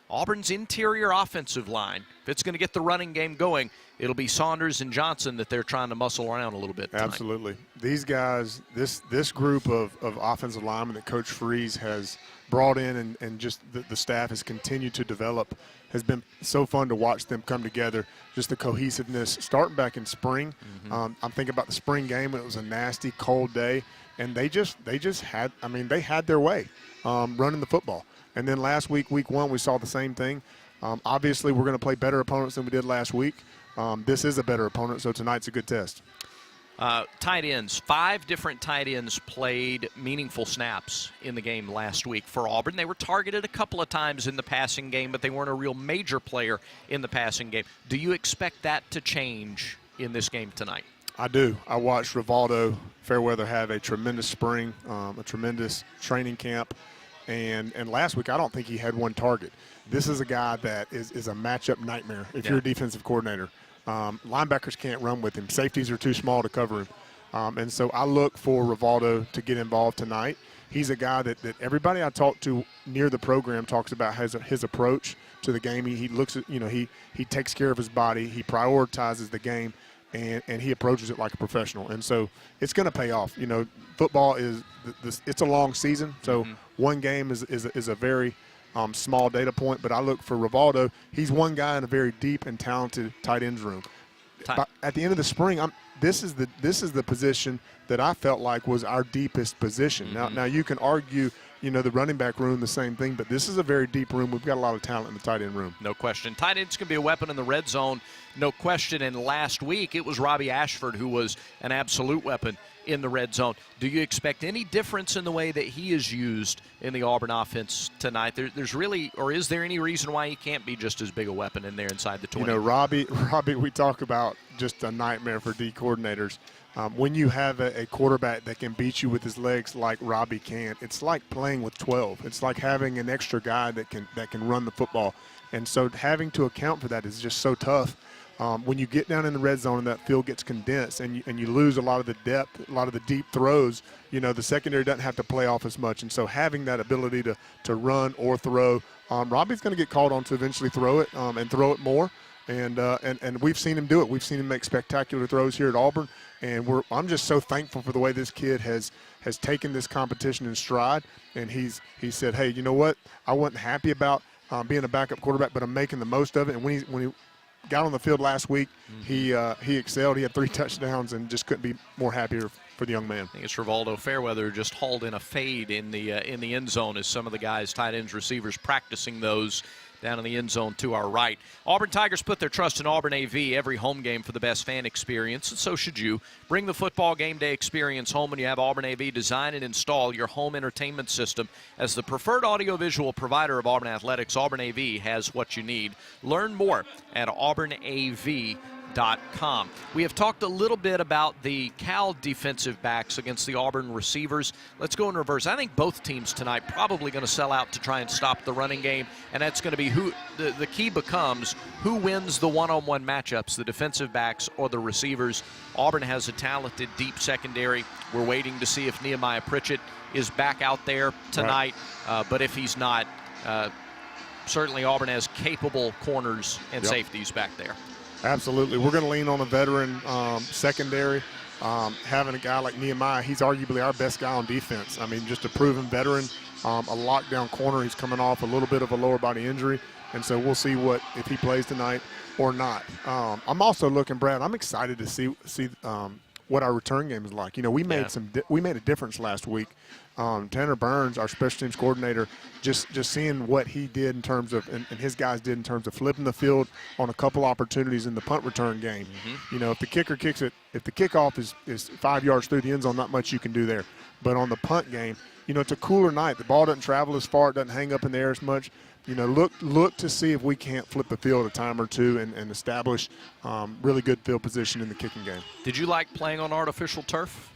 Speaker 13: Auburn's interior offensive line, if it's going to get the running game going, it'll be Saunders and Johnson that they're trying to muscle around a little bit tonight.
Speaker 5: Absolutely. These guys, this group of offensive linemen that Coach Freeze has brought in and just the staff has continued to develop has been so fun to watch them come together. Just the cohesiveness starting back in spring. I'm thinking about the spring game when it was a nasty, cold day, and they just had, they had their way running the football. And then last week, week one, we saw the same thing. Obviously, we're going to play better opponents than we did last week. This is a better opponent, so tonight's a good test.
Speaker 13: Tight ends, 5 different tight ends played meaningful snaps in the game last week for Auburn. They were targeted a couple of times in the passing game, but they weren't a real major player in the passing game. Do you expect that to change in this game tonight?
Speaker 5: I do. I watched Rivaldo Fairweather have a tremendous spring, a tremendous training camp, and last week I don't think he had one target. This is a guy that is a matchup nightmare if you're a defensive coordinator. Linebackers can't run with him. Safeties are too small to cover him. And so I look for Rivaldo to get involved tonight. He's a guy that everybody I talk to near the program talks about his approach to the game. He looks at, he takes care of his body. He prioritizes the game, and he approaches it like a professional. And so it's going to pay off. Football it's a long season, so one game is a very small data point, but I look for Rivaldo. He's one guy in a very deep and talented tight ends room. At the end of the spring, this is the position that I felt like was our deepest position. Now you can argue, the running back room, the same thing, but this is a very deep room. We've got a lot of talent in the tight end room.
Speaker 13: No question. Tight ends can be a weapon in the red zone, no question. And last week it was Robbie Ashford who was an absolute weapon in the red zone. Do you expect any difference in the way that he is used in the Auburn offense tonight? There's really, or is there any reason why he can't be just as big a weapon in there inside the 20?
Speaker 5: Robbie, we talk about just a nightmare for D coordinators. When you have a quarterback that can beat you with his legs like Robbie can, it's like playing with 12. It's like having an extra guy that can run the football. And so having to account for that is just so tough. When you get down in the red zone and that field gets condensed and you lose a lot of the depth, a lot of the deep throws, the secondary doesn't have to play off as much. And so having that ability to run or throw, Robbie's going to get called on to eventually throw it and throw it more. And we've seen him do it. We've seen him make spectacular throws here at Auburn. And I'm just so thankful for the way this kid has taken this competition in stride. And he said, hey, you know what? I wasn't happy about being a backup quarterback, but I'm making the most of it. And when got on the field last week. He excelled. He had 3 touchdowns and just couldn't be more happier for the young man.
Speaker 13: I think it's Rivaldo Fairweather just hauled in a fade in the end zone as some of the guys, tight ends, receivers, practicing those down in the end zone to our right. Auburn Tigers put their trust in Auburn AV every home game for the best fan experience, and so should you. Bring the football game day experience home when you have Auburn AV design and install your home entertainment system. As the preferred audiovisual provider of Auburn Athletics, Auburn AV has what you need. Learn more at auburnav.com. We have talked a little bit about the Cal defensive backs against the Auburn receivers. Let's go in reverse. I think both teams tonight probably going to sell out to try and stop the running game, and that's going to be who the key becomes who wins the one-on-one matchups, the defensive backs or the receivers. Auburn has a talented deep secondary. We're waiting to see if Nehemiah Pritchett is back out there tonight, but if he's not, certainly Auburn has capable corners and safeties back there.
Speaker 5: Absolutely. We're going to lean on a veteran secondary. Having a guy like Nehemiah, he's arguably our best guy on defense. I mean, just a proven veteran, a lockdown corner. He's coming off a little bit of a lower body injury, and so we'll see if he plays tonight or not. I'm also looking, Brad, I'm excited to see what our return game is like. You know, we made a difference last week. Tanner Burns, our special teams coordinator, just seeing what he did in terms of, and his guys did in terms of flipping the field on a couple opportunities in the punt return game. You know, if the kicker kicks it, if the kickoff is 5 yards through the end zone, not much you can do there. But on the punt game, you know, it's a cooler night. The ball doesn't travel as far. It doesn't hang up in the air as much. You know, look to see if we can't flip the field a time or two and establish really good field position in the kicking game.
Speaker 13: Did you like playing on artificial turf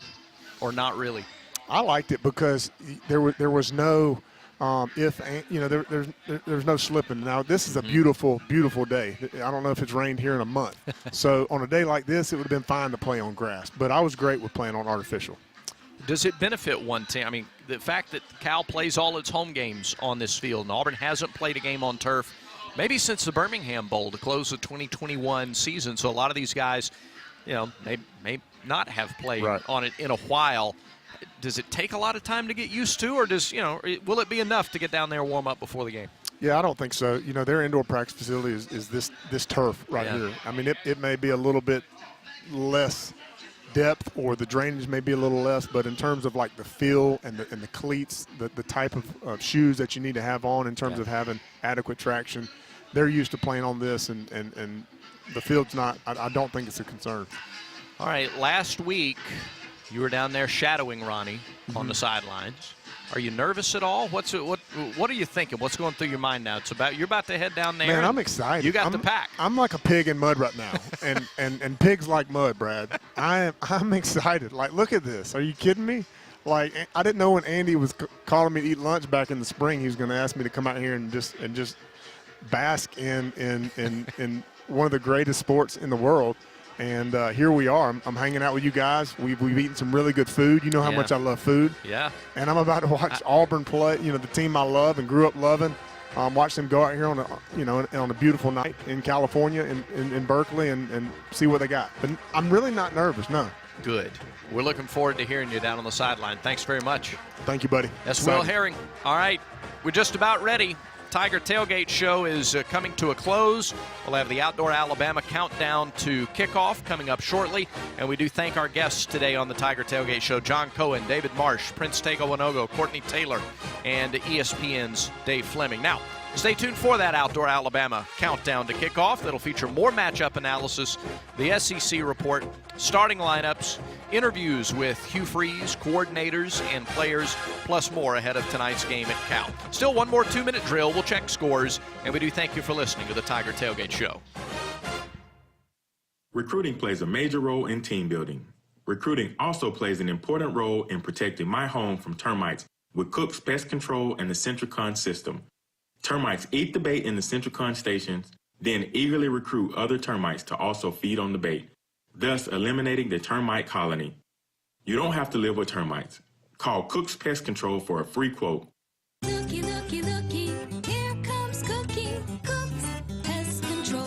Speaker 13: or not really?
Speaker 5: I liked it because there was no there's no slipping. Now this is a beautiful day. I don't know if it's rained here in a month. So on a day like this, it would have been fine to play on grass. But I was great with playing on artificial.
Speaker 13: Does it benefit one team? I mean, the fact that Cal plays all its home games on this field and Auburn hasn't played a game on turf maybe since the Birmingham Bowl to close the 2021 season. So a lot of these guys, you know, may not have played on it in a while. Does it take a lot of time to get used to, or will it be enough to get down there and warm up before the game?
Speaker 5: Yeah, I don't think so. You know, their indoor practice facility is this turf right here. I mean, it may be a little bit less depth, or the drainage may be a little less, but in terms of like the feel and the cleats, the type of shoes that you need to have on in terms of having adequate traction, they're used to playing on this, and the field's not. I don't think it's a concern.
Speaker 13: All right, last week you were down there shadowing Ronnie on the sidelines. Are you nervous at all? What are you thinking? What's going through your mind now? You're about to head down there.
Speaker 5: Man, I'm excited.
Speaker 13: You got the pack.
Speaker 5: I'm like a pig in mud right now, and pigs like mud, Brad. I'm excited. Like, look at this. Are you kidding me? Like, I didn't know when Andy was calling me to eat lunch back in the spring, he was going to ask me to come out here and just bask in one of the greatest sports in the world. And here we are. I'm hanging out with you guys. We've eaten some really good food. You know how much I love food.
Speaker 13: Yeah.
Speaker 5: And I'm about to watch Auburn play. You know, the team I love and grew up loving. Watch them go out here on a beautiful night in California, in Berkeley, and see what they got. But I'm really not nervous. No.
Speaker 13: Good. We're looking forward to hearing you down on the sideline. Thanks very much.
Speaker 5: Thank you, buddy.
Speaker 13: That's Will Herring. All right, we're just about ready. Tiger Tailgate Show is coming to a close. We'll have the Outdoor Alabama countdown to kickoff coming up shortly. And we do thank our guests today on the Tiger Tailgate Show, John Cohen, David Marsh, Prince Tega, Courtney Taylor, and ESPN's Dave Fleming. Now, stay tuned for that Outdoor Alabama countdown to kickoff. That'll feature more matchup analysis, the SEC report, starting lineups, interviews with Hugh Freeze, coordinators, and players, plus more ahead of tonight's game at Cal. Still one more 2-minute drill. We'll check scores, and we do thank you for listening to the Tiger Tailgate Show.
Speaker 9: Recruiting plays a major role in team building. Recruiting also plays an important role in protecting my home from termites with Cook's Pest Control and the Centricon system. Termites eat the bait in the Centricon stations, then eagerly recruit other termites to also feed on the bait, thus eliminating the termite colony. You don't have to live with termites. Call Cook's Pest Control for a free quote.
Speaker 10: Looky, looky, looky, here comes Cookie, Cook's Pest Control.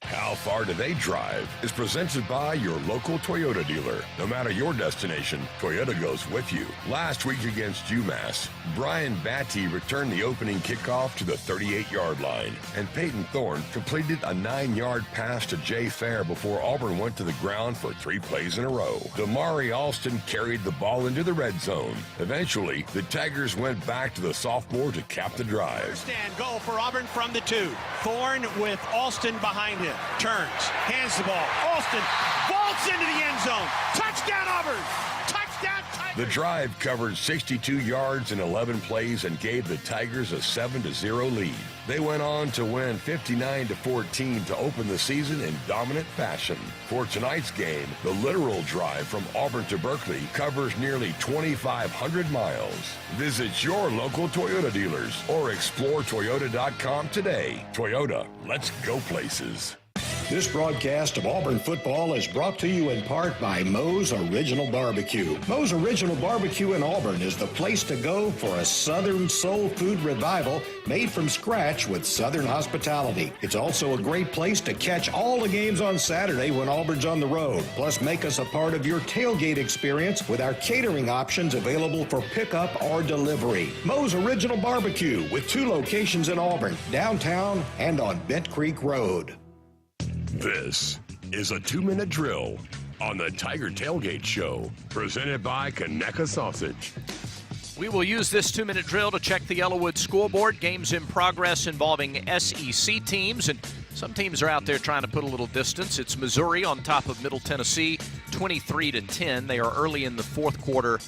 Speaker 19: How far do they drive is presented by your local Toyota dealer. No matter your destination, Toyota goes with you. Last week against UMass, Brian Batty returned the opening kickoff to the 38-yard line, and Peyton Thorne completed a 9-yard pass to Jay Fair before Auburn went to the ground for 3 plays in a row. Damari Alston carried the ball into the red zone. Eventually, the Tigers went back to the sophomore to cap the drive.
Speaker 3: First and goal for Auburn from the 2. Thorne with Alston behind him. Turns, hands the ball. Alston vaults into the end zone. Touchdown Auburn! Touchdown Tigers!
Speaker 19: The drive covered 62 yards in 11 plays and gave the Tigers a 7-0 lead. They went on to win 59-14 to open the season in dominant fashion. For tonight's game, the literal drive from Auburn to Berkeley covers nearly 2,500 miles. Visit your local Toyota dealers or explore Toyota.com today. Toyota, let's go places.
Speaker 8: This broadcast of Auburn football is brought to you in part by Moe's Original Barbecue. Moe's Original Barbecue in Auburn is the place to go for a Southern soul food revival made from scratch with Southern hospitality. It's also a great place to catch all the games on Saturday when Auburn's on the road. Plus, make us a part of your tailgate experience with our catering options available for pickup or delivery. Moe's Original Barbecue with 2 locations in Auburn, downtown and on Bent Creek Road.
Speaker 19: This is a 2-minute drill on the Tiger Tailgate Show, presented by Conecuh Sausage.
Speaker 13: We will use this 2-minute drill to check the Yellowwood scoreboard. Games in progress involving SEC teams, and some teams are out there trying to put a little distance. It's Missouri on top of Middle Tennessee, 23-10. They are early in the 4th quarter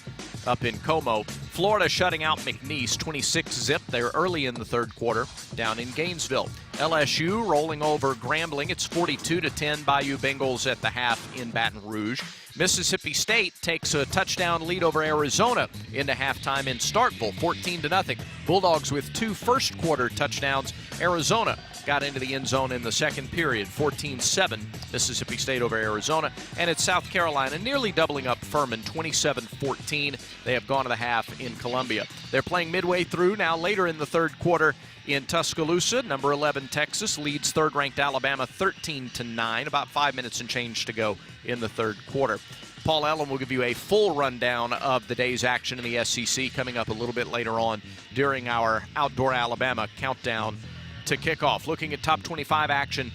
Speaker 13: up in Como. Florida shutting out McNeese, 26-zip. They're early in the 3rd quarter down in Gainesville. LSU rolling over Grambling. It's 42-10. Bayou Bengals at the half in Baton Rouge. Mississippi State takes a touchdown lead over Arizona into halftime in Starkville, 14-0. Bulldogs with 2 first-quarter touchdowns. Arizona got into the end zone in the 2nd period, 14-7, Mississippi State over Arizona. And it's South Carolina nearly doubling up Furman, 27-14. They have gone to the half in Columbia. They're playing midway through now later in the 3rd quarter in Tuscaloosa. Number 11 Texas leads 3rd-ranked Alabama 13-9, about 5 minutes and change to go in the 3rd quarter. Paul Ellen will give you a full rundown of the day's action in the SEC coming up a little bit later on during our Outdoor Alabama countdown to kickoff. Looking at top 25 action,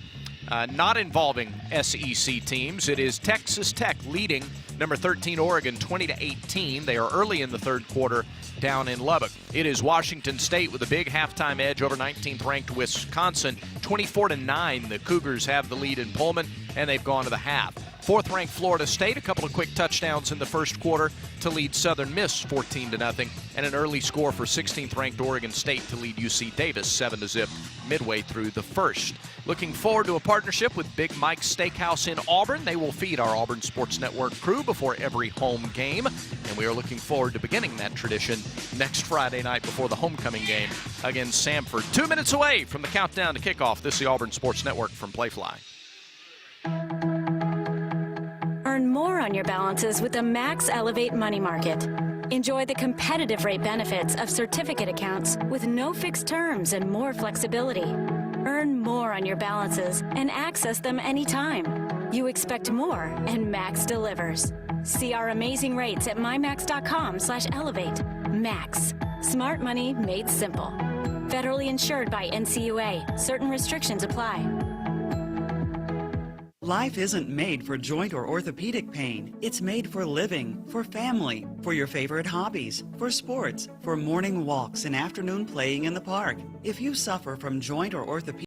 Speaker 13: not involving SEC teams. It is Texas Tech leading number 13 Oregon 20-18. They are early in the 3rd quarter down in Lubbock. It is Washington State with a big halftime edge over 19th ranked Wisconsin, 24-9. The Cougars have the lead in Pullman, and they've gone to the half. 4th-ranked Florida State, a couple of quick touchdowns in the 1st quarter to lead Southern Miss 14-0, and an early score for 16th-ranked Oregon State to lead UC Davis 7-0 midway through the 1st. Looking forward to a partnership with Big Mike's Steakhouse in Auburn. They will feed our Auburn Sports Network crew before every home game, and we are looking forward to beginning that tradition next Friday night before the homecoming game against Samford. 2 minutes away from the countdown to kickoff. This is the Auburn Sports Network from Playfly.
Speaker 18: Earn more on your balances with the Max Elevate Money Market. Enjoy the competitive rate benefits of certificate accounts with no fixed terms and more flexibility. Earn more on your balances and access them anytime. You expect more, and Max delivers. See our amazing rates at mymax.com/elevate. Max. Smart money made simple. Federally insured by NCUA. Certain restrictions apply.
Speaker 21: Life isn't made for joint or orthopedic pain. It's made for living, for family, for your favorite hobbies, for sports, for morning walks and afternoon playing in the park. If you suffer from joint or orthopedic